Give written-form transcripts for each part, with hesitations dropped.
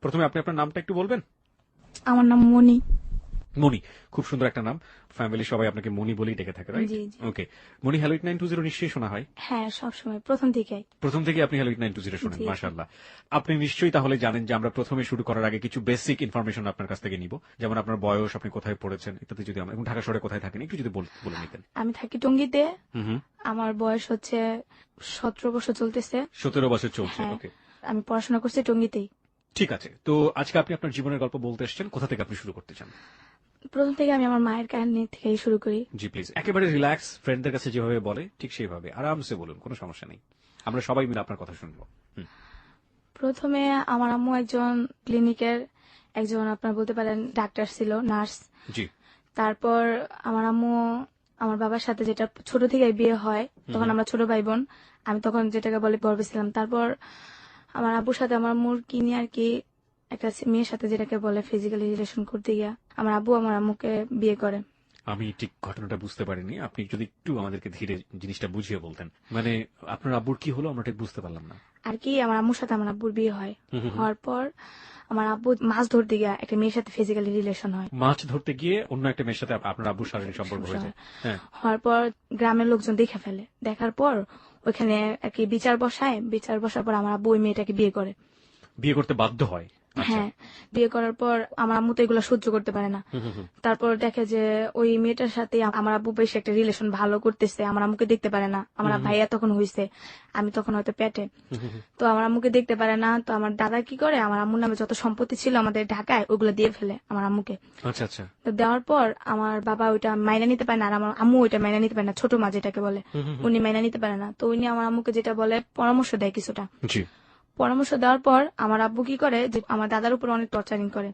প্রথমে আপনি আপনার নামটা একটু বলবেন? আমার নাম মনি। মনি, খুব সুন্দর একটা নাম। ফ্যামিলি সবাই আপনাকে মনি বলেই ডেকে থাকে, রাইট? জি জি। ওকে। মনি, হ্যালো 8920 নিশ্চয়ই শোনা হয়? হ্যাঁ, সবসময় প্রথম থেকেই। প্রথম থেকে আপনি হ্যালো 8920 শোনেন, জি জি। মাশাআল্লাহ। আপনি নিশ্চয়ই তাহলে জানেন যে আমরা প্রথমে শুরু করার আগে কিছু বেসিক ইনফরমেশন আপনার কাছ থেকে নিব, যেমন আপনার বয়স, আপনি কোথায় পড়েছেন ইত্যাদি। যদি আমরা, এবং ঢাকা শহরে কোথায় থাকেন একটু যদি বলে নিতেন। আমি থাকি টঙ্গীতে। হুম হুম। আমার বয়স হচ্ছে 17 বছর চলতেছে। 17 বছর চলছে, হ্যাঁ, ওকে। আমি পড়াশোনা করছি টঙ্গীতেই। ঠিক আছে, তো আজকে আপনি আপনার জীবনের গল্প বলতে এসেছেন, কোথা থেকে আপনি শুরু করতে চান? প্রথম থেকে আমি আমার মায়ের কাহিনী থেকেই শুরু করি। জি প্লিজ, একেবারে রিল্যাক্স, ফ্রেন্ডদের কাছে যেভাবে বলে ঠিক সেইভাবে আরামসে বলুন, কোনো সমস্যা নেই। আমরা সবাই মিলে আপনার কথা শুনবো। প্রথমে আমার আম্মু একজন ক্লিনিকের একজন আপনার বলতে পারেন ডাক্তার ছিল, নার্স। জি। তারপর আমার আম্মু আমার বাবার সাথে, যেটা ছোট থেকে বিয়ে হয়, তখন আমরা ছোট ভাই বোন, আমি তখন যেটাকে বলে গর্বে ছিলাম। তারপর আমার আব্বুর সাথে আমার আম্মুর কি নিয়ে আর কি একটা মেয়ের সাথে, যেটাকে বলে ফিজিক্যালি রিলেশন করতে গিয়া আমার আব্বু আমার আম্মুকে বিয়ে করে। আমি ঠিক ঘটনাটা বুঝতে পারিনি, আপনি যদি একটু আমাদেরকে ধীরে জিনিসটা বুঝিয়ে বলতেন। মানে আপনার আব্বুর কি হলো, আমরা ঠিক বুঝতে পারলাম না। আর কি আমার আম্মুর সাথে আমার আব্বুর বিয়ে হয়। হওয়ার পর আমার আব্বু মাছ ধরতে গিয়া একটা মেয়ের সাথে ফিজিক্যালি রিলেশন হয়। মাছ ধরতে গিয়ে অন্য একটা মেয়ের সাথে আপনার আব্বুর শারীরিক সম্পর্ক হয়ে যায়। হ্যাঁ। হওয়ার পর গ্রামের লোকজন দেখে ফেলে, দেখার পর ওইখানে আর কি বিচার বসায়। বিচার বসার পর আমার আব্বু ওই মেয়েটাকে বিয়ে করে। বিয়ে করতে বাধ্য হয়? আচ্ছা। হ্যাঁ, বিয়ে করার পর আমার আম্মু তো এগুলো সহ্য করতে পারে না। তারপর দেখে যে ওই মেয়েটার সাথে আমার আব্বু বেশি একটা রিলেশন ভালো করতেছে, আমার আম্মুকে দেখতে পারে না। আমার ভাইয়া তখন হইছে, আমি তখন হয়তো পেটে। তো আমার আম্মুকে দেখতে পারে না। তো আমার দাদা কি করে, আমার আম্মুর নামে যত সম্পত্তি ছিল আমাদের ঢাকায় ওগুলো দিয়ে ফেলে আমার আম্মুকে। আচ্ছা আচ্ছা। তো দেওয়ার পর আমার বাবা ওইটা মাইনা নিতে পারে না, আর আমার আম্মু ওইটা মাইনা নিতে পারে না। ছোট মা যেটাকে বলে, উনি মাইনা নিতে পারে না। তো উনি আমার আম্মুকে যেটা বলে পরামর্শ দেয় কিছুটা। জি। পরামর্শ দেওয়ার পর আমার আব্বু কি করে, যে আমার দাদার উপর অনেক টর্চারিং করে।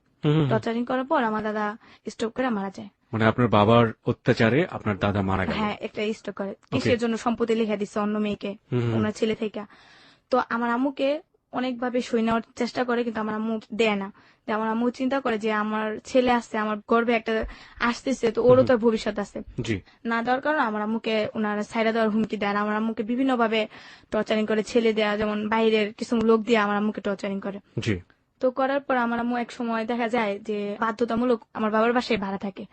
টর্চারিং করার পর আমার দাদা স্ট্রোক করে মারা যায়। মানে আপনার বাবার অত্যাচারে আপনার দাদা মারা গেল? হ্যাঁ, একটা স্ট্রোক করে। কিসের জন্য সম্পত্তি লিখে দিচ্ছে অন্য মেয়েকে, ওনার ছেলে থেকে। তো আমার আম্মুকে অনেকভাবে সই নেওয়ার চেষ্টা করে, কিন্তু আমার আম্মু দেয় না। যে আমার আম্মু চিন্তা করে যে আমার ছেলে আসছে, আমার গর্ভে একটা আসতেছে, তো ওরও তো ভবিষ্যৎ আছে। না দেওয়ার কারণে আমার আম্মুকে ওনারা ছাইড়া দেওয়ার হুমকি দেয়। আর আমার আম্মুকে বিভিন্ন ভাবে টর্চারিং করে, ছেলে দেয়া, যেমন বাইরের কিছু লোক দিয়ে আমার আম্মুকে টর্চারিং করে। তো করার পর আমার আম্মু এক সময় দেখা যায় যে বাধ্যতামূলক আমার বাবার বাসায় ভাড়া থাকে।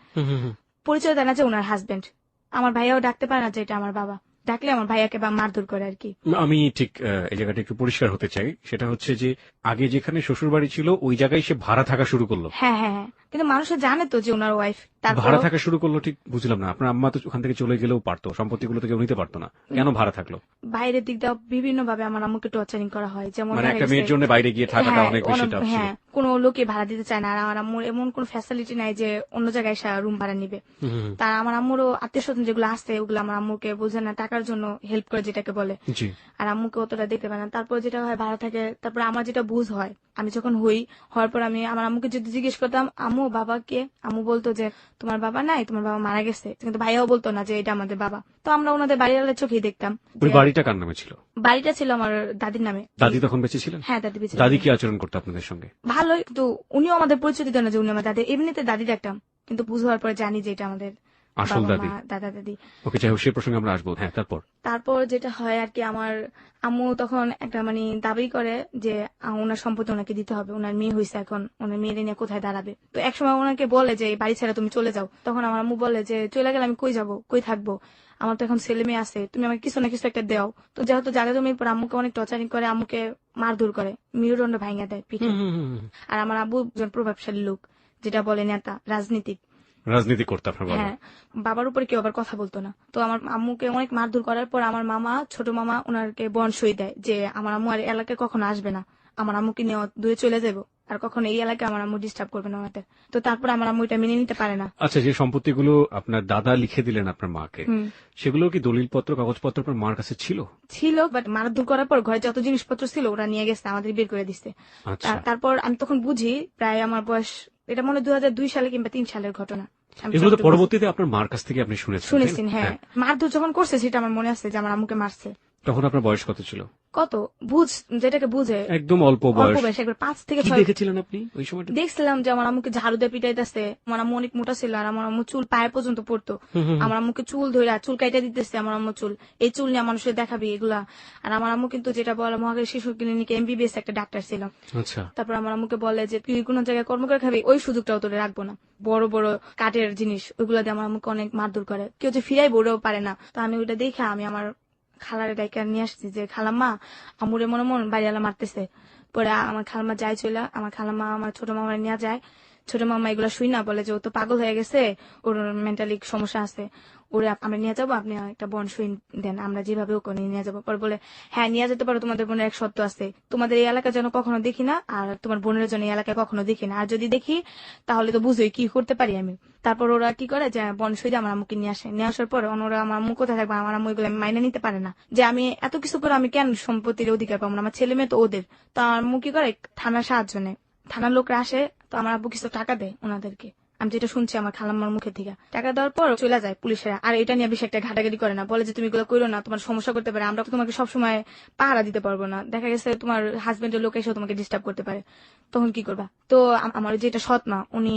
পরিচয় দেয় না যে ওনার হাজবেন্ড। আমার ভাইয়াও ডাকতে পারে না যে এটা আমার বাবা। ডাকলে আমার ভাইয়াকে মারধর করে আর কি। আমি ঠিক এই জায়গাটা একটু পরিষ্কার হতে চাই, সেটা হচ্ছে যে আগে যেখানে শ্বশুর বাড়ি ছিল ওই জায়গায় সে ভাড়া থাকা শুরু করলো? হ্যাঁ হ্যাঁ হ্যাঁ, কিন্তু মানুষে জানে তো যে ওনার ওয়াইফ। ভাড়া থাকা শুরু করলো, ঠিক বুঝলাম না। আপনার আম্মা তো ওখান থেকে চলে গেলেও পারতো, সম্পত্তিগুলো তো কেউ নিতে পারতো না, কেন ভাড়া থাকলো? বাইরের দিক দিয়ে বিভিন্ন ভাবে আমার আম্মুকে টর্চারিং করা হয়। যেমন মানে একটা মেয়ের জন্য বাইরে গিয়ে থাকাটা অনেক বেশি টাফ ছিল। হ্যাঁ, কোনো লোকে ভাড়া দিতে চায় না। আর আমার আম্মুর এমন কোন ফ্যাসিলিটি নাই যে অন্য জায়গায় রুম ভাড়া নিবে। তার আমার আম্মুরও আত্মীয় স্বজন যেগুলো আছে ওগুলো আমার আম্মুকে বোঝে না, টাকার জন্য হেল্প করে যেটাকে বলে। আর আম্মুকে অতটা দেখতে পারে না। তারপর যেটা হয়, ভাড়া থাকে। তারপর আমার যেটা বুঝ হয়, আমি যখন হওয়ার পর আমি আমার আম্মুকে যদি জিজ্ঞেস করতাম আম্মু বাবা কে, আম্মু বলতো যে তোমার বাবা নাই, তোমার বাবা মারা গেছে। কিন্তু ভাইয়াও বলতো না যে এটা আমাদের বাবা। তো আমরা ওনাদের বাড়ির চোখেই দেখতাম। বাড়িটা কার নামে ছিল? বাড়িটা ছিল আমার দাদির নামে। দাদি তখন বেঁচে ছিলেন? হ্যাঁ, দাদি বেঁচে। দাদি কি আচরণ করতো আপনাদের সঙ্গে? ভালো, কিন্তু উনিও আমাদের পরিচয় দিত না যে উনি আমার দাদি। এমনিতে দাদি দেখতাম, কিন্তু বুঝার পরে জানি যে এটা আমাদের আসল দাদি, দাদা দাদি। ওকে, যাই হোক, সে প্রসঙ্গে আমরা আসবো। হ্যাঁ, তারপর যেটা হয় আর কি, আমার আম্মু তখন একটা দাবি করে যে ওনার সম্পত্তি ওনাকে দিতে হবে। ওনার মেয়ে হয়েছে, এখন ওনার মেয়ের নিয়ে কোথায় দাঁড়াবে। তো একসময় ওনাকে বলে যে এই বাড়ি ছেড়ে তুমি চলে যাও। তখন আমার আম্মু বলে যে চলে গেলে আমি কই যাব, কই থাকবো, আমার তো এখন ছেলে মেয়ে আছে, তুমি আমাকে কিছু না কিছু একটা দাও। তো যেহেতু জায়গা জমি, আম্মুকে অনেক টর্চারিং করে, আম্মুকে মারধর করে, মেরুদণ্ড ভাঙিয়ে দেয় পিঠে। আর আমার আব্বু একজন প্রভাবশালী লোক, যেটা বলে নেতা, রাজনীতি করতে আপনার বাবা। হ্যাঁ, বাবার উপরে কেউ আবার কথা বলতো না। তো আমার আম্মুকে অনেক মারধর করার পর আমার মামা, ছোট মামা, ওনাকে বনসই দেয় যে আমার আম্মু আর এলাকায় কখনো আসবে না, আমার আম্মুকে নিয়ে দূরে চলে যাবো, আর কখনো এই এলাকায় আমার আম্মু ডিস্টার্ব করবে না ওনাদের। তো তারপর আমার আম্মু এটা মেনে নিতে পারে না। আচ্ছা, যে সম্পত্তিগুলো আপনার দাদা লিখে দিলেন আপনার মাকে, সেগুলো কি দলিলপত্র, কাগজপত্র আপনার মার কাছে ছিল? বাট মারধর করার পর ঘরে যত জিনিসপত্র ছিল ওরা নিয়ে গেছে, আমাদের বের করে দিচ্ছে। তারপর আমি তখন বুঝি, প্রায় আমার বয়স, এটা মনে 2002 সালে কিংবা 3 সালের ঘটনা। এগুলো তো পরবর্তীতে আপনার মার কাছ থেকে আপনি শুনেছেন? হ্যাঁ, মারধর যখন করছে সেটা আমার মনে আছে যে আমার আম্মুকে মারছে। তখন আপনার বয়স কত ছিল? কত বুঝ যেটাকে বুঝে একদম অল্প অল্প বয়স। বয়স, একবার 5 থেকে কি 6। দেখেছিলেন আপনি ওই সময়টা? দেখছিলাম যে আমার আম্মুকে ঝাড়ু দিয়ে পিটাইতেছে, আমার আম্মু অনেক মোটা ছিল আর আমার আম্মু চুল পায়ে পর্যন্ত পড়তো। হুম, হুম, হুম। আমার আম্মুকে চুল ধরে চুল কাইটা দিতেছে আমার আম্মু, চুল এই চুল নিয়ে মানুষের দেখাবি এগুলা। আর আমার আম্মু কিন্তু যেটা বলে মহাখালী শিশু ক্লিনিকে এমবিবিএস একটা ডাক্তার ছিল। আচ্ছা। তারপর আমার আম্মুকে বলে যে তুই কোনো জায়গায় কর্ম করে খাবি, ওই সুযোগটাও তোরে রাখবো না। বড় বড় কাঠের জিনিস ওইগুলা দিয়ে আমার আম্মুকে অনেক মারধর করে, কেউ যে ফিরাই বড়েও পারে না। তো আমি ওইটা দেখে আমি আমার খালারে ডাইকা নিয়ে আসছি যে খালাম্মা আমুরে মনে মন বাড়িওয়ালা মারতেছে। পরে আমার খালাম্মা যায় চইলা, আমার খালাম্মা আমার ছোট মামার নিয়ে যায়। ছোট মামা এগুলা শুই না বলে যে ও তো পাগল হয়ে গেছে, ওর মেন্টালি সমস্যা আছে, ওরে আমরা নিয়ে যাবো, আপনি একটা বন সুই দেন, আমরা যেভাবে ওকে নিয়ে যাবো। পরে বলে হ্যাঁ নিয়ে যেতে পারো, তোমাদের বোনের এক শর্ত আছে, তোমাদের এই এলাকা যেন কখনো দেখি না, আর তোমার বোনের জন্য এই এলাকায় কখনো দেখি না, আর যদি দেখি তাহলে তো বুঝোই কি করতে পারি আমি। তারপর ওরা কি করে যে বন সুই দিয়ে আমার আম্মুকে নিয়ে আসে, নিয়ে আসার পর ওরা আমার আম্মু কোথায় থাকবে, আমার আম্মু এগুলো মাইনে নিতে পারে না যে আমি এত কিছু করে আমি কেন সম্পত্তির অধিকার পাবো না, আমার ছেলে মেয়ে তো ওদের। তো আমার আম্মু কি করে থানার সাহায্য নেয়, থানার লোকরা আসে, তো আমার আব্বু কিছু টাকা দেয় ওনাদেরকে, আমি যেটা শুনছি আমার খালাম্মার মুখের থেকে। টাকা দেওয়ার পর চলে যায় পুলিশেরা, আর এটা নিয়ে বেশি একটা ঘাটাঘাটি করে না, বলে যে তুমি এগুলো করো না, তোমার সমস্যা করতে পারে, আমরা তোমাকে সবসময় পাহারা দিতে পারবো না, দেখা গেছে তোমার হাজবেন্ডের লোক এসেও তোমাকে ডিস্টার্ব করতে পারে, তখন কি করবা। তো আমার যেটা সৎ মা উনি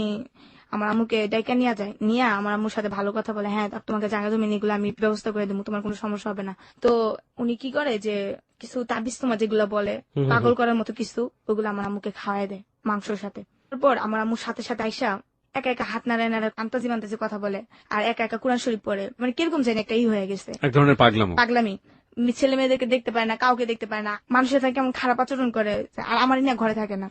আমার আম্মুকে ডাইকা নিয়ে যায়, নিয়ে আমার আম্মুর সাথে ভালো কথা বলে, হ্যাঁ তোমাকে জায়গা জমি এগুলো আমি ব্যবস্থা করে দেবো, তোমার কোনো সমস্যা হবে না। তো উনি কি করে যে কিছু তাবিজ তোমার যেগুলো বলে পাগল করার মতো কিছু, ওগুলো আমার আম্মুকে খাওয়াই দেয় মাংসের সাথে। তারপর আমার আম্মুর সাথে সাথে আইসা একা একা হাত নাড়ায় নাড়ায় আন্তাজি মান্তাজি কথা বলে, আর একা একা কোরআন শরীফ পড়ে, মানে কিরকম জানি একটা হয়ে গেছে, এক ধরনের পাগলামো। পাগলামি। ছেলে মেয়েদেরকে দেখতে পায় না, কাউকে দেখতে পায় না, মানুষের সাথে কেমন খারাপ আচরণ করে, আর আমার নিয়ে ঘরে থাকে না।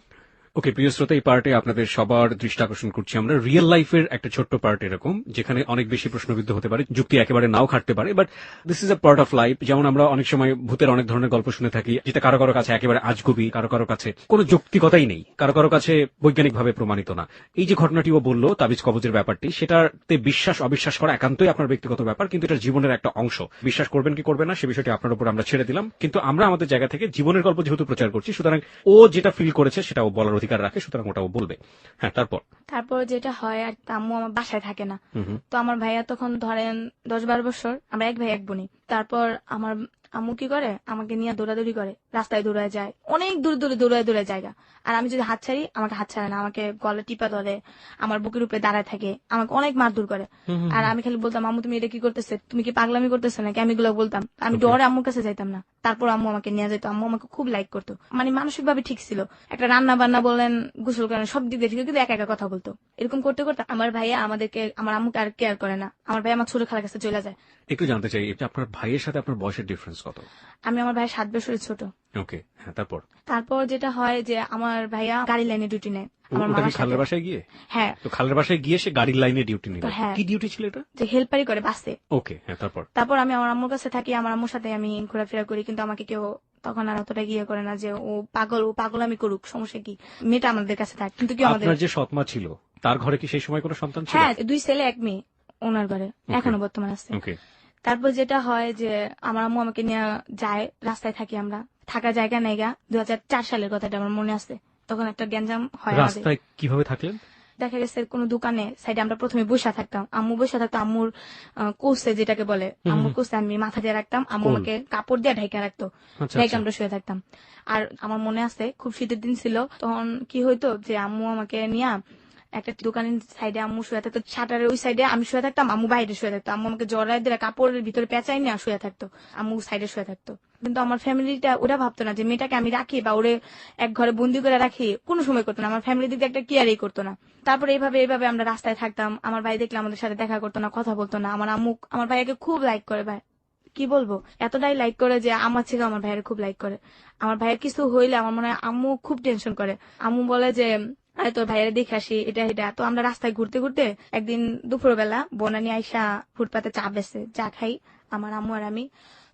ওকে, প্রিয় শ্রোতা, এই পার্টে আপনাদের সবার দৃষ্টি আকর্ষণ করছি আমরা রিয়েল লাইফের একটা ছোট্ট পার্ট, এরকম যেখানে অনেক বেশি প্রশ্নবিদ্ধ হতে পারে, যুক্তি একেবারে নাও খাটতে পারে, but this is a part of life. যেমন আমরা অনেক সময় ভূতের অনেক ধরনের গল্প শুনে থাকি, যেটা কারো কারো কাছে একেবারে আজগুবি, কারো কারো কাছে কোনো যৌক্তিকতাই নেই, কারো কারো কাছে বৈজ্ঞানিকভাবে প্রমাণিত না। এই যে ঘটনাটিও বললো তাবিজ কবজের ব্যাপারটি, সেটাতে বিশ্বাস অবিশ্বাস করা একান্তই আপনার ব্যক্তিগত ব্যাপার, কিন্তু এটা জীবনের একটা অংশ। বিশ্বাস করবেন কি করবেন না সে বিষয়টি আপনার উপর আমরা ছেড়ে দিলাম, কিন্তু আমরা আমাদের জায়গা থেকে জীবনের গল্প যেহেতু প্রচার করছি, সুতরাং ও যেটা ফিল করেছে সেটা ও বলার অধিকার রাখে, সুতরাং ওটাও বলবে। হ্যাঁ, তারপর যেটা হয়, আর আম্মু আমার বাসায় থাকে না, তো আমার ভাইয়া তখন ধরেন 10-12 বছর, আমরা এক ভাই এক বোনই। তারপর আমার আম্মু কি করে আমাকে নিয়ে দৌড়াদৌড়ি করে, রাস্তায় দৌড়ায় যায়, অনেক দূর দূরে দৌড়ায় জায়গা, আর আমি যদি হাত ছাড়ি আমাকে হাত ছাড়ে না, আমাকে গলা টিপা ধরে, আমার বুকের উপরে দাঁড়ায় থাকে, আমাকে অনেক মারধর করে। আর আমি খালি বলতাম আম্মু তুমি এটা কি করতেছে, তুমি কি পাগলামি করতেছে নাকি, আমি এগুলো বলতাম, আমি ডরে আম্মুর কাছে যাইতাম না। তারপর আম্মু আমাকে নিয়ে যেত, আম্মু আমাকে খুব লাইক করতো, মানে মানসিক ভাবে ঠিক ছিল, একটা রান্না বান্না বলেন, গোসল করেন, সব দিক দিয়ে ঠিক, কিন্তু একা একা কথা বলতো। এরকম করতে করতে আমার ভাইয়া আমাদেরকে, আমার আম্মুকে আর কেয়ার করে না, আমার ভাই আমার ছোট খালার কাছে চলে যায়। একটু জানতে চাই, আপনার ভাইয়ের সাথে আপনার বয়সের ডিফারেন্স কত? আমি আমার ভাই 7 বছরের ছোট। ওকে, হ্যাঁ, তারপর যেটা হয় যে আমার ভাইয়া গাড়ি লাইনে ডিউটি নেয় আমার মামার সাথে। খালের বাসায় গিয়ে? হ্যাঁ, তো খালের বাসায় গিয়ে সে গাড়ির লাইনে ডিউটি নিল। হ্যাঁ। কি ডিউটি ছিল এটা? যে হেল্পারি করে বাসে। ওকে, হ্যাঁ, তারপর আমি আমার আম্মুর কাছে থাকি, আমার আম্মুর সাথে আমি ঘোরাফেরা করি, কিন্তু আমাকে কেউ তখন আর অতটা গিয়ে করে না যে ও পাগল আমি করুক, সমস্যা কি, মেয়েটা আমাদের কাছে থাকে। কিন্তু কি আমাদের আপনার যে সৎমা ছিল তার ঘরে কি সেই সময় কোনো সন্তান ছিল? হ্যাঁ, 2 ছেলে 1 মেয়ে ওনার ঘরে এখনো বর্তমান আছে। ওকে। তারপর যেটা হয় যে আমার আম্মু আমাকে নিয়ে যায়, রাস্তায় থাকি আমরা, থাকা জায়গা নেই। 2004 সালের কথাটা আমার মনে আছে, তখন একটা গ্যাঞ্জাম হয়। রাস্তায় কিভাবে থাকলেন? দেখা গেছে কোন দোকানে সাইডে আমরা প্রথমে বসে থাকতাম, আম্মু বসে থাকতো, আম্মুর কোসে যেটাকে বলে, আম্মুর কোসে আমি মাথা দিয়ে রাখতাম, আম্মু আমাকে কাপড় দিয়ে ঢাকা রাখতো, ঢাকা আমরা শুয়ে থাকতাম। আর আমার মনে আছে খুব শীতের দিন ছিল, তখন কি হইতো যে আম্মু আমাকে নিয়ে একটা দোকানের সাইডে আম্মু শুয়ে থাকতো, শাটারের ওই সাইডে আমি শুয়ে থাকতাম, আম্মু বাইরে শুয়ে থাকতো, আম্মু আমাকে জড়াই দিয়ে কাপড়ের ভিতরে পেঁচাই নিয়ে শুয়ে থাকতো, আম্মু সাইডে শুয়ে থাকতো। কিন্তু আমার ফ্যামিলিটা ওরা ভাবতো না যে মেয়েটাকে আমি রাখি বা ওরে এক ঘরে বন্দি করে রাখি, কোনো সময় করতো না, আমার ফ্যামিলির দিকে একটা কেয়ারই করতো না। তারপরে এইভাবে আমরা রাস্তায় থাকতাম, আমার ভাই দেখলে আমাদের সাথে দেখা করতো না, কথা বলতো না। আমার আম্মু আমার ভাইয়াকে খুব লাইক করে, ভাই কি বলবো, এতটাই লাইক করে যে আমার ছেলে আমার ভাইয়ের খুব লাইক করে। আমার ভাইয়ের কিছু হইলে আমার মনে হয় আম্মু খুব টেনশন করে, আম্মু বলে যে আরে তোর ভাইয়ের দেখে আসি, এটা। তো আমরা রাস্তায় ঘুরতে ঘুরতে একদিন দুপুরবেলা বনানি আইসা ফুটপাতে চা বেছে, চা খাই আমার আম্মু আর আমি।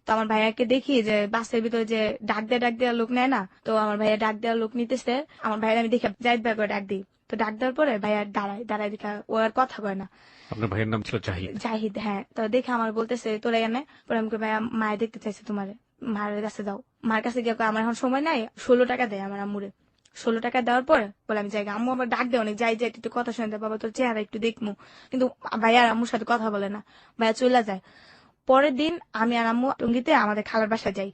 তো আমার ভাইয়াকে দেখি যে বাসের ভিতরে যে ডাক দেওয়া লোক নেয় না, তো আমার ভাইয়া ডাক দেওয়া লোক নিতেছে, আমার ভাইয়ের আমি দেখে জাহিদ ভাই করে ডাক দিই, তো ডাক দেওয়ার পরে ভাইয়া দাঁড়ায় দেখা ও আর কথা কয় না। আপনার ভাইয়ের নাম ছিল জাহিদ, হ্যাঁ। তো দেখে আমার বলতেছে তোরা এনে, পরে আমি ভাইয়া মায়ের দেখতে চাইছে, তোমার মায়ের কাছে যাও। মার কাছে গিয়ে আমার এখন সময় নাই, 16 টাকা দেয় আমার আম্মুরে। 16 টাকা দেওয়ার পর বলে আমি যাই, আম্মু আবার ডাক দেয় অনেক, যাই একটু কথা শুনে, বাবা তোর চেহারা একটু দেখবো, কিন্তু ভাইয়া আম্মুর সাথে কথা বলে না, ভাইয়া চলে যায়। পরের দিন আমি আর আম্মু টঙ্গিতে আমাদের খালার বাসায় যাই।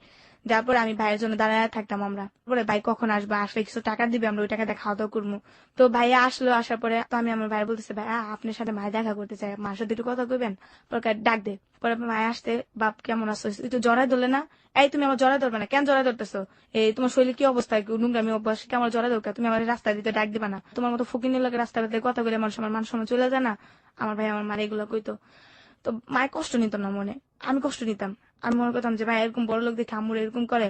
যার পরে আমি ভাইয়ের জন্য দাঁড়ায় থাকতাম আমরা। পরে ভাই কখন আসবে, আসলে কিছু টাকা দিবে, আমরা ওই টাকাতে খাওয়া দাওয়া করবো। তো ভাইয়া আসলো, আসার পরে তো আমি আমার ভাই বলতেছে, ভাই আপনার সাথে মায় দেখা করতে চাই, মার সাথে একটু কথা কইবেন। পরে ডাক দে। পরে মায় আসতে, বাপ কেমন আছো, একটু জড়াই ধরলে না। এই তুমি আমার জড়াই ধরবে না, কেন জড়াই ধরতেছো? এই তোমার শরীরে কি অবস্থা, নোংরামি অভ্যাস, কি আমার জড়াই দরকার? তুমি আমার রাস্তায় দিতে ডাক দিবা না, তোমার মতো ফকিনের লোকের রাস্তায় কথা বলে মানুষ আমার মান সম্মান চলে যায় না। আমার ভাই আমার মারে এগুলো কইতো। তো মায়ের কষ্ট নিত না মনে, আমি কষ্ট নিতাম। আমি মনে করতাম যে ভাই এরকম বড় লোক দেখে আম্মুর এরকম করে।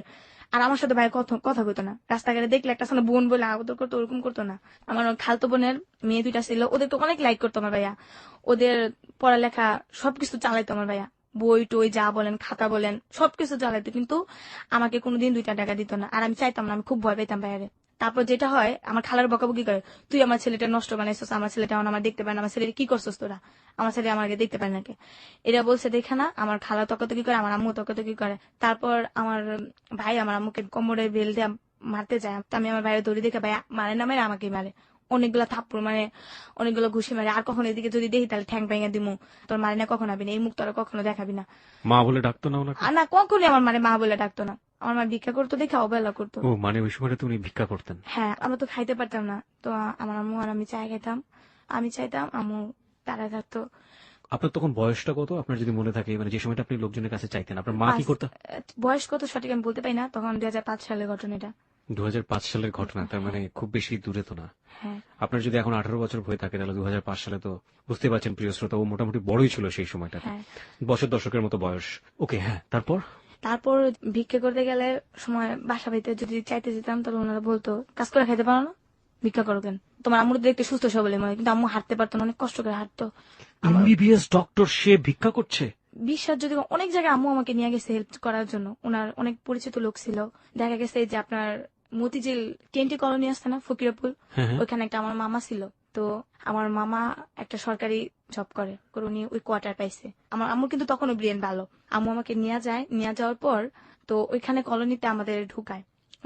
আর আমার সাথে ভাই কথা কইতো না, রাস্তাঘাটে দেখলে একটা সামনে বোন বলে আদর করতো, ওরকম করতো না। আমার খালতো বোনের মেয়ে দুইটা ছিল, ওদের তো অনেক লাইক করতো আমার ভাইয়া। ওদের পড়ালেখা সবকিছু চালাইতো আমার ভাইয়া, বই টই যা বলেন, খাতা বলেন, সবকিছু চালাইতো। কিন্তু আমাকে কোনোদিন 2 টাকা দিত না, আর আমি চাইতাম না, আমি খুব ভয় পেতাম ভাইয়ারে। তারপর যেটা হয়, আমার খালার বকাবকি করে, তুই আমার ছেলেটা নষ্ট বানাইছিস, আমার ছেলেটা আমার দেখতে পায় না, আমার ছেলেটা কি করছিস তোরা, আমার ছেলে আমাকে দেখতে পায় নাকি। এরা বলছে দেখে না, আমার খালা তকতকি করে, আমার আম্মু তকতকি করে। তারপর আমার ভাই আমার আম্মুকে কোমরে বেল দিয়ে মারতে যায়। তো আমি আমার ভাইয়ের দড়ি দেখে, ভাই মারে না মেরে আমাকে মারে, অনেকগুলো থাপ্পড় মানে, অনেকগুলো ঘুষি মারে। আর কখনো এদিকে যদি দেখি তাহলে ঠ্যাং ভেঙে দিমু, তোর মারি না কখনো আবি না, এই মুখ তোরা কখনো দেখাবি না। মা বলে ডাকতো না ওনাকে? আর না, কখনই আমার মানে মা বলে ডাকতো না। আমার মা ভিক্ষা করতো দেখে অবহেলা করতো। ও মানে ওই সময়টা উনি ভিক্ষা করতেন? হ্যাঁ, আমরা তো খাইতে পারতাম না। তো আমার আম্মু আর আমি চাই খাইতাম, আমি চাইতাম, আম্মু তারা থাকতো। আপনার তখন বয়সটা কত, আপনার যদি মনে থাকে, মানে যে সময়টা আপনি লোকজনের কাছে চাইতেন, আপনার মা কি করতেন? বয়স কত সঠিক আমি বলতে পারি না, তখন 2005 সালের ঘটনা এটা। 2005 সালের ঘটনা, তার মানে খুব বেশি দূরে তো না। হ্যাঁ, আপনার যদি এখন 18 বছর হয়ে থাকে, তাহলে 2005 সালে তো বুঝতে পারছেন প্রিয় শ্রোতা, ও মোটামুটি বড়ই ছিল সেই সময়টাতে, হ্যাঁ। বছর দশকের মতো বয়স। ওকে, হ্যাঁ, তারপর? তারপর ভিক্ষা করতে গেলে সময় বাসা বাড়িতে যদি চাইতে যেতাম, তাহলে ওনারা বলতো কাজ করে খাইতে পারো না, ভিক্ষা করো কেন? তোমার আম্মুর দেখতে সুস্থ সবল মনে, কিন্তু আম্মু হাঁটতে পারতো না, অনেক কষ্ট করে হাঁটতো। এমবিবিএস ডক্টর, সে ভিক্ষা করছে? বিশ্বাস যদি অনেক জায়গায় আম্মু আমাকে নিয়ে গেছে হেল্প করার জন্য, ওনার অনেক পরিচিত লোক ছিল। দেখা গেছে যে আপনার মতিঝিল টেন্টি কলোনি আসছে না, ফকিরাপুল, ওইখানে একটা আমার মামা ছিল। তো আমার মামা একটা সরকারি জব করে, উনি ওই কোয়ার্টার পাইছে। আমার আম্মুর কিন্তু তখনও ব্রেন ভালো। আম্মু আমাকে নিয়ে যায়, নিয়ে যাওয়ার পর তো ওইখানে কলোনিতে আমাদের ঢুকায়।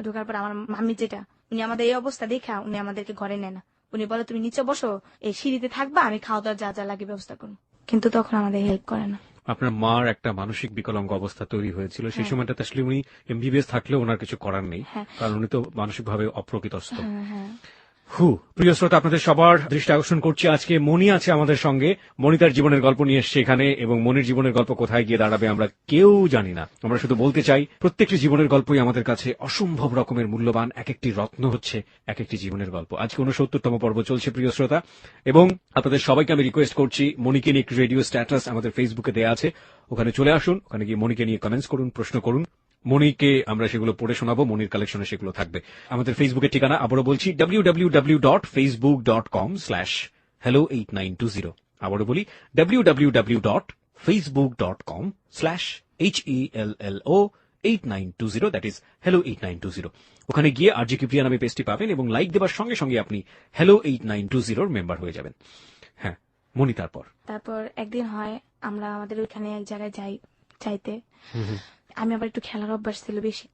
ঢোকার পর আমার মাম্মি যেটা, উনি আমাদের এই অবস্থা দেখা উনি আমাদেরকে ঘরে নেয় না। উনি বলে তুমি নিচে বসো, এই সিঁড়িতে থাকবা, আমি খাওয়া দাওয়া যা যা লাগে ব্যবস্থা করবো। কিন্তু তখন আমাদের হেল্প করে না। আপনার মার একটা মানসিক বিকলাঙ্গ অবস্থা তৈরি হয়েছিল সেই সময়টাতে, আসলে উনি এমবিবিএস থাকলেও ওনার কিছু করার নেই, কারণ উনি তো মানসিকভাবে অপ্রকৃতস্থ। প্রিয় শ্রোতা, আপনাদের সবার দৃষ্টি আকর্ষণ করছি, আজকে মনি আছে আমাদের সঙ্গে। মনি তার জীবনের গল্প নিয়ে এসছে এখানে, এবং মনির জীবনের গল্প কোথায় গিয়ে দাঁড়াবে আমরা কেউ জানি না। আমরা শুধু বলতে চাই, প্রত্যেকটি জীবনের গল্পই আমাদের কাছে অসম্ভব রকমের মূল্যবান, এক একটি রত্ন হচ্ছে এক একটি জীবনের গল্প। আজকে 69তম পর্ব চলছে প্রিয় শ্রোতা, এবং আপনাদের সবাইকে আমি রিকোয়েস্ট করছি, মনিকে নিয়ে একটি রেডিও স্ট্যাটাস আমাদের ফেসবুকে দেওয়া আছে, ওখানে চলে আসুন, ওখানে গিয়ে মনিকে নিয়ে কমেন্টস করুন, প্রশ্ন করুন। মনিকে আমরা সেগুলো পড়ে শোনাবো, মনির কালেকশনে সেগুলো থাকবে। আমাদের ফেসবুকের ঠিকানা আবারও বলছি, www.facebook.com/hello8920। আবারও বলি, www.facebook.com/HELLO8920, দ্যাট ইজ hello8920। ওখানে গিয়ে আরজি কিপ্রিয়া নামে পেজটি পাবেন, এবং লাইক দেবার সঙ্গে সঙ্গে আপনি hello8920 মেম্বার হয়ে যাবেন। হ্যাঁ মনি, তারপর? তারপর একদিন হয় আমরা আমাদের ওইখানে এক জায়গায় যাই চাইতে। আমি আবার একটু খেলার অভ্যাস ছিল বেশি,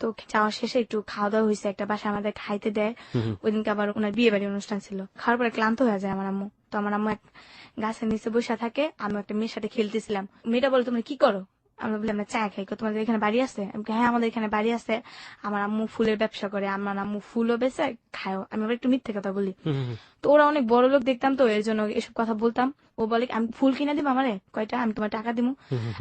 তো যাওয়ার শেষে একটু খাওয়া দাওয়া হয়েছে, একটা বাসায় আমাদের খাইতে দেয়। ওই দিনকে আবার ওনার বিয়ে বাড়ির অনুষ্ঠান ছিল। খাওয়ার পরে ক্লান্ত হয়ে যায় আমার আম্মু। তো আমার আম্মু এক গাছের নিচে বসে থাকে, আমি একটা মেয়ের সাথে খেলতেছিলাম। মেয়েটা বলে তোমরা কি করো? আমরা বলি আমরা চা খাই। তোমাদের এখানে বাড়ি আছে? হ্যাঁ আমাদের এখানে বাড়ি আছে। আমার আম্মু ফুলের ব্যবসা করে, আমার আম্মু ফুলও বেচে খায়ও। আমি আবার একটু মিথ্যে কথা বলি। তো ওরা অনেক বড় লোক দেখতাম, তো এর জন্য এসব কথা বলতাম। ও বলে আমি ফুল কিনে দিব আমারে, কয়টা আমি তোমার টাকা দিব।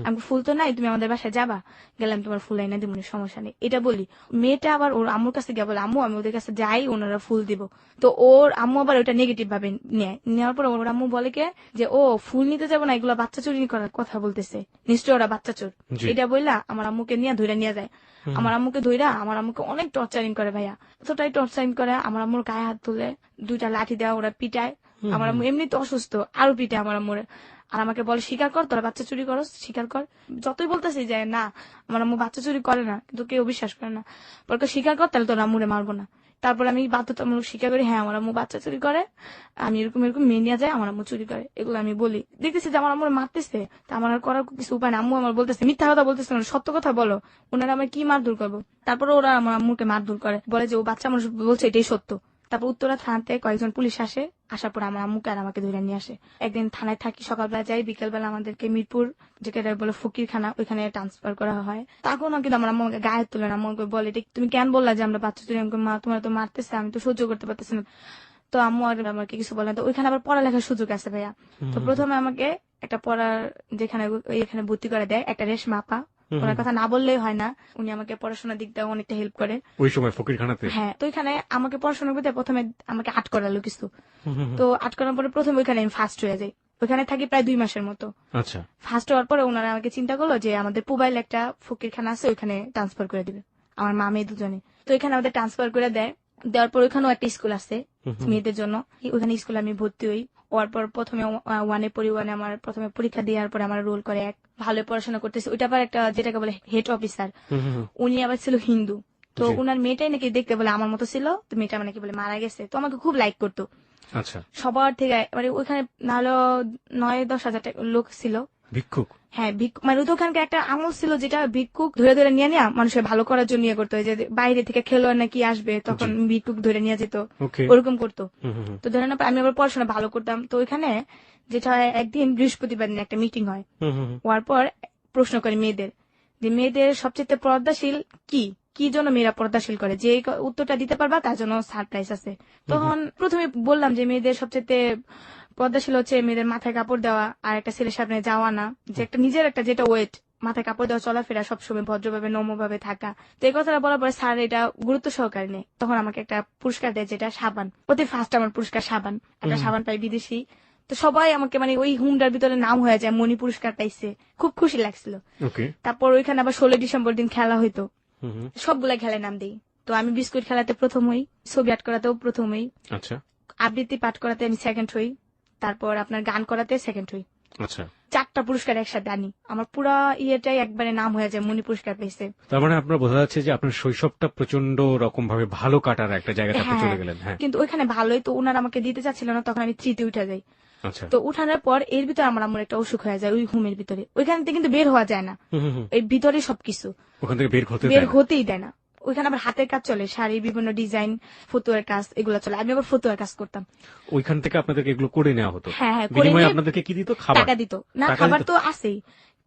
আমি ফুল তো নাই, তুমি আমাদের বাসায় যাবা, গেলাম তোমার ফুল এনে দিব, সমস্যা নেই, এটা বলি। মেয়েটা আবার ওর আম্মুর কাছে গিয়ে বলে আম্মু আমি ওদের কাছে যাই, ওনারা ফুল দিব। তো ওর আম্মু আবার ওটা নেগেটিভ ভাবে নেয়। নেওয়ার পর ওর আম্মু বলে কে যে ও ফুল নিতে যাবো না, এগুলো বাচ্চা চুরি করার কথা বলতেছে, নিশ্চয় ওরা বাচ্চা চোর। এটা বললা আমার আম্মুকে নিয়ে ধরে নিয়ে যায়। আমার আম্মুকে ধইরা আমার আম্মুকে অনেক টর্চারিং করে ভাইয়া, এতটাই টর্চারিং করে, আমার আম্মুর গায়ে হাত তুলে 2টা লাঠি দেওয়া, ওরা পিটায়। আমার আম্মু এমনি তো অসুস্থ, আরো পিটায় আমার আম্মুরে। আর আমাকে বলে স্বীকার কর তোরা বাচ্চা চুরি করস, স্বীকার কর। যতই বলতেছি যে না আমার আম্মু বাচ্চা চুরি করে না, কিন্তু কেউ বিশ্বাস করে না। বলকে স্বীকার কর, তাহলে তোর আম্মুরে মারবো না। তারপর আমি বাধ্যতামূলক স্বীকার করি, হ্যাঁ আমার আম্মু বাচ্চা চুরি করে, আমি এরকম এরকম মেয়ে নিয়ে যায়, আমার আম্মু চুরি করে, এগুলো আমি বলি। দেখতেছি যে আমার আম্মুরে মারতেছে, তা আমার আর করার কিছু উপায় না। আম্মু আমার বলতেছে মিথ্যা কথা বলতেছে না, সত্য কথা বলো, ওনারা আমার কি মারধর করবো। তারপরে ওরা আমার আম্মুকে মারধর করে, বলে যে ও বাচ্চা মানুষ বলছে এটাই সত্য, তারপর উত্তরা থানাতে কয়েকজন পুলিশ আসে, আসার পর আমার আম্মুকে আর আমাকে ধরে নিয়ে আসে। একদিন থানায় থাকি, সকালবেলা যাই, বিকেলবেলা আমাদেরকে মিরপুর যেটা বলে ফকিরখানা ওইখানে ট্রান্সফার করা হয়। তখনও কিন্তু আমার আম্মু আমাকে গায়ে তুলে না, আম্মুকে বলে এটা তুমি কেন বললা যে আমরা বাচ্চা চুরি? মা তোমার তো মারতেছে, আমি তো সহ্য করতে পারতেছি না। তো আম্মু আর আমাকে কিছু বলে না। তো ওইখানে আবার পড়ালেখার সুযোগ আছে ভাইয়া। তো প্রথমে আমাকে একটা পড়ার যেখানে এখানে ভর্তি করে দেয় একটা রেশমা আপা, ওনার কথা না বললেই হয় না, উনি আমাকে পড়াশোনার দিক দিয়ে অনেকটা হেল্প করে ওই সময় ফকিরখানাতে। হ্যাঁ, তো এখানে আমাকে পড়াশোনা করতে প্রথমে আমাকে আট করালো কিছু। তো আট করার পরে প্রথমে ওইখানে আমি ফার্স্ট হয়ে যাই। ওইখানে থাকি প্রায় 2 মাসের মতো। আচ্ছা, ফার্স্ট হওয়ার পরে ওনারা আমাকে চিন্তা করলো যে আমাদের পুবাইল একটা ফকিরখানা আছে, ওইখানে ট্রান্সফার করে দিবে আমার মা মেয়ে দুজনে। তো এখানে আমাদের ট্রান্সফার করে দেয়। দেওয়ার পর ওইখানেও একটা স্কুল আছে মেয়েদের জন্য, ওইখানে স্কুলে আমি ভর্তি হই। হওয়ার পর প্রথমে ওয়ানে পড়ি, ওয়ানে আমার প্রথমে পরীক্ষা দেওয়ার পরে আমার রোল করে এক ভালো পড়াশোনা করতেছে। ওইটা আবার একটা যেটাকে বলে হেড অফিসার, উনি আবার ছিল হিন্দু। তো উনার মেয়েটাই নাকি দেখতে বলে আমার মতো ছিল, তো মেয়েটা নাকি বলে মারা গেছে। তো আমাকে খুব লাইক করতো আচ্ছা, সবার থেকে। মানে ওইখানে নাহলে 9-10 হাজার লোক ছিল। ভিক্ষুক? হ্যাঁ, মানে ওখানকার একটা আমল ছিল যেটা ভিক্ষুক ধরে ধরে নিয়ে নেওয়া, মানুষের ভালো করার জন্য ইয়ে করতো। যে বাইরে থেকে খেলোয়াড় নাকি আসবে, তখন ভিক্ষুক ধরে নিয়ে যেত, ওরকম করতো। তো ধরে না আমি আবার পড়াশোনা ভালো করতাম। তো ওইখানে যেটা হয়, একদিন বৃহস্পতিবার দিন একটা মিটিং হয়। হওয়ার পর প্রশ্ন করে মেয়েদের যে মেয়েদের সবচেয়ে পর্দাশীল কি, কি জন্য মেয়েরা পর্দাশীল করে, যে উত্তরটা দিতে পারবা তার জন্য সারপ্রাইজ আছে। তখন প্রথমে বললাম যে মেয়েদের সবচেয়ে পর্দাশীল হচ্ছে মেয়েদের মাথায় কাপড় দেওয়া আর একটা ছেলের সামনে যাওয়া না, যে একটা নিজের একটা যেটা ওয়েট, মাথায় কাপড় দেওয়া, চলাফেরা সবসময় ভদ্রভাবে নম্রভাবে থাকা। তো এই কথাটা বলার পরে স্যার এটা গুরুত্ব সহকারে নেই। তখন আমাকে একটা পুরস্কার দেয়, যেটা সাবান। অতি ফার্স্ট আমার পুরস্কার সাবান, একটা সাবান পাই বিদেশি। তো সবাই আমাকে মানে ওই হুমটার ভিতরে নাম হয়ে যায়, মনি পুরস্কার পাইছে, খুব খুশি লাগছিল। তারপর ওইখানে আবার 16 ডিসেম্বর দিন খেলা হইতো, সবগুলা খেলায় নাম দিই। তো আমি বিস্কুট খেলাতে প্রথম হই, ছবি আর্ট করাতেও প্রথম হই, আচ্ছা, আবৃত্তি পাঠ করাতে আমি সেকেন্ড হই, তারপর আপনার গান করাতে সেকেন্ড হই। আচ্ছা, 4টা পুরস্কার একসাথে আনি, আমার পুরা ইয়েটাই একবারে নাম হয়ে যায়, মনি পুরস্কার পেয়েছে। তার মানে আপনার বোঝা যাচ্ছে যে আপনার শৈশবটা প্রচন্ড রকম ভাবে ভালো কাটার একটা জায়গাতে আপনি চলে গেলেন। হ্যাঁ, কিন্তু ওইখানে ভালোই, তো ওনারা আমাকে দিতে চাচ্ছিল না, তখন আমি 3তে উঠে যাই। আচ্ছা, তো উঠানোর পর এর ভিতরে আমার আম্মুর একটা অসুখ হয়ে যায়, ওই হোমের ভিতরে। ওইখান থেকে কিন্তু বের হওয়া যায় না, এই ভিতরে সবকিছু, ওখান থেকে বের হতেই দেয় না। ওইখানে আবার হাতের কাজ চলে, শাড়ি, বিভিন্ন ডিজাইন, ফতুয়ার কাজ, এগুলো চলে। আমি আবার ফতুয়ার কাজ করতাম। ওইখান থেকে আপনাদেরকে এগুলো করে নেওয়া হতো? হ্যাঁ, বিনিময়ে আপনাদেরকে কি দিত? খাবার? টাকা দিত না, খাবার তো আছেই,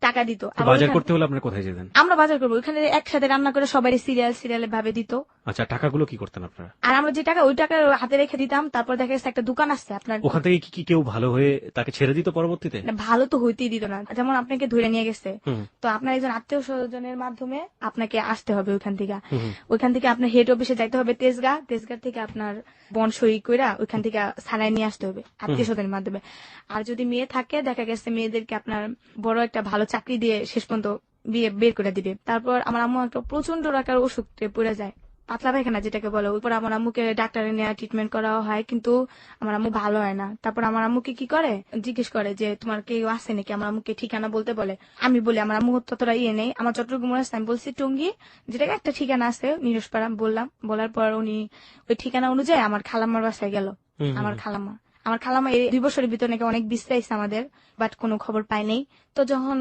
টাকা দিত। বাজার করতে হলে আপনারা কোথায় যেতেন? আমরা বাজার করবো, ওইখানে একসাথে রান্না করে সবাই সিরিয়াল ভাবে দিত। আচ্ছা, টাকাগুলো কি করতেন আপনারা? আর আমরা যে টাকা, ওই টাকা হাতে রেখে দিতাম। তারপর দেখা যাচ্ছে একটা দোকান আসছে আপনার, ওখান থেকে কি কেউ ভালো হয়ে তাকে ছেড়ে দিত পরবর্তীতে? ভালো তো হইতেই দিত না। যেমন আপনাকে ধরে নিয়ে গেছে, তো আপনার একজন আত্মীয় স্বজনের মাধ্যমে আপনাকে আসতে হবে ওইখান থেকে আপনার হেড অফিসে যাইতে হবে, তেজগাঁ থেকে আপনার বন সই কইরা ওইখান থেকে ছাড়াই নিয়ে আসতে হবে আত্মীয় স্বজনের মাধ্যমে। আর যদি মেয়ে থাকে, দেখা গেছে মেয়েদেরকে আপনার বড় একটা ভালো চাকরি দিয়ে শেষ পর্যন্ত বিয়ে বের করে দিবে। তারপর আমার আম্মু একটা প্রচন্ড রাখার অসুখে পড়ে যায়, পাতলা পায়খানা যেটাকে বলে। ওই পর আমার আম্মুকে ডাক্তারে নেওয়া ট্রিটমেন্ট করা হয়, কিন্তু আমার আম্মু ভালো হয় না। তারপর আমার আম্মুকে কি করে, জিজ্ঞেস করে যে তোমার কেউ আছে নাকি, আমার আম্মুকে ঠিকানা বলতে বলে। আমি বলি আমার আম্মু ততটা ইয়ে নেই, আমার চট্টগ্রাম আছে। আমি বলছি টঙ্গী, যেটাকে একটা ঠিকানা আছে নিরসপাড়া বললাম। বলার পর উনি ওই ঠিকানা অনুযায়ী আমার খালাম্মার বাসায় গেল। আমার খালাম্মা এই 2 বছরের ভিতরে নাকি অনেক বিশ্রাইছে আমাদের, বাট কোনো খবর পাই নাই। তো যখন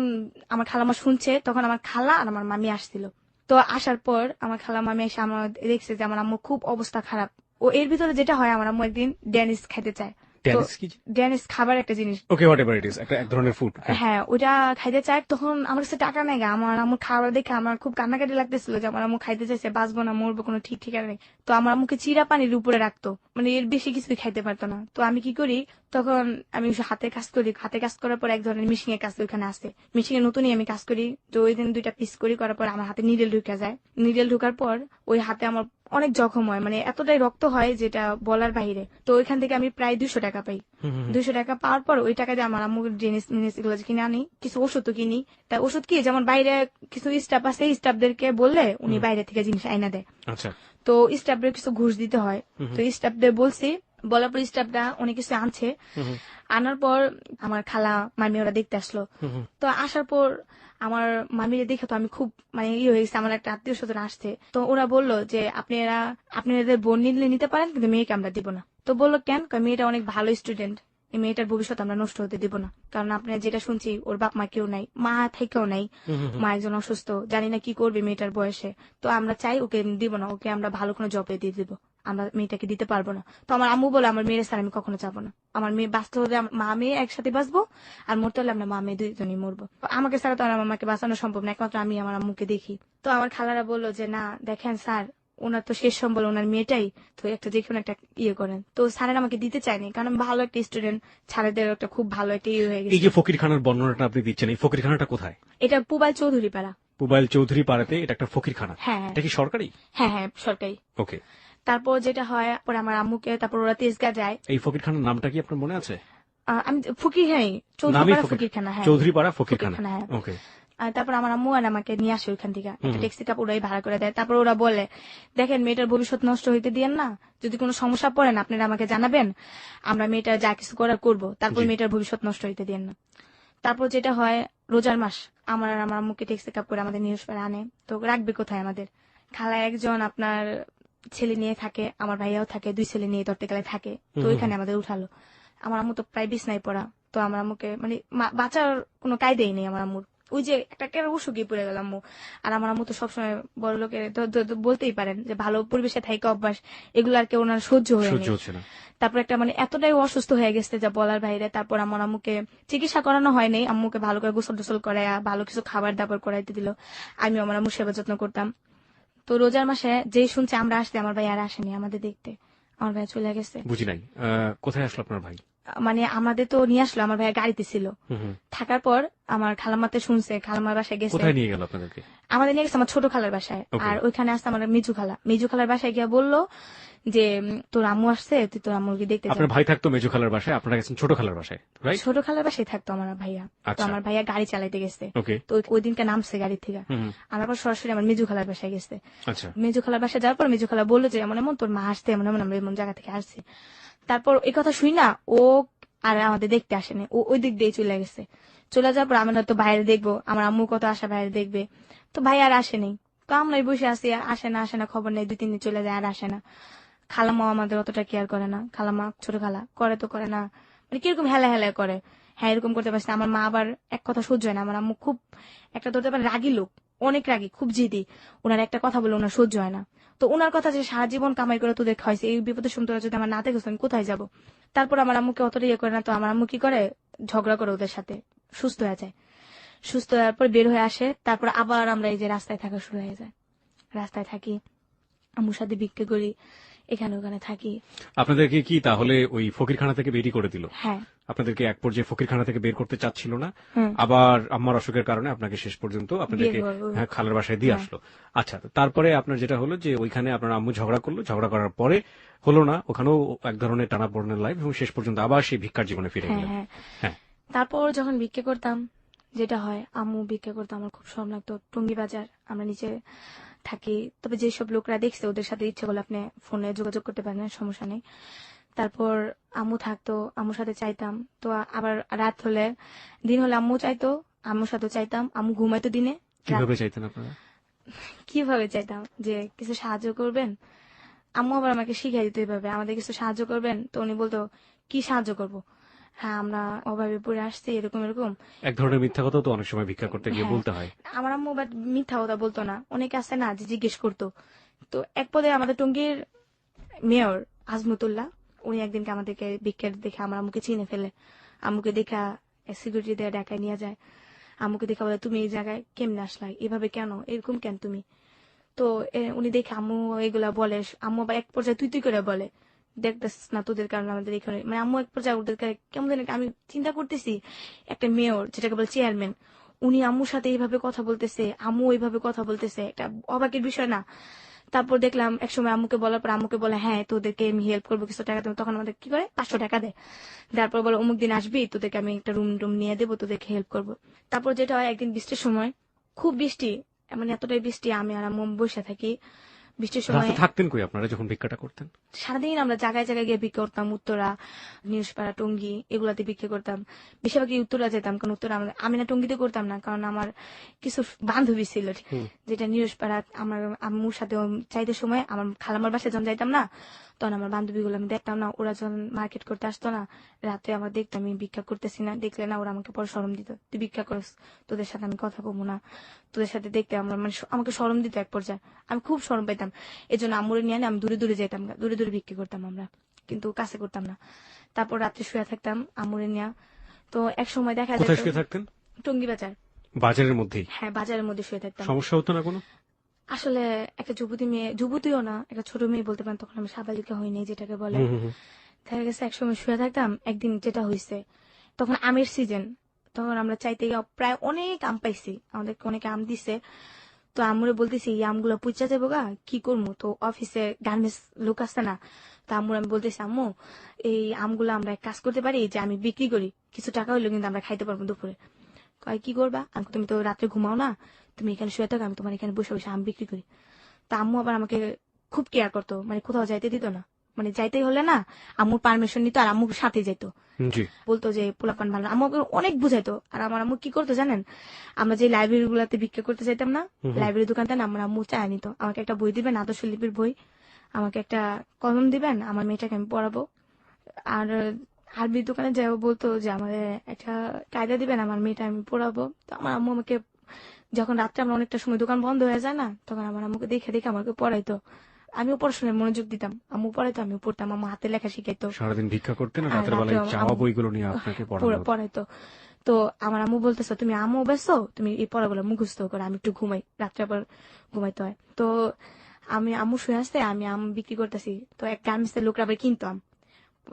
আমার খালাম্মা শুনছে, তখন আমার খালা আর আমার মামি আসছিল। তো আসার পর আমার খালা মামি এসে আমার দেখছে যে আমার আম্মু খুব অবস্থা খারাপ। ও এর ভিতরে যেটা হয়, আমার আম্মু একদিন ড্যানিস খেতে চায়। ড্যানিস খাবার একটা জিনিস, ওকে, হোয়াটএভার ইট ইজ, একটা এক ধরনের ফুড। হ্যাঁ, ওটা খাইতে চায়। তখন আমার কাছে টাকা নাই, আমার আম্মুর খাবার দেখে আমার খুব কান্নাকাটি লাগতেছিল যে আমার আম্মু খাইতে চাইছে, বাঁচবো না মরবো কোনো ঠিক ঠিকানা নেই। তো আমার আম্মুকে চিরা পানির উপরে রাখতো, মানে এর বেশি কিছুই খাইতে পারতো না। তো আমি কি করি, তখন আমি হাতে কাজ করি, হাতে কাজ করার পর এক ধরনের মিশিং এর কাজ ওইখানে আসে, মিশিং এর নতুনই আমি কাজ করি। তো ওই দিন 2টা পিস করি, করার পর আমার হাতে নিডেল ঢুকে যায়। নিডেল ঢুকার পর ওই হাতে আমার অনেক জখম হয়, মানে এতটাই রক্ত হয় যেটা বলার বাইরে। তো ওইখান থেকে আমি প্রায় 200 টাকা পাই। 200 টাকা পাওয়ার পর ওই টাকা দিয়ে আমার আম্মুর জিনিস এগুলো কিনে আনি, কিছু ওষুধও কিনি। তাই ওষুধ কি, যেমন বাইরে কিছু স্টাফ আছে, স্টাফদেরকে বললে উনি বাইরে থেকে জিনিস আইনা দেয়। আচ্ছা, তো স্টাফদের কিছু ঘুষ দিতে হয়। তো স্টাফদের বলছি, বলার পর স্টাফরা অনেক কিছু আনছে। আনার পর আমার খালা মামি ওরা দেখতে আসলো। তো আসার পর আমার মামিরে দেখে তো আমি খুব মানে হয়ে গেছে, আমার একটা আত্মীয় স্বজন আসছে। তো ওরা বললো যে আপনাদের বোন নিতে পারেন, কিন্তু মেয়েকে আমরা দিব না। তো বললো কেন, মেয়েটা অনেক ভালো স্টুডেন্ট, এই মেয়েটার ভবিষ্যৎ আমরা নষ্ট হতে দিব না। কারণ আপনার যেটা শুনছি, ওর বাপ মা কেউ নাই, মা থেকেও নাই, মা একজন অসুস্থ, জানি না কি করবে মেয়েটার বয়সে। তো আমরা চাই ওকে দিব না, ওকে আমরা ভালো কোনো জবে দিয়ে দিব। আমরা মেয়েটাকে দিতে পারবো না। তো আমার আম্মু বলে আমার মেয়ের স্যার আমি কখনো যাবো না, আমার মেয়ে বাঁচতে হলে মা মেয়ে একসাথে বাঁচবো, আর মরতে হলে আমরা মা মেয়ে দুইজনই মরবো। আমাকে ছাড়া তো আর আমাকে বাঁচানো সম্ভব না, একমাত্র আমি আমার আম্মুকে দেখি। তো আমার খালারা বললো যে না দেখেন স্যার, ওনার তো শেষ সম্বল ওনার মেয়েটাই, তো একটা দেখুন একটা ইয়ে করেন। তো স্যারের আমাকে দিতে চায়নি, কারণ আমি ভালো একটা স্টুডেন্ট, স্যারেদের একটা খুব ভালো একটা ইয়ে হয়ে এই গেছে। যে ফকিরখানার বর্ণনাটা আপনি দিচ্ছেন, এই ফকিরখানাটা কোথায়? এটা পুবাইল চৌধুরী পাড়া। পুবাইল চৌধুরী পাড়াতে এটা একটা ফকিরখানা? হ্যাঁ এটা কি সরকারি? হ্যাঁ হ্যাঁ সরকারি। ওকে। তারপর যেটা হয়, পরে আমার আম্মুকে তারপর ওরা তেজগাঁ যায়। এই ফকিরখানার নামটা কি আপনার মনে আছে? আমি ফকির, হ্যাঁ চৌধুরী নামই পাড়া ফকিরখানা, হ্যাঁ চৌধুরী পাড়া ফকিরখানা। ফকিরখানা, হ্যাঁ। ওকে। আর তারপর আমার আম্মু আর আমাকে নিয়ে আসে ওইখান থেকে, একটা ট্যাক্সি কাপ ওরাই ভাড়া করে দেয়। তারপর ওরা বলে দেখেন মেয়েটার ভবিষ্যৎ নষ্ট হইতে দিয়েন না, যদি কোনো সমস্যা পড়েন আপনারা আমাকে জানাবেন, আমরা মেয়েটার যা কিছু করার করবো, তারপর মেয়েটার ভবিষ্যৎ নষ্ট হইতে দিয়েন না। তারপর যেটা হয়, রোজার মাস আমার আর আমার আম্মুকে ট্যাক্সি কাপ করে আমাদের নিউজ পেপারে আনে। তো রাখবে কোথায় আমাদের? খালা একজন আপনার ছেলে নিয়ে থাকে, আমার ভাইয়াও থাকে, 2 ছেলে নিয়ে তর্তেকালে থাকে। তো ওইখানে আমাদের উঠালো। আমার আম্মু তো প্রায় বিছনায় পড়া। তো আমার আম্মুকে মানে বাঁচার কোনো কায়দাই নেই আমার আম্মুর, ওই যে একটা কেন অসুখী পড়ে গেল আম্মু। আর আমার আম্মু তো সবসময় বড় লোকের তো বলতেই পারেন যে ভালো পরিবেশে থাকা অভ্যাস, এগুলো আর কি ওনার সহ্য হচ্ছে না। তারপর একটা মানে এতটাই অসুস্থ হয়ে গেছে যা বলার বাইরে। তারপর আমার আম্মুকে চিকিৎসা করানো হয়নি, আম্মুকে ভালো করে গোসল টোসল করাইয়া ভালো কিছু খাবার দাবার করাইতে দিল, আমি আমার আম্মুর সেবা যত্ন করতাম। তো রোজার মাসে যেই শুনছে আমরা আসতে, আমার ভাই আর আসেনি আমাদের দেখতে, আমার ভাই চলে গেছে। বুঝি নাই, কোথায় আসলো আপনার ভাই? মানে আমাদের তো নিয়ে আসলো, আমার ভাইয়া গাড়িতে ছিল। থাকার পর আমার খালামাতে শুনছে, খালামার বাসায় গেছে। কোথায় নিয়ে গেল আপনাদেরকে? আমাদের নিয়ে গেছে আমার ছোট খালার বাসায়। আর ওইখানে আসতে আমার মেজু খালার বাসায় গিয়ে বললো যে তোর আম্মু আসছে, তুই তোর আম্মুকে দেখতে যা। আপনার ভাই থাকতো মেজো খালার বাসায়, আপনারা গেছেন ছোট খালার বাসায়, রাইট? ছোট খালার বাসায় থাকতো আমার ভাইয়া। তো আমার ভাইয়া গাড়ি চালাইতে গেছে, তো ওই দিনকে নামছে গাড়ি থেকে, আমার পর সরাসরি আমার মেজু খালার বাসায় গেছে। মেজু খালার বাসায় যাওয়ার পর মেজু খালা বললো যে এমন এমন তোর মা আসতে, এমন এমন আমরা এমন জায়গা থেকে আসছি। তারপর এই কথা শুই না, ও আর আমাদের দেখতে আসেনি, ও ওই দিক দিয়ে চলে গেছে। চলে যাওয়ার পর আমরা তো বাইরে দেখবো, আমার আম্মু কত আশা বাইরে দেখবে, তো ভাই আর আসেনি। তো আমরাই বসে আসি, আসে না খবর নেই, 2-3 দিন চলে যায় আর আসে না। খালামাও আমাদের অতটা কেয়ার করে না, খালামা ছোট খালা করে তো করে না, মানে কিরকম হেলা করে, হ্যাঁ এরকম করতে পারছে। আমার মা আবার এক কথা সহ্য হয় না, আমার আম্মু খুব একটা ধরতে পারে রাগী লোক, অনেক রাগী, খুব জিদি, ওনার একটা কথা বলে ওনার সহ্য হয় না। তো ওনার কথা যে সারা জীবন কামাই করে তোদের খাইছে, এই বিপদের সময় তোরা যদি আমার না দেখো আমি কোথায় যাবো? তারপর আমার আম্মুকে অতটা ইয়ে করে না, তো আমার আম্মু কি করে, ঝগড়া করে ওদের সাথে, সুস্থ হয়ে যায়। সুস্থ হওয়ার পর বের হয়ে আসে, তারপর আবার আমরা এই যে রাস্তায় থাকা শুরু হয়ে যায়। রাস্তায় থাকি, আম্মুর সাথে ভিক্ষা করি, এখানে ওখানে থাকি। আপনাদেরকে কি তাহলে ওই ফকিরখানা থেকে বেরিয়ে করে দিল? হ্যাঁ। আপনাদেরকে এক পর্যায়ে ফকিরখানা থেকে বের করতে চাচ্ছিল না, আবার আম্মার অসুখের কারণে আপনাকে শেষ পর্যন্ত আপনাদেরকে খালার বাসায় দিয়ে আসলো। আচ্ছা, তারপরে আপনার যেটা হলো যে ওইখানে আপনার আম্মু ঝগড়া করলো, ঝগড়া করার পরে হলো না, ওখানেও এক ধরনের টানাপোড়েনের লাইফ, এবং শেষ পর্যন্ত আবার সেই ভিক্ষার জীবনে ফিরে গেলেন। হ্যাঁ। তারপর যখন ভিক্ষা করতাম, যেটা হয়, আম্মু ভিক্ষা করতো, আমার খুব শরম লাগতো। টঙ্গী বাজার আমরা নিচে থাকি, তবে যেসব লোকরা দেখছে ওদের সাথে ইচ্ছে করলে আপনি ফোনে যোগাযোগ করতে পারেন, সমস্যা নেই। তারপর আম্মু থাকতো, আম্মুর সাথে চাইতাম। তো আবার রাত হলে, দিন হলে আম্মু চাইতো, আম্মুর সাথে চাইতাম। আম্মু ঘুমাইতো দিনে। কিভাবে চাইতেন আপনারা? কিভাবে চাইতাম যে কিছু সাহায্য করবেন, আম্মু আবার আমাকে শিখাই দিতে এইভাবে, আমাদের কিছু সাহায্য করবেন। তো উনি বলতো কি সাহায্য করব, হ্যাঁ আমরা অভাবে পড়ে আসছি, এরকম এরকম এক ধরনের মিথ্যা কথা তো অনেক সময় ভিক্ষা করতে গিয়ে বলতে হয়। আমার আম্মু বাট মিথ্যা কথা বলতো না, অনেকে আছে না যে জিজ্ঞেস করতো। তো এক পদে আমাদের টঙ্গীর মেয়র আজমতুল্লাহ, উনি একদিনকে আমাদেরকে ভিক্ষার দেখে আমার আম্মুকে চিনে ফেলে, আম্মুকে দেখা সিকিউরিটি দিয়ে ডাকায় নিয়ে যায়। আম্মুকে দেখা বলে তুমি এই জায়গায় কেমনে আসলা, এভাবে কেন, এরকম কেন তুমি? তো উনি দেখে আম্মু এগুলা বলে, আম্মু আবার এক পর্যায়ে তুই করে বলে, দেখতেছ না তোদের কারণে আমাদের এখানে, মানে আম্মু এক পর্যায়ে ওদের কেমন জানি, আমি চিন্তা করতেছি একটা মেয়র যেটাকে বলে চেয়ারম্যান, উনি আম্মুর সাথে এইভাবে কথা বলতেছে, আম্মু এইভাবে কথা বলতেছে, একটা অবাকের বিষয় না? তারপর দেখলাম একসময় আম্মুকে বলার পর আম্মুকে বলে হ্যাঁ তোদেরকে আমি হেল্প করবো কিছু টাকা দেবো, তখন আমাদের কি করে 500 টাকা দেয়। তারপর বলে অমুক দিন আসবি, তোদেরকে আমি একটা রুম নিয়ে দেবো, তোদেরকে হেল্প করবো। তারপর যেটা হয়, একদিন বৃষ্টির সময়, খুব বৃষ্টি, মানে এতটাই বৃষ্টি, আমি আর আম্মু বসে থাকি। বৃষ্টির সময় থাকতেন কই আপনারা যখন ভিক্ষাটা করতেন? সারাদিন আমরা জায়গায় জায়গায় গিয়ে ভিক্ষা করতাম, উত্তরা, নিউজপাড়া, টঙ্গী, এগুলাতে ভিক্ষা করতাম। বেশিরভাগই উত্তরা যেতাম, কারণ উত্তরা আমি না টঙ্গীতে করতাম না, কারণ আমার কিছু বান্ধবী ছিল যেটা নিউজপাড়া, আমার আম্মুর সাথে চাইতে সময় আমার খালামার বাসায় যখন যাইতাম না, তখন আমার বান্ধবীগুলো আমি দেখতাম না, ওরা যখন মার্কেট করতে আসতো না রাতে, আমার দেখতাম আমি ভিক্ষা করতেছি না, দেখলে না ওরা আমাকে পরে শরম দিত, তুই ভিক্ষা করস, তোদের সাথে আমি কথা বলবো না, তোদের সাথে দেখতে আমরা মানে আমাকে শরম দিত এক পর্যায়ে। আমি খুব শরম পাইতাম, এই জন্য আম্মুরে নিয়ে আমি দূরে দূরে যেতাম, দূরে দূরে ভিক্ষা করতাম আমরা, কিন্তু কাছে করতাম না। তারপর রাত্রে শুয়ে থাকতাম আম্মুরে নিয়ে। তো এক সময় দেখা কোথায় যেত শুয়ে থাকতেন? টঙ্গী বাজার। বাজারের মধ্যেই? হ্যাঁ, বাজারের মধ্যে শুয়ে থাকতাম। সমস্যা হতো না কোনো? আসলে একটা যুবতী মেয়ে, যুবতীও না, একটা ছোট মেয়ে বলতে পারেন, তখন আমি সাবালিকা হইনি যেটাকে বলে। হুম, হুম, হুম। দেখা গেছে একসময় শুয়ে থাকতাম, একদিন যেটা হয়েছে, তখন আমের সিজন, তখন আমরা চাইতে গিয়ে প্রায় অনেক আম পাইছি, আমাদেরকে অনেক আম দিছে। তো আম্মুরে বলতেছি এই আমগুলো পুচা যাবো গা, কি করবো, তো অফিসে গার্মেন্টস লোক আছে না, তো আম্মুর আমি বলতেছি আম্মু এই আমগুলো আমরা এক কাজ করতে পারি যে আমি বিক্রি করি, কিছু টাকা হইলো কিন্তু আমরা খাইতে পারবো দুপুরে। কয় কি করবা? আমি কই, তুমি তো রাত্রে ঘুমাও না, তুমি এখানে শুয়ে থাকো, আমি তোমার এখানে বসে বসে আম বিক্রি করি। তা আম্মু আবার আমাকে খুব কেয়ার করতো, মানে কোথাও যাইতে দিত না, মানে যাইতেই হলে না আম্মুর পারমিশন নিত আর আম্মুর সাথে যাইতো, জি। বলতো যে পোলাপান ভালো না। আম্মু আমাকে অনেক বুঝাইতো। আর আমার আম্মু কি করতো জানেন, আমরা যে লাইব্রেরি গুলাতে ভিক্ষা করতে চাইতাম না, হুম, হুম। লাইব্রেরি দোকানটা না, আমার আম্মু চায় নিত, আমাকে একটা বই দিবেন, আদর্শ লিপির বই, আমাকে একটা কলম দিবেন, আমার মেয়েটাকে আমি পড়াবো। আর আরবি দোকানে যাও বলতো যে আমাদের একটা কায়দা দিবেন, আমার মেয়েটা আমি পড়াবো। তো আমার আম্মু আমাকে, যখন রাত্রে আমরা অনেকটা সময় দোকান বন্ধ হয়ে যায় না, তখন আমার আম্মুকে দেখে দেখে আমাকে পড়াইতো, আমিও পড়াশোনায় মনোযোগ দিতাম, আম্মু পড়াইতো আমিও পড়তাম, আম্মু হাতে লেখা শিখাইতো। সারাদিন ভিক্ষা করতেন আর আর রাতের রাত্রে বেলায় চাওয়া আম্মু বইগুলো নিয়ে আপনাকে পড়ানো হতো। পড়াইতো। তো আমার আম্মু বলতেছো তুমি আম্মু ব্যস্ত, তুমি এই পড়াগুলো মুখস্থ করো, আমি একটু ঘুমাই, রাত্রে আবার ঘুমাইতে হয়। তো আমি আম্মু শুয়ে আসতে আমি আম বিক্রি করতেছি, তো এক গার্মেন্টসের লোকরা আবার কিনতো আম,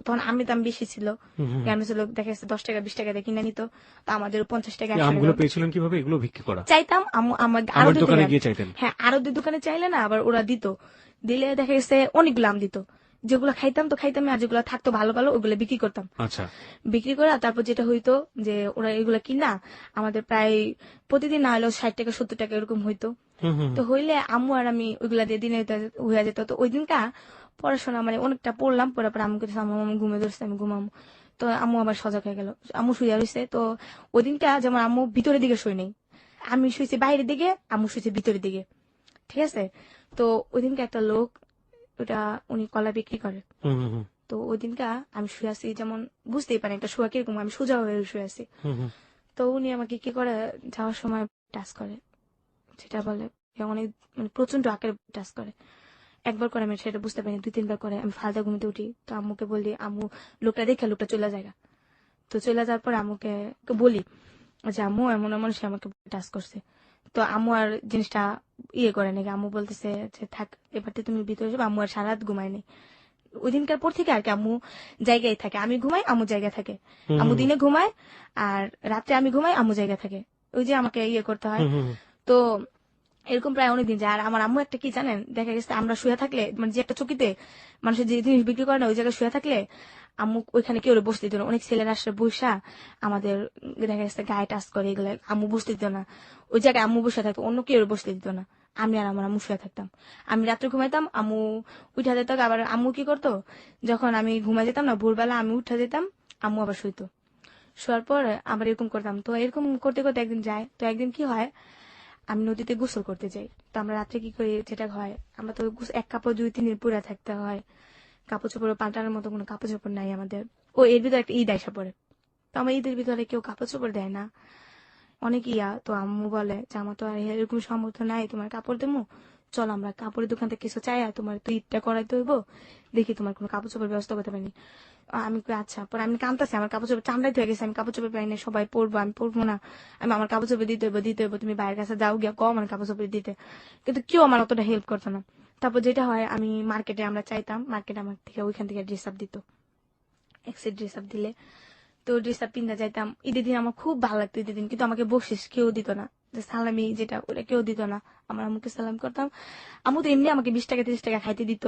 তখন আমের দাম বেশি ছিল, হুম, হুম, হুম। গার্মেন্টসের লোক দেখা যাচ্ছে 10 টাকা 20 টাকা দিয়ে কিনে নিত, তো আমাদের 50 টাকা এই 100 আমগুলো টাকা পেয়েছিলেন কিভাবে? এগুলো বিক্রি করা? চাইতাম, আম্মু আমার আমের আরো দোকানে গিয়ে চাইতেন? হ্যাঁ, আরো দোকানে চাইলে না আবার ওরা দিত, দিলে দেখা গেছে অনেকগুলো আম দিত, যেগুলো খাইতাম তো খাইতাম, আর যেগুলো থাকতো ভালো ভালো ওগুলো বিক্রি করতাম। আচ্ছা। বিক্রি করা তারপর যেটা হইতো যে ওরা এগুলা কিনা আমাদের প্রায় প্রতিদিন না হলেও 60 টাকা 70 টাকা এরকম হইতো। হুম, হুম, তো হুম। হইলে আম্মু আর আমি ওইগুলা দিয়ে দিনে হয়ে যেত। তো ওই দিনকা পড়াশোনা মানে অনেকটা পড়লাম, পড়ার পর আম্মুকে আম্মু আমি ঘুমে ধরছে, আমি ঘুমামো। তো আম্মু আবার সজাগ হয়ে গেল, আম্মু শুয়ে রয়েছে। তো ওই দিনকা যেমন আম্মু ভিতরের দিকে শুই নেই, আমি শুয়েছি বাইরের দিকে, আম্মু শুয়েছে ভিতরের দিকে, ঠিক আছে। তো ওই দিনকে একটা লোক, ওটা উনি কলা বিক্রি করে, হুম, হুম, হুম। তো ওই দিনকা আমি শুয়ে আছি, যেমন বুঝতেই পারেন একটা শোয়া কিরকম, আমি সোজা হয়ে শুয়ে আছি। হুম, হুম। তো উনি আমাকে কি করে যাওয়ার সময় টাচ করে, সেটা বলে অনেক মানে প্রচন্ড আকারে টাচ করে। একবার করে আমি সেটা বুঝতে পারিনি, 2-3 বার করে আমি ফালতু ঘুমিতে উঠি, তো আম্মুকে বলি আম্মু লোকটা দেখে লোকটা চলে যায়। তো চলে যাওয়ার পর আম্মুকে বলি যে আম্মু এমন এমন সে আমাকে টাচ করছে। তো আম্মু আর জিনিসটা ইয়ে করে নাকি, আম্মু বলতেছে যে থাক এবার তো তুমি ভিতরে যাবে। আম্মু আর সারা রাত ঘুমায়নি ওই দিনকার পর থেকে আর কি, আম্মু জায়গায় থাকে, আমি ঘুমাই আম্মু জায়গায় থাকে, হুম, আম্মু হুম, দিনে ঘুমায় আর রাত্রে আমি ঘুমাই আম্মু জায়গায় থাকে, ওই যে আমাকে ইয়ে করতে হয়। হুম, হুম, হুম। তো এরকম প্রায় অনেকদিন যায়। আর আমার আম্মু একটা কি জানেন, দেখা গেছে আমরা শুয়ে থাকলে মানে যে একটা চকিতে মানুষের যে জিনিস বিক্রি করে না, ওই জায়গায় শুয়ে থাকলে আম্মু ওইখানে কেউ বসতে দিত না, অনেক ছেলেরা আসলে বসা আমাদের দেখা গেছে গায়ে টাচ করে, এগুলো আম্মু বসতে দিত না, ওই জায়গায় আম্মু বসে থাকতো, অন্য কেউ বসতে দিত না। আমি আর আমার আম্মু শুয়ে থাকতাম, আমি রাত্রে ঘুমাইতাম, আম্মু উঠা যেত। আবার আম্মু কি করতো, যখন আমি ঘুমাই যেতাম না ভোরবেলা আমি উঠা যেতাম, আম্মু আবার শুইতো, শোয়ার পর আবার এরকম করতাম। তো এরকম করতে করতে একদিন যায়, তো একদিন কি হয়, আমি নদীতে গোসল করতে যাই। তো আমরা রাত্রে কি করি, যেটা হয় আমরা তো এক কাপড় 2-3 দিন পুরা থাকতে হয়, কাপড় চোপড় পাল্টানোর মতো কোনো কাপড় চোপড় নাই আমাদের। ও এর ভিতরে একটা ঈদ আইসা পড়ে, তো আমার ঈদের ভিতরে কেউ কাপড় চোপড় দেয় না, অনেক ইয়া। তো আম্মু বলে যে আমার তো আর এরকম সামর্থ্য নাই তোমার কাপড় দেবো, চল আমরা কাপড়ের দোকান থেকে কিছু চাই, আর তোমার তো ঈদটা করাইতে হইব, দেখি তোমার কোনো কাপড় চোপড় ব্যবস্থা করতে পারিনি। আমি কই আচ্ছা। পরে আমি কাঁদতেছি, আমার কাপড় চোপড় চামড়াই হয়ে গেছে, আমি কাপড় চোপড় পাই না, সবাই পরবো আমি পরবো না, আমি আমার কাপড় চোপড় দিতে হইব, তুমি বাইরের কাছে যাও গিয়া কম আমার কাপড় চোপড় দিতে। কিন্তু কেউ আমার অতটা হেল্প করতো না। তারপর যেটা হয়, আমি মার্কেটে আমরা চাইতাম, মার্কেটে আমার থেকে ওইখান থেকে ড্রেস আপ দিত, এক সেট ড্রেস আপ দিলে, তো ড্রেস আপ পিন্ধা যাইতাম। ঈদের দিন আমার খুব ভালো লাগতো ঈদের দিন, কিন্তু আমাকে বকশিস কেউ দিত না, যে সালামি যেটা ওটা কেউ দিত না। আমার আম্মুকে সালাম করতাম, আম্মু তো এমনি আমাকে 20 টাকা 30 টাকা খাইতে দিত।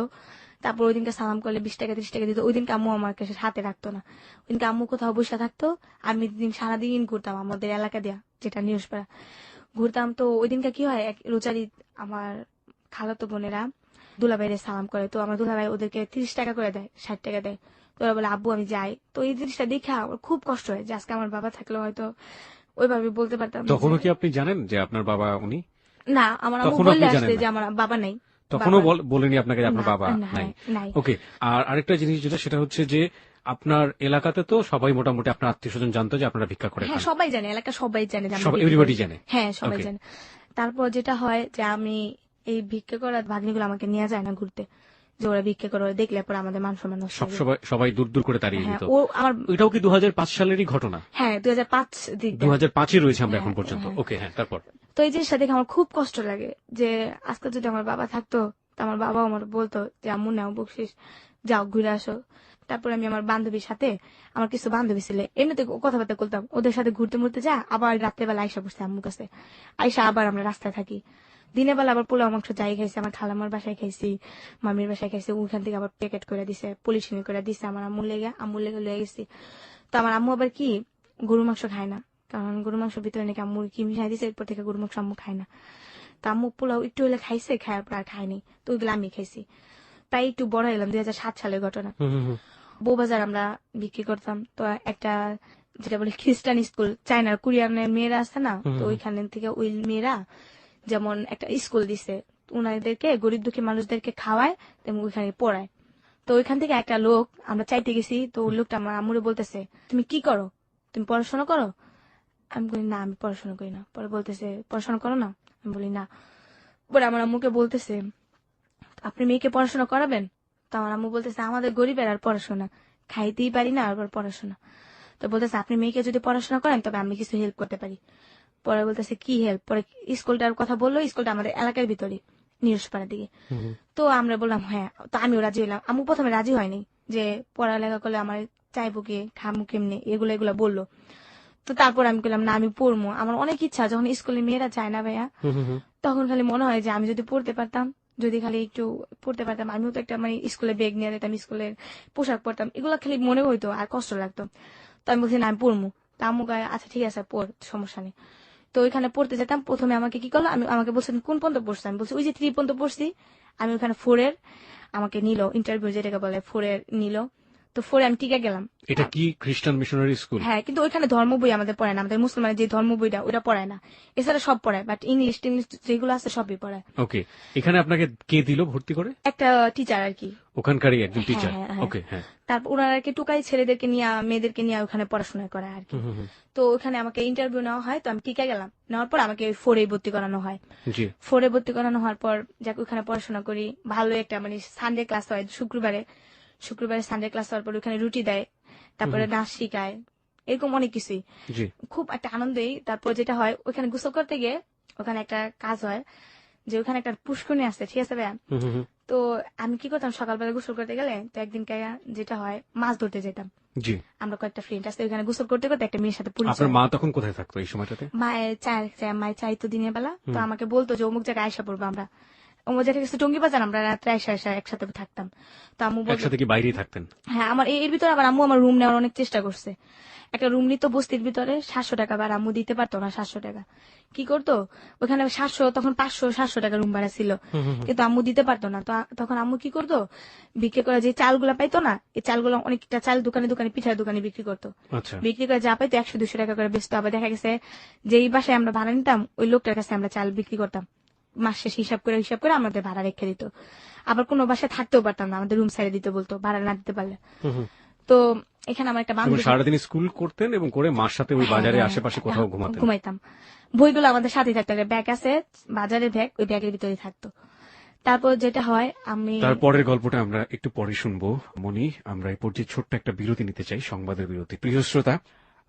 তারপর ওই দিনকে সালাম করলে 20 টাকা 30 টাকা দিত। ওই দিনকে আম্মু আমার কাছে হাতে রাখতো না, ওই দিনকে আম্মু কোথাও বসে থাকতো, আমি দিন সারাদিন ঘুরতাম আমাদের এলাকা দিয়া, যেটা নিউজপাড়া ঘুরতাম। তো ওই দিনকে কি হয়, এক রোজার ঈদ, আমার খালাতো বোনেরা দুলাভাইরে সালাম করে, তো আমার দুলাভাই ওদেরকে 30 টাকা করে দেয়, 60 টাকা দেয়। তো ওরা বলে আব্বু আমি যাই। তো এই জিনিসটা দেখে আমার খুব কষ্ট হয়, যে আজকে আমার বাবা থাকলে হয়তো ওইভাবে বলতে পারতাম যে তখনও কি আপনি জানেন যে আপনার বাবা উনি? না, আমার আম্মু তখন বললে আপনি জানেন আসলে না? যে আমার বাবা নাই। তখনও বাবা- বলেনি আপনাকে যে আপনার না, বাবা না, নাই? নাই। ওকে। আর আরেকটা জিনিস যেটা সেটা হচ্ছে যে আপনার এলাকাতে তো সবাই মোটামুটি আপনার আত্মীয় স্বজন জানতো যে আপনারা ভিক্ষা করে হ্যাঁ, খান, সবাই জানে, এলাকা সবাই জানে যে আমরা সব বিক্রি এভরিবডি করি। জানে। হ্যাঁ, সবাই ওকে। জানে। তারপর যেটা হয় যে আমি এই ভিক্ষা করা ভাগ্নিগুলো আমাকে নিয়ে যায় না ঘুরতে, যে ওরা ভিক্ষা করে, ওরা দেখলে পরে আমাদের মান সম্মান নষ্ট সব হয়ে যায়। সবাই সবাই দূর দূর করে তাড়িয়ে হ্যাঁ, দিত। ও আমার, এটাও কি 2005 সালেরই ঘটনা? হ্যাঁ 2005 দিক দিয়ে। 2005-এ রয়েছে আমরা এখন হ্যাঁ, পর্যন্ত। হ্যাঁ। ওকে, হ্যাঁ, তারপর? তো এই জিনিসটা দেখে আমার খুব কষ্ট লাগে যে আজকে যদি আমার বাবা থাকতো, তো আমার বাবা আমার বলতো যে আম্মু নাও বকশিস, যাও ঘুরে আসো। তারপর আমি আমার বান্ধবীর সাথে, আমার কিছু বান্ধবী ছিল, এমনিতে কথাবার্তা বলতাম, ওদের সাথে ঘুরতে মুড়তে যা, আবার রাত্রেবেলা আইসা বসতে আম্মুর কাছে, আইসা আবার আমরা রাস্তায় থাকি। দিনের বেলা আবার পোলাও মাংস যাই খাইছি, আমার খালামার বাসায় খাইছি, মামির বাসায় খাইছি, ওইখান থেকে আবার প্যাকেট করে দিছে, পলিশিং করে দিছে আমার আম্মুর লেগে লয়ে গেছি। তো আমার আম্মু আবার কি গরু মাংস খায় না, কারণ গরু মাংসের ভিতরে নাকি আম্মুর কি মিশাই দিছে, এরপর থেকে গরু মাংস আম্মু খায় না। তো আম্মু পোলাও একটু হলে খাইছে, খাওয়ার পর আর খায়নি, তো ওইগুলো আমি খাইছি। তাই একটু বড় হলাম, 2007 সালের ঘটনা। হুম, হুম, হুম। বউবাজার আমরা বিক্রি করতাম, তো একটা যেটা বলে খ্রিস্টান স্কুল, চায়নার কোরিয়ানের মেয়েরা আছে না, তো ওইখান থেকে ওই মেয়েরা যেমন একটা স্কুল দিছে, ওনাদেরকে গরিব দুঃখী মানুষদেরকে খাওয়ায় তেমন ওইখানে পড়ায়। তো ওইখান থেকে একটা লোক, আমরা চাইতে গেছি, তো ওই লোকটা আমার আম্মুরে বলতেছে, তুমি কি করো, তুমি পড়াশোনা করো? আমি বলি না, আমি পড়াশোনা করি না। পরে বলতেছে, পড়াশোনা করো না? আমি বলি না। পরে আমার আম্মুকে বলতেছে, আপনি মেয়েকে পড়াশোনা করাবেন? তো আমার আম্মু বলতেছে, আমাদের গরিবের আর পড়াশোনা, খাইতেই পারি না, আর পড়াশোনা। তো বলতেছে, আপনি মেয়েকে যদি পড়াশোনা করেন তবে আমি কিছু হেল্প করতে পারি। পরে বলতেছে কি হেল্প? পরে স্কুলটার কথা বললো, স্কুলটা আমাদের এলাকার ভিতরে, নিরসপাড়ার দিকে। তো আমরা বললাম হ্যাঁ, তো আমিও রাজি হইলাম। আম্মু প্রথমে রাজি হয়নি, যে পড়ালেখা করলে আমার চাইবো কি, খামু কেমনে, এগুলা বললো। তো তারপর আমি বললাম না, আমি পড়বো, আমার অনেক ইচ্ছা। যখন স্কুলে মেয়েরা যায় না ভাইয়া, হুম, হুম, হুম। তখন খালি মনে হয় যে আমি যদি পড়তে পারতাম, যদি খালি একটু পড়তে পারতাম, আমিও তো একটা মানে স্কুলে ব্যাগ নিয়ে যেতাম, স্কুলের পোশাক পরতাম, এগুলো খালি মনে হইতো আর কষ্ট লাগতো। তো আমি বলছি না, আমি পড়বো। তা আম্মু কয়, আচ্ছা ঠিক আছে পড়, সমস্যা নেই। তো ওইখানে পড়তে যেতাম। প্রথমে আমাকে কি করলো, আমাকে বলছেন কোন পর্যন্ত পড়ছি, আমি বলছি ওই যে 3 পর্যন্ত পড়ছি। আমি ওখানে 4-এর আমাকে নিল, ইন্টারভিউ যেটাকে বলে 4-এর নিল। তো 4-এ আমি টিকে গেলাম। এটা কি খ্রিস্টান মিশনারি স্কুল? হ্যাঁ, কিন্তু ওইখানে ধর্ম বই আমাদের পড়ায় না, আমাদের মুসলমানের যে ধর্ম বইটা ওটা পড়ায় না, এছাড়া সব পড়ায়, বাট ইংলিশ টিংলিশ যেগুলো আছে সবই পড়ায়। ওকে। এখানে আপনাকে কে দিল ভর্তি করে? একটা টিচার আর কি। ওখানকারই একজন টিচার? হ্যাঁ, হ্যাঁ। ওকে, হ্যাঁ। তারপর ওনারা আর কি টুকাই ছেলেদেরকে নিয়ে, মেয়েদেরকে নিয়ে ওখানে পড়াশোনা করায় আর কি। হুম, হুম, হুম। তো ওখানে আমাকে ইন্টারভিউ নেওয়া হয়, তো আমি টিকে গেলাম। নেওয়ার পর আমাকে 4-এ ভর্তি করানো হয়। জি। 4-এ ভর্তি করানো হওয়ার পর যাক ওখানে পড়াশোনা করি, ভালো একটা মানে সানডে ক্লাস হয় শুক্রবারে সানডে ক্লাস হওয়ার পর ওখানে রুটি দেয়, তারপরে নাচ শিখায়, এরকম অনেক কিছুই, জি। খুব একটা আনন্দেই। তারপর যেটা হয়, ওখানে গোসল করতে গিয়ে ওখানে একটা কাজ হয়, যে ওখানে একটা পুষ্করণী আছে, ঠিক আছে ভাইয়া? হুম, হুম, হুম। তো আমি কি করতাম, সকালবেলা গোসল করতে গেলে, তো একদিন যেটা হয়, মাছ ধরতে যেতাম। জি। আমরা কয়েকটা ফ্রেন্ড আসতে, ওখানে গোসল করতে করতে একটা মেয়ের সাথে পরিচয় আপনার হয়। মা তখন কোথায় থাকতো এই সময়টাতে? মায়ের চাইতো দিনের বেলা, তো আমাকে বলতো যে অমুক জায়গায় আয়সা পড়বো আমরা, অমুক জায়গায় গেছে টঙ্গি বাজার, আমরা রাত্রে আয়সা একসাথে থাকতাম। তো আম্মু বলতো, একসাথে কি বাইরেই থাকতেন? হ্যাঁ, আমার এর ভিতরে আবার আম্মু আমার রুম নেওয়ার অনেক চেষ্টা করছে। একটা রুম নিত বস্তির ভিতরে 700 টাকা, আর আম্মু দিতে পারতো না 700 টাকা। কি করতো, ওখানে 700, তখন 500-700 টাকা রুম ভাড়া ছিল, কিন্তু আম্মু দিতে পারতো না। তো তখন আম্মু কি করতো, বিক্রি করে যে চালগুলা পাইতো না, এই চালগুলো অনেকটা চাল দোকানে দোকানে, পিঠার দোকানে বিক্রি করতো। আচ্ছা। বিক্রি করে যা পাইতো 100-200 টাকা করে বেচতো। আবার দেখা গেছে যেই বাসায় আমরা ভাড়া নিতাম, ওই লোকটার কাছে আমরা চাল বিক্রি করতাম, মাস শেষ হিসাব করে আমাদের ভাড়া রেখে দিত। আবার কোনো বাসায় থাকতেও পারতাম না, আমাদের রুম ছেড়ে দিতে বলতো ভাড়া না দিতে পারলে। হুম, হুম। তো এখানে আমার একটা এবং বান্ধবী, সারাদিন স্কুল করতেন এবং করে মার সাথে ওই বাজারে হ্যাঁ, আশেপাশে কোথাও ঘুমাতেন? ঘুমাইতাম। বইগুলো আমাদের সাথেই থাকতো, একটা ব্যাগ আছে বাজারের ব্যাগ, ওই ব্যাগের ভিতরে থাকতো। তারপর যেটা হয়, আমি তারপরের গল্পটা আমরা একটু পরে শুনবো মনি। আমরা এই পর্যায়ে ছোট্ট একটা বিরতি নিতে চাই, সংবাদের বিরতি। প্রিয় শ্রোতা,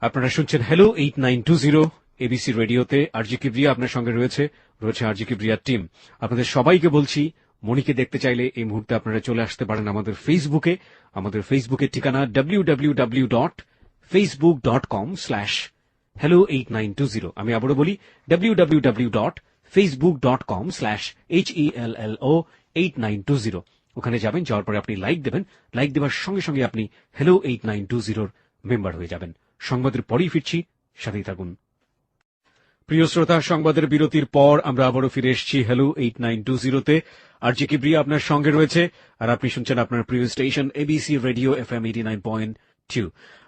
আপনারা শুনছেন হ্যালো 8920 এবিসি রেডিওতে। আরজি কিবরিয়া আপনার সঙ্গে রয়েছে আরজি কিবরিয়ার টিম। আপনাদের সবাইকে বলছি, মনিকে দেখতে চাইলে এই মুহূর্তে আপনারা চলে আসতে পারেন আমাদের ফেসবুকে। আমাদের ফেসবুকের ঠিকানা www.facebook.com/hello8920। আমি আবারও বলি www.facebook.com/hello8920। ওখানে যাবেন, যাওয়ার পরে আপনি লাইক দেবেন। লাইক দেওয়ার সঙ্গে সঙ্গে আপনি হ্যালো 8920 মেম্বার হয়ে যাবেন। সংবাদের পরেই ফিরছি, সাথেই থাকুন। প্রিয় শ্রোতা, সংবাদের বিরতির পর আমরা আবারও ফিরে এসেছি হ্যালো 8920-তে। আরজি কিবরিয়া আপনার সঙ্গে রয়েছে, আর আপনি শুনছেন আপনার প্রিয় স্টেশন এবিসি রেডিও FM 89.2 2.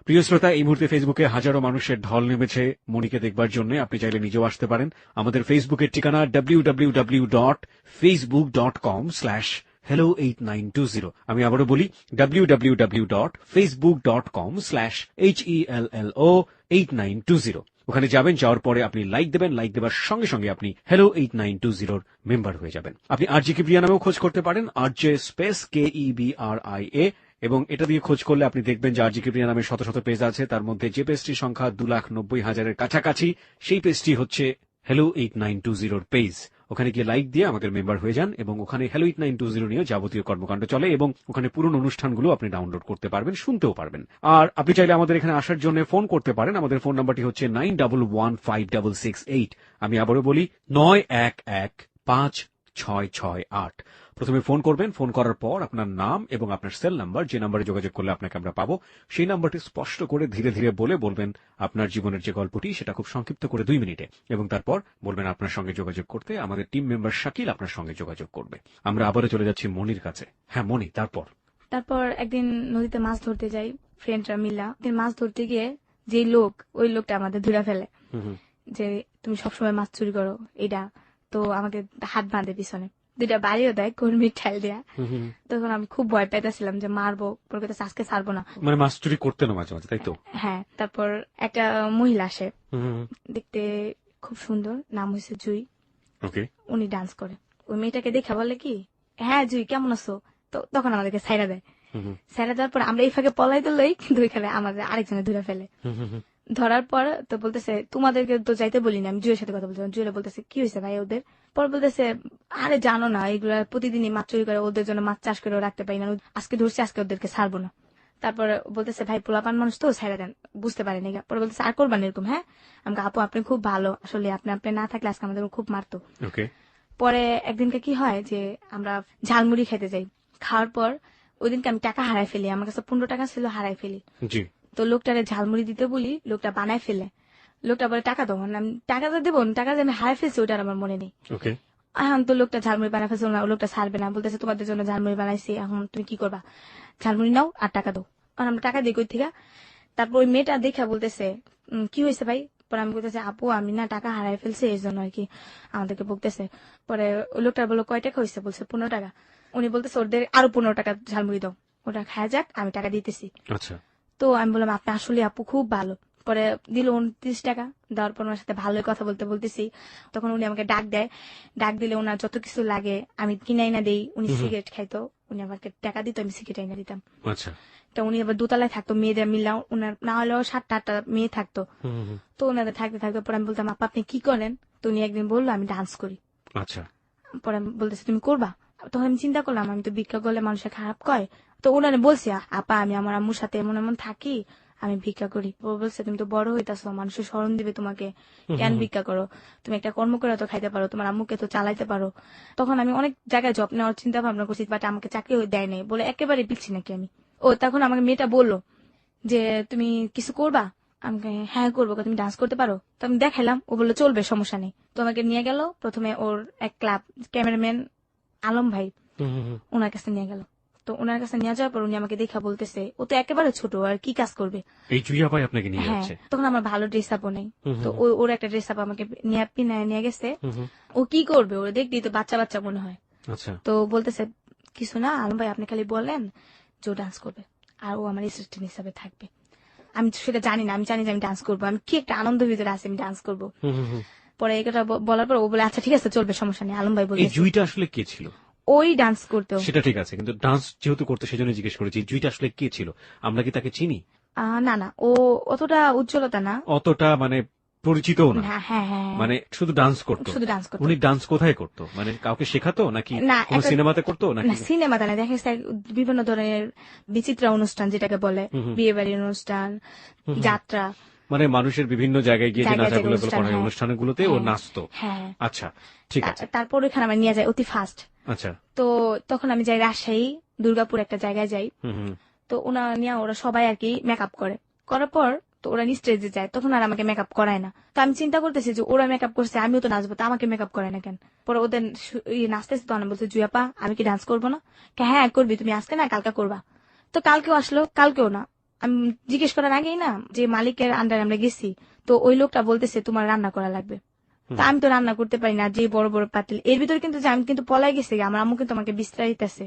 প্রিয় শ্রোতা, এই মুহূর্তে ফেসবুকে হাজারো মানুষের ঢল নেমেছে মনিকে দেখবার জন্য। আপনি চাইলে নিজেও আসতে পারেন। আমাদের ফেসবুকের ঠিকানা www.facebook.com/hello8920। আমি আবারও বলি www.facebook.com/hello8920। ওখানে যাবেন, যাওয়ার পরে আপনি লাইক দেবেন, লাইক দেবার সঙ্গে সঙ্গে আপনি hello 8920 মেম্বার হয়ে যাবেন। আপনি আরজে কিবরিয়া নামেও খোঁজ করতে পারেন, আরজে স্পেস KEBRIA, এবং এটা দিয়ে খোঁজ করলে আপনি দেখবেন যে আরজে কিবরিয়া নামে শত শত পেজ আছে। তার মধ্যে যে পেজটির সংখ্যা 2,90,000-এর কাছাকাছি, সেই পেজটি হচ্ছে hello 8920 পেজ। ওখানে গিয়ে লাইক দিয়ে আমাদের মেম্বার হয়ে যান, এবং ওখানে hello 8920 নিয়ে যাবতীয় কর্মকাণ্ড চলে, এবং ওখানে পুরনো অনুষ্ঠানগুলো আপনি ডাউনলোড করতে পারবেন, শুনতেও পারবেন। আর আপনি চাইলে আমাদের এখানে আসার জন্য ফোন করতে পারেন। আমাদের ফোন নাম্বারটি হচ্ছে 91156668। আমি আবারও বলি 91156668। প্রথমে ফোন করবেন, ফোন করার পর আপনার নাম এবং আপনার সেল নাম্বার, যে নাম্বারে যোগাযোগ করলে আপনাকে আমরা পাবো, সেই নাম্বারটি স্পষ্ট করে ধীরে ধীরে বলবেন আপনার জীবনের যে গল্পটি, সেটা খুব সংক্ষিপ্ত করে 2 মিনিটে, এবং তারপর বলবেন আপনার সঙ্গে যোগাযোগ করতে। আমাদের টিম মেম্বার শাকিল আপনার সঙ্গে যোগাযোগ করবে। আমরা আবারও চলে যাচ্ছি মনির কাছে। হ্যাঁ মনি, তারপর একদিন নদীতে মাছ ধরতে যাই ফ্রেন্ডরা মিলা। একদিন মাছ ধরতে গিয়ে যে ওই লোকটা আমাদের ধরে ফেলে যে তুমি সবসময় মাছ চুরি করো এটা, তো আমাকে হাত বাঁধে পিছনে, 2টা বাড়িও দেয় কর্মীর ঠাল দেয়া। তখন আমি খুব ভয় পাইতেছিলাম যে মারবো, পরে কথা আজকে ছাড়বো না। মানে মাছ চুরি করতে না মাঝে মাঝে, তাই তো? হ্যাঁ। তারপর একটা মহিলা আসে, দেখতে খুব সুন্দর, নাম হয়েছে জুই। ওকে। উনি ডান্স করে। ওই মেয়েটাকে দেখা বলে কি, হ্যাঁ জুই কেমন আছো, তো তখন আমাদেরকে ছাইড়া দেয়। ছাইড়া দেওয়ার পর আমরা এই ফাঁকে পলাই দিলই, কিন্তু ওইখানে আমাদের আরেকজনে ধরে ফেলে। ধরার পর তো বলতেছে তোমাদেরকে তো যাইতে বলি না, আমি জুয়ের সাথে কথা বলছিলাম। জুয়ের বলতেছে কি হয়েছে ভাই ওদের? পর বলতেছে আরে জানো না, এগুলা প্রতিদিনই মাছ চুরি করে, ওদের জন্য মাছ চাষ করে রাখতে পারি না, আজকে ধরছি, আজকে ওদেরকে ছাড়বো না। তারপর বলতেছে ভাই পোলাপান মানুষ তো ছাইড়া দেন, বুঝতে পারেনি। পরে বলতেছে আর করবেন এরকম? হ্যাঁ। আমাকে আপু আপনি খুব ভালো, আসলে আপনি না থাকলে আজকে আমাদের খুব মারতো। পরে একদিনকে কি হয় যে আমরা ঝালমুড়ি খেতে যাই। খাওয়ার পর ওই দিনকে আমি টাকা হারাই ফেলি, আমার কাছে 15 টাকা ছিল, হারাই ফেলি। তো লোকটারে ঝালমুড়ি দিতে বলি, লোকটা বানায় ফেলে। লোকটা বলে টাকা দেবো, আমি টাকা তো দেবো, টাকা যে আমি হারাই ফেলছি ওটা আমার মনে নেই। এখন তো লোকটা ঝালমুড়ি বানায় ফেলছে, লোকটা ছাড়বে না, বলতেছে তোমাদের জন্য ঝালমুড়ি বানাইছি, এখন তুমি কি করবা? ঝালমুড়ি নাও আর টাকা দাও। আর আমরা টাকা দিই কই থেকে? তারপর ওই মেয়েটা দেখা বলতেছে কি হয়েছে ভাই? পরে আমি বলতেছি আপু আমি না টাকা হারাই ফেলছি, এই জন্য আর কি আমাদেরকে বকতেছে। পরে ওই লোকটা বললো কয় টাকা হয়েছে? বলছে 15 টাকা। উনি বলতেছে ওদের আরো 15 টাকা ঝালমুড়ি দাও, ওটা খায়া যাক, আমি টাকা দিতেছি। তো আমি বললাম আপনি আসলে আপু খুব ভালো। পরে দিল 29 টাকা। দেওয়ার পর ওনার সাথে ভালোই কথা বলতেছি। তখন উনি আমাকে ডাক দেয়, ডাক দিলে ওনার যত কিছু লাগে আমি কিনাই না দেই। উনি সিগারেট খাইতো, উনি আমাকে টাকা দিত, আমি সিগারেট আইনা দিতাম। তো উনি আবার দোতলায় থাকতো, মেয়েদের মিললাম, উনার না হলেও 7-8টা মেয়ে থাকতো। তো ওনাদের থাকতে পরে আমি বলতাম আপা আপনি কি করেন? তো উনি একদিন বললো আমি ডান্স করি। পরে আমি বলতেছি তুমি করবা? তখন আমি চিন্তা করলাম আমি তো ভিক্ষা করলে মানুষের খারাপ কয়। তো ওনারে বলছি আপা আমি আমার আম্মুর সাথে এমন এমন থাকি, আমি ভিক্ষা করি। ও বলছে তুমি তো বড় হইতাছো, মানুষের স্মরণ দিবে তোমাকে, কেন ভিক্ষা করো? তুমি একটা কর্ম করে তো খাইতে পারো, তোমার আম্মুকে তো চালাইতে পারো। তখন আমি অনেক জায়গায় জব নেওয়ার চিন্তা ভাবনা করছি, বাট আমাকে চাকরি দেয় নাই বলে একেবারে পিচ্ছি নাকি আমি। ও তখন আমাকে মেয়েটা বললো যে তুমি কিছু করবা? আমাকে হ্যাঁ করবো, তুমি ডান্স করতে পারো? তো আমি দেখাইলাম, ও বললো চলবে, সমস্যা নেই। তো আমাকে নিয়ে গেল প্রথমে ওর এক ক্লাব, ক্যামেরাম্যান আলম ভাই, ওনার কাছে নিয়ে গেল। তো ওনার কাছে নিয়ে যাওয়ার পর উনি আমাকে দেখা বলতেছে ও তো একেবারে ছোট, আর কি কাজ করবে? এই জুইয়া ভাই আপনাকে নিয়ে যাচ্ছে। তখন আমার ভালো ড্রেস আপও নেই, তো ওর একটা ড্রেস আপ আমাকে নিয়ে গেছে। ও কি করবে? ওর দেখতেই তো বাচ্চা বাচ্চা মনে হয়। তো বলতেছে কিছু না আলম ভাই, আপনি খালি বলেন যে ও ডান্স করবে আর ও আমার অ্যাসিস্ট্যান্ট হিসাবে থাকবে। আমি সেটা জানি না, আমি জানি যে আমি ডান্স করবো, আমি কি একটা আনন্দের ভিতরে আছি, আমি ডান্স করবো। পরে এটা বলার পর ও বলে আচ্ছা ঠিক আছে চলবে, সমস্যা নেই। আলম ভাই বলে জুইটা আসলে কে ছিল? ওই ডান্স করতো। সেটা ঠিক আছে, কিন্তু ডান্স যেহেতু করতে সেজন্য জিজ্ঞেস করেছি, জুইটা আসলে কে ছিল? আমরা কি তাকে চিনি? না না, ও অতটা উজ্জ্বলতা না, অতটা মানে পরিচিত না। হ্যাঁ, মানে শুধু ডান্স করতো। উনি ডান্স কোথায় করতো? মানে কাউকে শেখাতো নাকি কোন সিনেমাতে করতো? না সিনেমাতে না, দেখা যাচ্ছে বিভিন্ন ধরনের বিচিত্র অনুষ্ঠান, যেটাকে বলে বিয়ে বাড়ির অনুষ্ঠান, যাত্রা, মানে মানুষের বিভিন্ন জায়গায় গিয়ে যে নাচাগুলো করা অনুষ্ঠানগুলোতে ও নাচতো। আচ্ছা ঠিক আছে। তারপর ওখানে আমার নিয়ে যায় অতি ফাস্ট। আচ্ছা। তো তখন আমি যাই রাজশাহী দুর্গাপুর একটা জায়গায় যাই। তো ওরা সবাই আর কি মেকআপ করার পর তো ওরা স্টেজে যায়, তখন আর আমাকে মেকআপ করায় না। তো আমি চিন্তা করতেছি যে ওরা মেকআপ করছে, আমিও তো নাচবো, তো আমাকে মেকআপ করায় না কেন? পরে ওদের নাচতেছে, তো বলছে জুয়াপা আমি কি ডান্স করবো না? হ্যাঁ করবি, তুমি আজকে না কালকে করবা। তো কালকেও আসলো, কালকেও না। আমি জিজ্ঞেস করার আগেই না যে মালিকের আন্ডারে আমরা গেছি, তো ওই লোকটা বলতেছে তোমার রান্না করা লাগবে। তা আমি তো রান্না করতে পারি না, যে বড় বড় পাতিল, এর ভিতরে কিন্তু যে আমি কিন্তু পলাই গেছি, আমার আম্মু কিন্তু আমাকে বিস্তারিতেছে,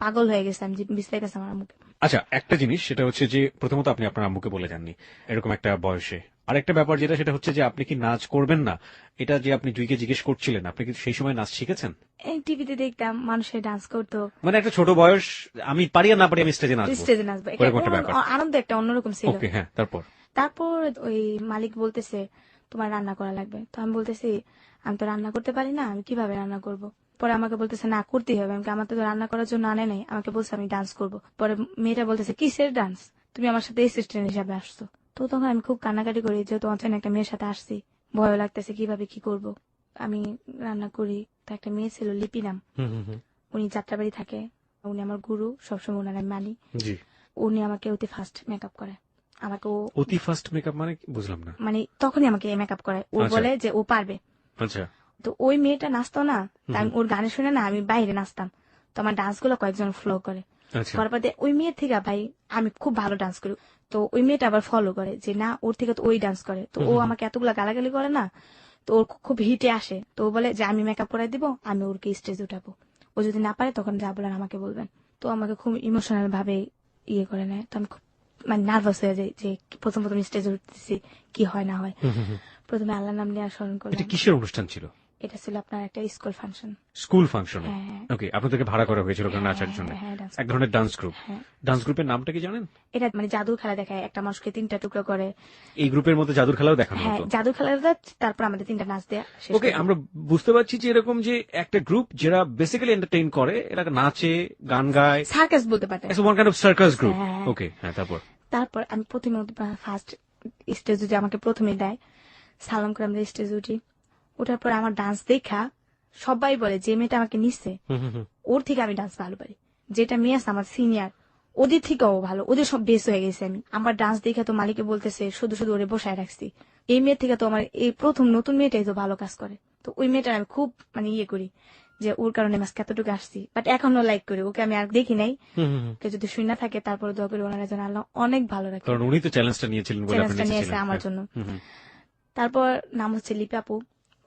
পাগল হয়ে গেছে, আমি বিস্তারিতেছে আমার আম্মুকে। আচ্ছা, একটা জিনিস সেটা হচ্ছে যে প্রথমত আপনি আপনার আম্মুকে বলে যাননি এরকম একটা বয়সে। আরেকটা ব্যাপার যেটা, সেটা হচ্ছে যে আপনি কি নাচ করবেন না, এটা যে আপনি জুইকে জিজ্ঞেস করছিলেন, আপনি কি সেই সময় নাচ শিখেছেন? এই টিভিতে দেখতাম মানুষের ডান্স করতো, মানে একটা ছোট বয়স, আমি পারি আর না পারি আমি স্টেজে নাচবো, স্টেজে নাচবো, এরকম একটা ব্যাপার। আনন্দ একটা অন্যরকম ছিল। ওকে, হ্যাঁ, তারপর? তারপর ওই মালিক বলতেছে তোমার রান্না করা লাগবে, তো আমি বলতেছি আমি তো রান্না করতে পারি না, আমি কিভাবে রান্না করব। পরে আমাকে বলতেছে না, করতেই হবে, আমি আমার তো রান্না করার জন্য আনে নাই, আমাকে বলছে আমি ডান্স করব। পরে মেয়েটা বলতেছে কিসের ডান্স, তুমি আমার সাথে অ্যাসিস্ট্যান্ট হিসাবে আসছো। তো তখন আমি খুব কান্নাকাটি করি, যেহেতু অচেনা একটা মেয়ের সাথে আসছি, ভয় লাগতেছে কিভাবে কি করব। আমি রান্না করি, তো একটা মেয়ে ছিল লিপি নাম, উনি যাত্রাবাড়ি থাকে, উনি আমার গুরু, সবসময় ওনার আমি মানি। জি। উনি আমাকে অতি ফাস্ট মেকআপ করে, আমাকে অতি ফাস্ট মেকআপ মানে বুঝলাম না। মানে তখনই আমাকে মেকআপ করে, ও বলে যে ও পারবে। আচ্ছা। তো ওই মেয়েটা নাচতো না, আমি ওর গানে শুনে না আমি বাইরে নাচতাম, তো আমার ডান্স গুলো কয়েকজন ফলো করে, করার পর ওই মেয়ের থেকে ভাই আমি খুব ভালো ডান্স করি, তো ওই মেয়েটা আবার ফলো করে যে না ওর থেকে তো ওই ডান্স করে, তো ও আমাকে এতগুলা গালাগালি করে না, তো ওর খুব হিটে আসে, তো ও বলে যে আমি মেকআপ করাই দিব, আমি ওরকে স্টেজে উঠাবো, ও যদি না পারে তখন যা বলেন আমাকে বলবেন। তো আমাকে খুব ইমোশনাল ভাবে ইয়ে করে নেয়, তো আমি খুব মানে নার্ভাস হয়ে যাই যে প্রথম প্রথম স্টেজে উঠতেছি, কি হয় না হয়। প্রথমে আল্লাহর নাম নিয়ে স্মরণ করলাম। এটা কিসের অনুষ্ঠান ছিল? এটা ছিল আপনার একটা স্কুল ফাংশন। School function? হ্যাঁ। ওকে, আপনাদেরকে ভাড়া করা হয়েছিল ওখানে নাচার জন্য? এক ধরনের ডান্স গ্রুপ। ডান্স গ্রুপের নামটা কি জানেন? এটা মানে জাদুর খেলা দেখায়, একটা মানুষকে 3টা টুকরো করে। এই গ্রুপের মধ্যে জাদুর খেলাও দেখানো হ্যাঁ, হতো? জাদুর খেলাটা তারপর আমাদের 3টা নাচ দেয়া শেষ। ওকে, আমরা বুঝতে পারছি যে এরকম যে একটা গ্রুপ যারা বেসিক্যালি এন্টারটেইন করে, এরা নাচে, গান গায়, সার্কাস বলতে পারে, it's one kind of circus group. হ্যাঁ। ওকে, হ্যাঁ, তারপর আমি প্রথমে ফার্স্ট স্টেজে যে আমাকে প্রথমে দেয়, সালাম করে আমরা স্টেজে উঠি, ওঠার পর আমার ডান্স দেখা সবাই বলে যে মেয়েটা আমাকে নিচ্ছে ওর থেকে আমি ডান্স ভালো পারি, যেটা মেয়ে আছে আমার সিনিয়র ওদের থেকেও ভালো, ওদের সব বেস হয়ে গেছে। আমি আমার ডান্স দেখে তো মালিকে বলতেছে শুধু শুধু ওরে বসায় রাখছি, এই মেয়ের থেকে তো আমার এই প্রথম নতুন মেয়েটাই তো ভালো কাজ করে। তো ওই মেয়েটার আমি খুব মানে ইয়ে করি যে ওর কারণে মাস্ক এতটুকু আসছি, বাট এখনো লাইক করি ওকে, আমি আর দেখি নাই, কেউ যদি শুনে না থাকে তারপরে দোয়া করি ওনারা যেন আল্লাহ অনেক ভালো রাখে, কারণ উনি তো চ্যালেঞ্জটা নিয়েছিলেন বলে আপনি নিয়েছে আমার জন্য। তারপর নাম হচ্ছে লিপি আপু,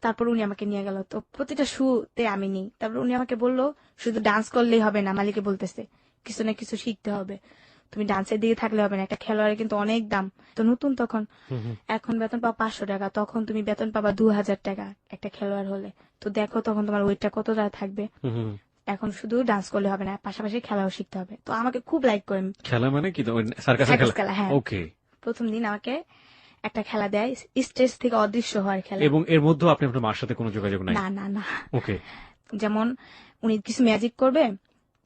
তারপর উনি আমাকে নিয়ে গেল, তো প্রতিটা শুতে আমি নিই। তারপর উনি আমাকে বললো শুধু ডান্স করলেই হবে না, মালিকে বলতেছে কিছু না কিছু শিখতে হবে, তুমি ডান্সের দিকে থাকলে হবে না, একটা খেলোয়াড়ের কিন্তু অনেক দাম, তো নতুন তখন, এখন বেতন পাবা 500 টাকা, তখন তুমি বেতন পাবা 2000 টাকা একটা খেলোয়াড় হলে, তো দেখো তখন তোমার ওয়েটটা কতটা থাকবে। এখন শুধু ডান্স করলে হবে না, পাশাপাশি খেলাও শিখতে হবে। তো আমাকে খুব লাইক করেন। খেলা মানে কি? সার্কাসের খেলা? হ্যাঁ। ওকে। প্রথম দিন আমাকে একটা খেলা দেয়, স্টেজ থেকে অদৃশ্য হওয়ার খেলা, এবং এর মধ্যে আপনি আপনার মার সাথে কোনো যোগাযোগ নাই? না না না। ওকে। যেমন উনি কিছু ম্যাজিক করবে,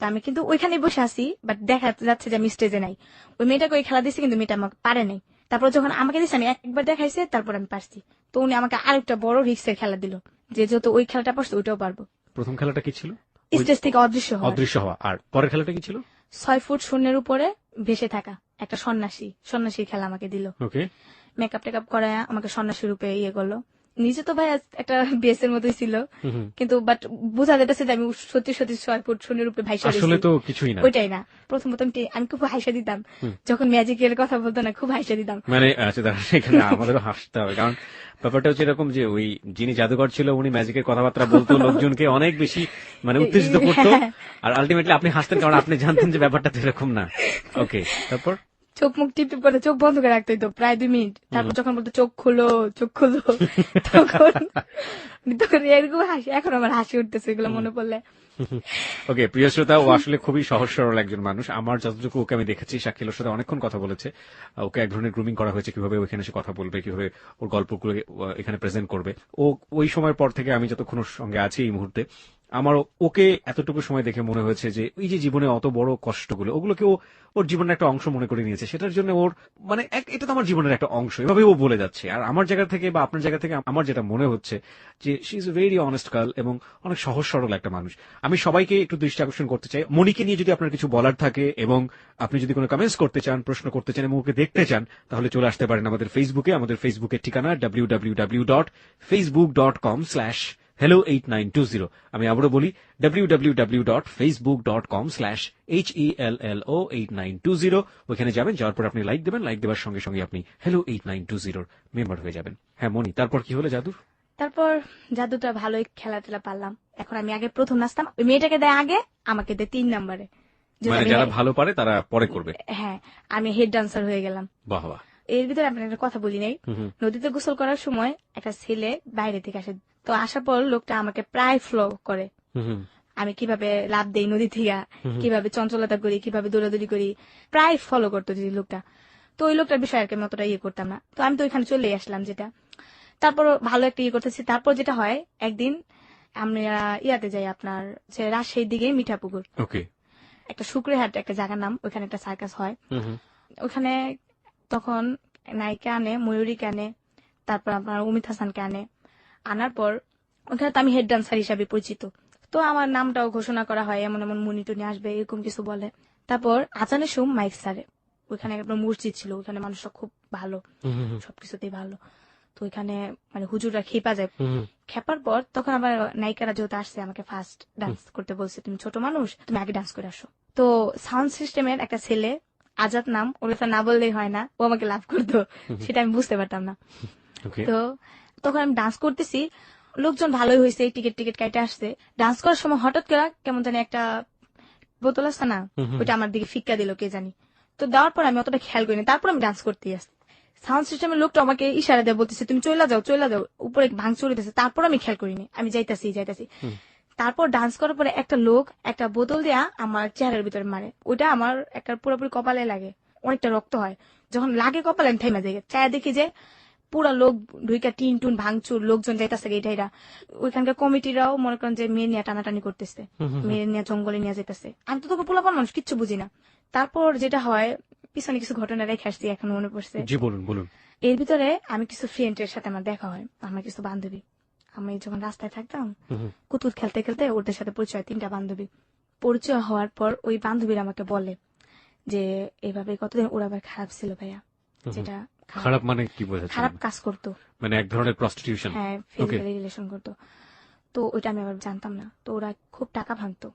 তো আমি কিন্তু ওইখানে বসে আছি, বাট দেখা যাচ্ছে যে আমি স্টেজে নাই। ওই মেয়েটাকে ওই খেলা দিচ্ছে কিন্তু মেয়েটা আমাকে পারে নাই। তারপর যখন আমাকে দিচ্ছে আমি একবার দেখাইছে, তারপর আমি পারছি, তো উনি আমাকে আরেকটা বড় রিক্সের খেলা দিল, যে যেহেতু ওই খেলাটা পারছে ওইটাও পারবো। প্রথম খেলাটা কি ছিল? স্টেজ থেকে অদৃশ্য হওয়া। আর পরের খেলাটা কি ছিল? 6 ফুট শূন্যের উপরে ভেসে থাকা, একটা সন্ন্যাসীর খেলা আমাকে দিল। ওকে। মেকআপ টেকআপ করায় আমাকে সন্ন্যাসী রূপে ইয়ে করলো। নিজে তো ভাই একটা বেসের মতোই ছিল, কিন্তু বাট বোঝা যেতেছে যে আমি সত্যি সত্যি 6 ফুট শূন্যের উপরে ভাইসা রয়েছি। আসলে তো কিছুই না, ওইটাই না। প্রথম আমি খুব হাসা দিতাম যখন ম্যাজিকের কথা বলতো না, খুব হাসা দিতাম। মানে আচ্ছা, এখানে আমাদেরও হাসতে হবে, কারণ ব্যাপারটা হচ্ছে এরকম যে ওই যিনি জাদুকর ছিল উনি ম্যাজিকের কথাবার্তা বলতো, লোকজনকে অনেক বেশি মানে উত্তেজিত করতো, আর আলটিমেটলি আপনি হাসতেন কারণ আপনি জানতেন যে ব্যাপারটা তো এরকম না। ওকে, তারপর চোখ মুখ টিপ টিপ করে চোখ বন্ধ করে রাখতে হইতো প্রায় 2 মিনিট। তারপর যখন বলতো চোখ খুলো তখন এরকম হাসি, এখন আমার হাসি উঠতেছে এগুলো মনে পড়লে। ওকে, প্রিয় শ্রোতা, ও আসলে খুবই সহজ সরল একজন মানুষ। আমার যতটুকু ওকে আমি দেখেছি, শাকিলের সাথে অনেকক্ষণ কথা বলেছে, ওকে এক ধরনের গ্রুমিং করা হয়েছে কিভাবে ওইখানে এসে কথা বলবে, কিভাবে ওর গল্পগুলো এখানে প্রেজেন্ট করবে। ও ওই সময়ের পর থেকে আমি যতক্ষণ ওর সঙ্গে আছি এই মুহূর্তে, আমার ওকে এতটুকু সময় দেখে মনে হয়েছে যে ওই যে জীবনে অত বড় কষ্টগুলো, ওগুলোকে ওর জীবনের একটা অংশ মনে করে নিয়েছে, সেটার জন্য ওর মানে এটা তো আমার জীবনের একটা অংশ, এভাবে ও বলে যাচ্ছে। আর আমার জায়গা থেকে বা আপনার জায়গা থেকে আমার যেটা মনে হচ্ছে যে she is a very honest girl এবং অনেক সহজ সরল একটা মানুষ। আমি সবাইকে একটু দৃষ্টি আকর্ষণ করতে চাই, মনিকে নিয়ে যদি আপনার কিছু বলার থাকে এবং আপনি যদি কোনো কমেন্টস করতে চান, প্রশ্ন করতে চান এবং ওকে দেখতে চান, তাহলে চলে আসতে পারেন আমাদের ফেসবুকে। আমাদের ফেসবুকের ঠিকানা www.facebook.com/ hello8920। আমি আবারও বলি www.facebook.com/HELLO8920। ওইখানে যাবেন, যাওয়ার পর আপনি লাইক দেবেন, লাইক দেওয়ার সঙ্গে সঙ্গে আপনি hello8920 মেম্বার হয়ে যাবেন। হ্যাঁ মনি, তারপর কি হলো জাদুর? তারপর জাদুটা ভালোই খেলাধুলা পারলাম। এখন আমি আগে প্রথম নাচতাম, ওই মেয়েটাকে দেয় আগে, আমাকে দেয় 3 নম্বরে। যদি মানে আমি যারা ভালো পারে তারা পরে করবে। হ্যাঁ, আমি হেড ডান্সার হয়ে গেলাম। বাহ বাহ। এর ভিতরে আপনার একটা কথা বলি নাই, নদীতে গোসল করার সময় একটা ছেলে বাইরে থেকে আসে, তো আসার পর লোকটা আমাকে প্রায় ফলো করে। আমি কিভাবে লাভ দেই নদী থেকে, কিভাবে চঞ্চলতা করি, কিভাবে দৌড়াদৌড়ি করি, প্রায় ফলো করতো যে লোকটা। তো ওই লোকটার বিষয়ে আর কি আমি অতটা ইয়ে করতাম না, তো আমি তো ওইখানে চলে আসলাম। যেটা তারপর ভালো একটা ইয়ে করতেছি। তারপর যেটা হয়, একদিন আমরা ইয়াতে যাই, আপনার যে রাজশাহীর দিকে মিঠাপুকুর, ওকে, একটা শুক্রহাট একটা জায়গার নাম, ওইখানে একটা সার্কাস হয়। ওখানে তখন নায়িকা আনে, ময়ূরীকে আনে, তারপর আপনার অমিত হাসানকে আনে। আনার পর ওখানে তো আমি হেড ডান্সার হিসাবে পরিচিত, তো আমার নামটাও ঘোষণা করা হয়, এমন এমন মুনি টুনি আসবে এরকম কিছু বলে। তারপর আজানের সুম মাইক সারে, ওইখানে একটা মসজিদ ছিল, ওইখানে মানুষরা খুব ভালো, সবকিছুতেই ভালো। তো ওইখানে মানে হুজুররা খেপা যায়। খেপার পর তখন আবার নায়িকারা যেহেতু আসছে, আমাকে ফার্স্ট ডান্স করতে বলছে, তুমি ছোট মানুষ, তুমি আগে ডান্স করে আসো। তো সাউন্ড সিস্টেমের একটা ছেলে, আজাদ নাম, ওর কথা না বললেই হয় না, ও আমাকে লাভ করতো, সেটা আমি বুঝতে পারতাম না। তো তখন আমি ডান্স করতেছি, লোকজন ভালোই হয়েছে, টিকিট টিকিট কাটে আসছে। ডান্স করার সময় হঠাৎ করে কেমন জানি একটা বোতল আছে না, ওইটা আমার দিকে ফিক্কা দিল কে জানি। তো দেওয়ার পর আমি অতটা খেয়াল করিনি, তারপর আমি ডান্স করতেই আসছি। সাউন্ড সিস্টেমের লোকটা আমাকে ইশারা দিয়ে বলতেছে, তুমি চলে যাও চলে যাও, উপরে ভাঙচুর হইতেছে। তারপর আমি খেয়াল করিনি, আমি যাইতাছি। তারপর ডান্স করার পরে একটা লোক একটা বোতল দেয়া আমার চেহারার ভিতরে মারে, ওইটা আমার একটা পুরোপুরি কপালে লাগে, অনেকটা রক্ত হয়। যখন লাগে কপালে, আমি থেমে যাই, চায়া দেখি যে পুরা লোক ঢুইকা টিন টুন ভাঙচুর, লোকজন যাইতেছে এইটা। ওইখানকার কমিটিরাও মনে করেন যে মেয়ে নিয়ে টানাটানি করতেছে, মেয়ে নিয়ে জঙ্গলে নিয়ে যেতেছে। আমি তো তোকে পোলাপান মানুষ, কিচ্ছু বুঝি না। তারপর যেটা হয়, পিছনে কিছু ঘটনা রেখে আসছি, এখন মনে পড়ছে। জি বলুন বলুন। এর ভিতরে আমি কিছু ফ্রেন্ডের সাথে আমার দেখা হয়, আমার কিছু বান্ধবী। আমি যখন রাস্তায় থাকতাম, কুতুর খেলতে খেলতে ওদের সাথে পরিচয়, 3টা বান্ধবী। পরিচয় হওয়ার পর ওই বান্ধবীরা আমাকে বলে যে এভাবে কতদিন ওরা আবার খারাপ ছিল ভাইয়া। যেটা খারাপ মানে কি বোঝাচ্ছেন? খারাপ কাজ করতো, মানে এক ধরনের প্রস্টিটিউশন। হ্যাঁ, ফিজিক্যালি রিলেশন করতো। তো ওইটা আমি আবার জানতাম না। তো ওরা খুব টাকা ভাঙতো,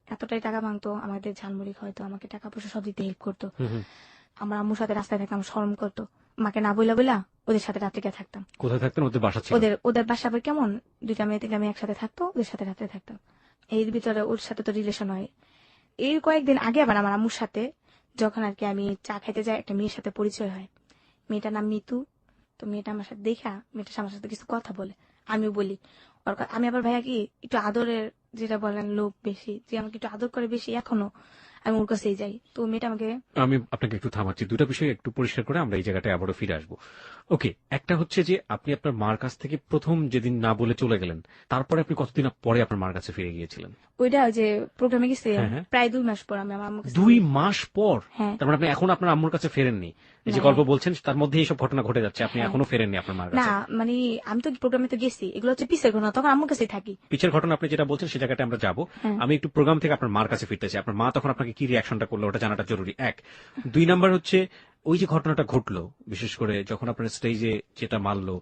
এতটাই টাকা ভাঙতো, আমাদের ঝালমুড়ি খাওয়াতো, আমাকে টাকা পয়সা সব দিতে হেল্প করতো। আমার আম্মুর সাথে রাস্তায় থাকতাম, শরম করতো, মাকে না বইলা বইলা ওদের সাথে রাত্রে থাকতাম। কোথায় থাকতেন? ওদের বাসা ছিল? ওদের বাসা আবার কেমন, 2টা মেয়ে 3টা মেয়ে একসাথে থাকতো, ওদের সাথে রাত্রে থাকতাম। এর ভিতরে ওর সাথে তো রিলেশন হয়। এর কয়েকদিন আগে আবার আমার আম্মুর সাথে যখন আর কি আমি চা খাইতে যাই, একটা মেয়ের সাথে পরিচয় হয়। মেয়েটার নাম মিতু। তো মেয়েটা আমার সাথে দেখা, মেয়েটার আমার সাথে কিছু কথা বলে, আমিও বলি। আমি আবার ভাইয়া কি একটু আদরের, যেটা বলেন লোক বেশি, যে আমাকে একটু আদর করে বেশি, এখনো আমি ওর কাছেই যাই। তো মেয়েটা আমাকে, আমি আপনাকে একটু থামাচ্ছি, দুটা বিষয় একটু পরিষ্কার করে আমরা এই জায়গাটায় আবারও ফিরে আসবো। ওকে, একটা হচ্ছে যে আপনি আপনার মার কাছ থেকে প্রথম যেদিন না বলে চলে গেলেন, তারপরে আপনি কতদিন পরে আপনার মার কাছে ফিরে গিয়েছিলেন? ওইটা যে প্রোগ্রামে গেছি হ্যাঁ। প্রায় 2 মাস পর আমি আমার আম্মুর কাছে। 2 মাস পর? হ্যাঁ। তার মানে আপনি এখন আপনার আম্মুর কাছে ফেরেননি? এই যে গল্প বলছেন তার মধ্যে এইসব ঘটনা ঘটে যাচ্ছে, আপনি এখনো ফেরেননি আপনার মার না, কাছে? মানে আমি তো প্রোগ্রামে তো গেছি, এগুলো হচ্ছে পিসের ঘটনা, তখন আম্মুর কাছেই থাকি। পিছের ঘটনা আপনি যেটা বলছেন সে জায়গাটা আমরা যাবো। আমি একটু প্রোগ্রাম থেকে আপনার মার কাছে ফিরতে চাই। আপনার মা তখন আপনাকে কি রিয়াকশনটা করলো ওটা জানাটা জরুরি, 1। 2 নাম্বার হচ্ছে ওই যে ঘটনাটা ঘটলো, বিশেষ করে যখন আপনার স্টেজে যেটা মারলো,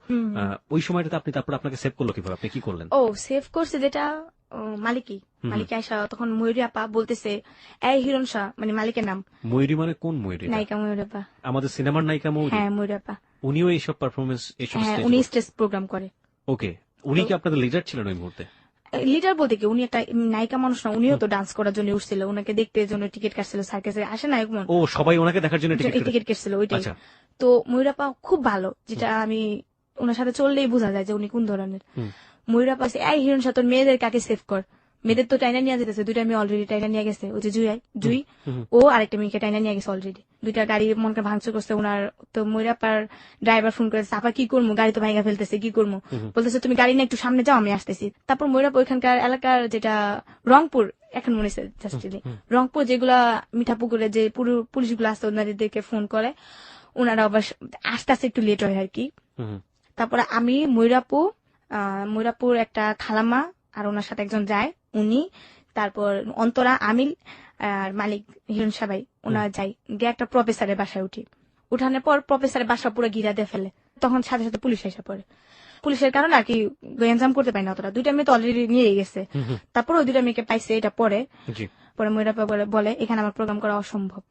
ওই সময়টাতে আপনি তারপর আপনাকে সেভ করলো কিভাবে, আপনি কি করলেন? ও সেভ করছে যেটা, মালিক আয়সা, তখন ময়ূরী আপা বলতেছে, এই হিরণ শাহ, মানে মালিকের নাম। ময়ূরী মানে কোন ময়ূরী? নায়িকা ময়ূরী আপা, আমাদের সিনেমার নায়িকা ময়ূরী? হ্যাঁ, ময়ূরী আপা। উনিও এইসব পারফরমেন্স, এইসব হ্যাঁ, উনি স্টেজ প্রোগ্রাম করে। ওকে, উনি কি আপনাদের লিডার ছিলেন ওই মুহূর্তে? লিডার বলতে কি, উনি একটা নায়িকা মানুষ না, উনিও তো ডান্স করার জন্য উঠছিল, ওনাকে দেখতে জন্য টিকিট কাটছিল, সার্কাসে আসে না এমন। ও, সবাই ওনাকে দেখার জন্য টিকিট কাটছিল, ওইটাই। তো ময়ূরী আপা খুব ভালো, যেটা আমি ওনার সাথে চললেই বোঝা যায় যে উনি কোন ধরনের। ময়ূরী আপা এই হিরণ শাহ, তোর মেয়েদের কাকে সেভ কর, মেয়েদের তো টাইনা নিয়ে যেতেছে, 2টা মেয়ে অলরেডি টাইনা নিয়ে গেছে, ওই যে জুই ও আরেকটা মেয়েকে টাইনা নিয়ে গেছে অলরেডি, 2টা গাড়ি মনকে ভাঙচুর করছে ওনার। তো ময়ূরী আপার ড্রাইভার ফোন করেছে, আপা কি করবো, গাড়ি তো ভাঙা ফেলতেছে, কি করবো? বলতেছে তুমি গাড়ি নিয়ে একটু সামনে যাও, আমি আসতেছি। তারপর ময়ূরী আপা ওইখানকার এলাকার, যেটা রংপুর, এখন মনে হচ্ছে রংপুর, যেগুলা মিঠাপুকুরে যে পুলিশগুলো আসতে ওনাদেরকে ফোন করে, ওনারা আবার আস্তে আস্তে একটু লেট হয় আর কি। তারপরে আমি ময়ূরাপুর একটা খালাম্মা আর ওনার সাথে একজন যায়, উনি, তারপর অন্তরা, আমিল আর মালিক হিরণ সাবাই, ওনারা যাই গিয়ে একটা প্রফেসরের বাসায় উঠি। উঠানোর পর প্রফেসরের বাসা পুরো ঘিরা দিয়ে ফেলে, তখন সাথে সাথে পুলিশ এসে পড়ে। পুলিশের কারণে আর কি গ্যাঞ্জাম করতে পারি না অতটা। 2টা মেয়ে তো অলরেডি নিয়ে গেছে। তারপর ওই 2টা মেয়েকে পাইছে এটা পরে জি। পরে ময়রা বলে এখানে আমার প্রোগ্রাম করা অসম্ভব,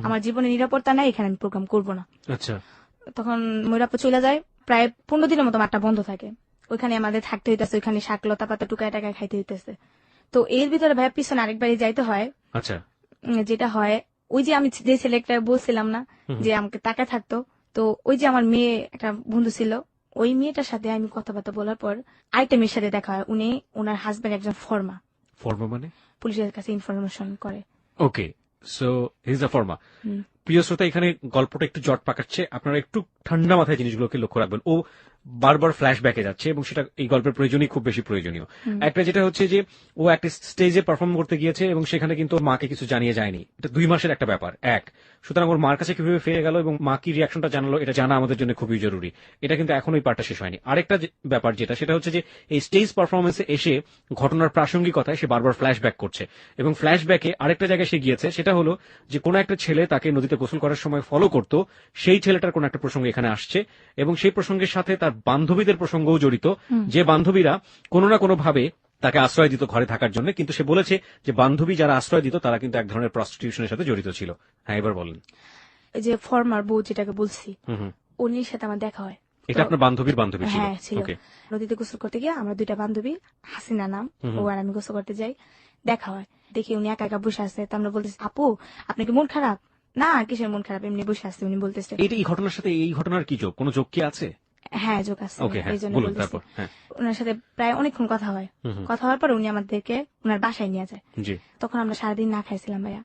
আমার জীবনে নিরাপত্তা নাই, এখানে আমি প্রোগ্রাম করবো না। আচ্ছা। তখন ময়রাপ্পা চলে যায়, প্রায় 15 দিনের মতো মাঠটা বন্ধ থাকে। ওইখানে আমাদের থাকতে হইতেছে, ওইখানে শাক লতা পাতা টুকায় টাকায় খাইতে হইতেছে। তো এর ভিতরে ভাইয়া পিছনে আরেকবারই যাইতে হয়। আচ্ছা। যেটা হয়, ওই যে আমি যে ছেলেটা বলছিলাম না যে আমাকে টাকা থাকতো, তো ওই যে আমার মেয়ে একটা বন্ধু ছিল, ওই মেয়েটার সাথে আমি কথাবার্তা বলার পর আরেকটা মেয়ের সাথে দেখা হয়। উনি ওনার হাজবেন্ড একজন ফর্মা মানে পুলিশের কাছে ইনফরমেশন করে। ওকে, সো হি ইজ আ ফর্মা। প্রিয় শ্রোতা, এখানে গল্পটা একটু জট পাকাচ্ছে, আপনারা একটু ঠান্ডা মাথায় জিনিসগুলোকে লক্ষ্য রাখবেন। ও বারবার ফ্ল্যাশব্যাকে যাচ্ছে এবং সেটা এই গল্পের প্রয়োজনই খুব বেশি প্রয়োজনীয়। একটা যেটা হচ্ছে যে ও একটা স্টেজে পারফর্ম করতে গিয়েছে এবং সেখানে কিন্তু ওর মাকে কিছু জানিয়ে যায়নি। এটা 2 মাসের একটা ব্যাপার। সুতরাং ওর মার কাছে কিভাবে ফিরে গেল এবং মা কি রিয়াকশনটা জানালো, এটা জানা আমাদের জন্য খুবই জরুরি। এটা কিন্তু এখন ওই পার্টটা শেষ হয়নি। আরেকটা ব্যাপার যেটা, সেটা হচ্ছে যে এই স্টেজ পারফরমেন্সে এসে ঘটনার প্রাসঙ্গিকতায় সে বারবার ফ্ল্যাশব্যাক করছে এবং ফ্ল্যাশব্যাকে আরেকটা জায়গায় সে গিয়েছে, সেটা হলো যে কোনো একটা ছেলে তাকে নদীতে গোসল করার সময় ফলো করতো, সেই ছেলেটার কোন একটা প্রসঙ্গ এখানে আসছে এবং সেই প্রসঙ্গের সাথে তার বান্ধবীদের প্রসঙ্গও জড়িত, যে বান্ধবীরা কোনো না কোনো ভাবে তাকে আশ্রয় দিত ঘরে থাকার জন্য, কিন্তু সে বলেছে যে বান্ধবী যারা আশ্রয় দিত তারা কিন্তু এক ধরনের প্রস্টিটিউশনের সাথে জড়িত ছিল। হ্যাঁ, এবার বলেন। এই যে ফর্মার বউ যেটাকে বলছি, উনির সাথে আমার দেখা হয়। এটা আপনার বান্ধবীর বান্ধবী ছিল? হ্যাঁ ছিল। নদীতে গোসল করতে গিয়ে আমরা 2টা বান্ধবী, হাসিনা নাম, ও আর আমি গোসল করতে যাই, দেখা হয়। দেখি উনি একা একা বসে আছে। তো আমরা বলতেছি, আপু আপনি কি মন খারাপ? না কিসের মন খারাপ, এমনি বসে আছে। উনি বলতেছে, এই ঘটনার সাথে এই ঘটনার কি যোগ, কোনো যোগ কি আছে? হ্যাঁ যোগ আছে, এই জন্য বলতেছি। হ্যাঁ, ওনার সাথে প্রায় অনেকক্ষণ কথা হয়। কথা হওয়ার পর উনি আমাদেরকে ওনার বাসায় নিয়ে যায়। জি। তখন আমরা সারাদিন না খাইছিলাম ভাইয়া।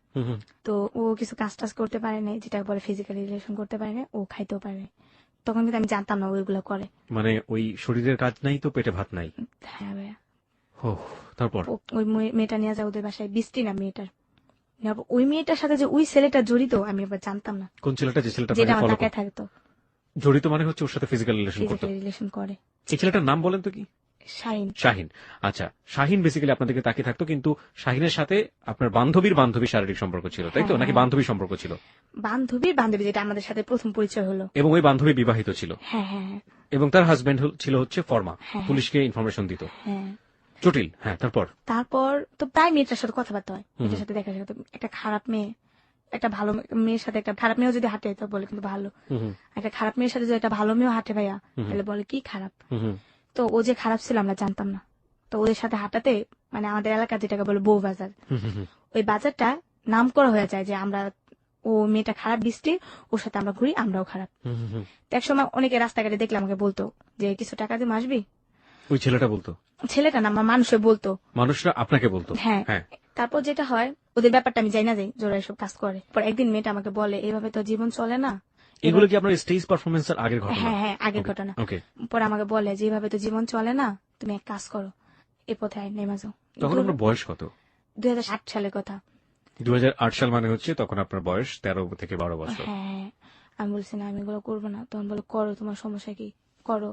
তো ও কিছু কাজ টাজ করতে পারে নাই, যেটা বলে ফিজিক্যালি রিলেশন করতে পারে না, ও খাইতেও পারে নাই। তখন কিন্তু আমি জানতাম না ওইগুলো করে। মানে ওই শরীরের কাজ নাই তো পেটে ভাত নাই। হ্যাঁ ভাইয়া। তারপর ওই মেয়েটা নিয়ে যায় ওদের বাসায়, বৃষ্টি না মেয়েটার। ওই মেয়েটার সাথে যে ওই ছেলেটা জড়িত আমি আবার জানতাম না। কোন ছেলেটা? যে ছেলেটা যেটা আমার তাকায় থাকতো। জড়িত মানে হচ্ছে ওর সাথে ফিজিক্যাল রিলেশন করে। এই ছেলেটার নাম বলেন তো কি? শাহিন। আচ্ছা, শাহিন বেসিক্যালি আপনাদেরকে তাকিয়ে থাকতো, কিন্তু শাহিনের সাথে আপনার বান্ধবীর শারীরিক সম্পর্ক ছিল, তাই তো? নাকি বান্ধবী সম্পর্ক ছিল? বান্ধবী, যেটা আমাদের সাথে প্রথম পরিচয় হলো। এবং ওই বান্ধবী বিবাহিত ছিল? হ্যাঁ হ্যাঁ। এবং তার হাজবেন্ড ছিল হচ্ছে ফর্মা, পুলিশকে ইনফরমেশন দিত। হ্যাঁ। জটিল। হ্যাঁ, তারপর তো প্রায় মেয়েটার সাথে কথাবার্তা হয়, মেয়েটার সাথে দেখা যায়। একটা খারাপ মেয়ে একটা ভালো মেয়ের সাথে, একটা খারাপ মেয়েও যদি হাঁটে তো বলে কিন্তু ভালো। একটা খারাপ মেয়ের সাথে যদি একটা ভালো মেয়েও হাঁটে ভাইয়া, তাহলে বলে কি খারাপ। তো ও যে খারাপ ছিল আমরা জানতাম না। তো ওদের সাথে হাঁটাতে, মানে আমাদের এলাকা যেটাকে বলে বউ বাজার, ওই বাজারটা নাম করা হয়ে যায় যে আমরা, ও মেয়েটা খারাপ বৃষ্টি, ওর সাথে আমরা ঘুরি, আমরাও খারাপ। এক সময় অনেকে রাস্তাঘাটে দেখলে আমাকে বলতো যে কিছু টাকা দিয়ে আসবি। ওই ছেলেটা বলতো? ছেলেটা না, মানুষে বলতো। মানুষরা আপনাকে বলতো? হ্যাঁ। তারপর যেটা হয়, ওদের ব্যাপারটা আমি যাই না যাই, জোরা এসব কাজ করে। পর একদিন মেয়েটা আমাকে বলে, এইভাবে তো জীবন চলে না। এগুলো কি আপনার স্টেজ পারফরমেন্সের আগের ঘটনা? হ্যাঁ, আগের ঘটনা। পরে আমাকে বলে যে এইভাবে তো জীবন চলে না, তুমি এক কাজ করো, এ পথে নেমে যাও। তখন আপনার বয়স কত? 2008 সালের কথা। 2008 সাল মানে হচ্ছে তখন আপনার বয়স 13 থেকে 12 বছর। হ্যাঁ, আমি বলছি না, আমি এগুলো করবো না। তখন বলে, করো, তোমার সমস্যা কি, করো।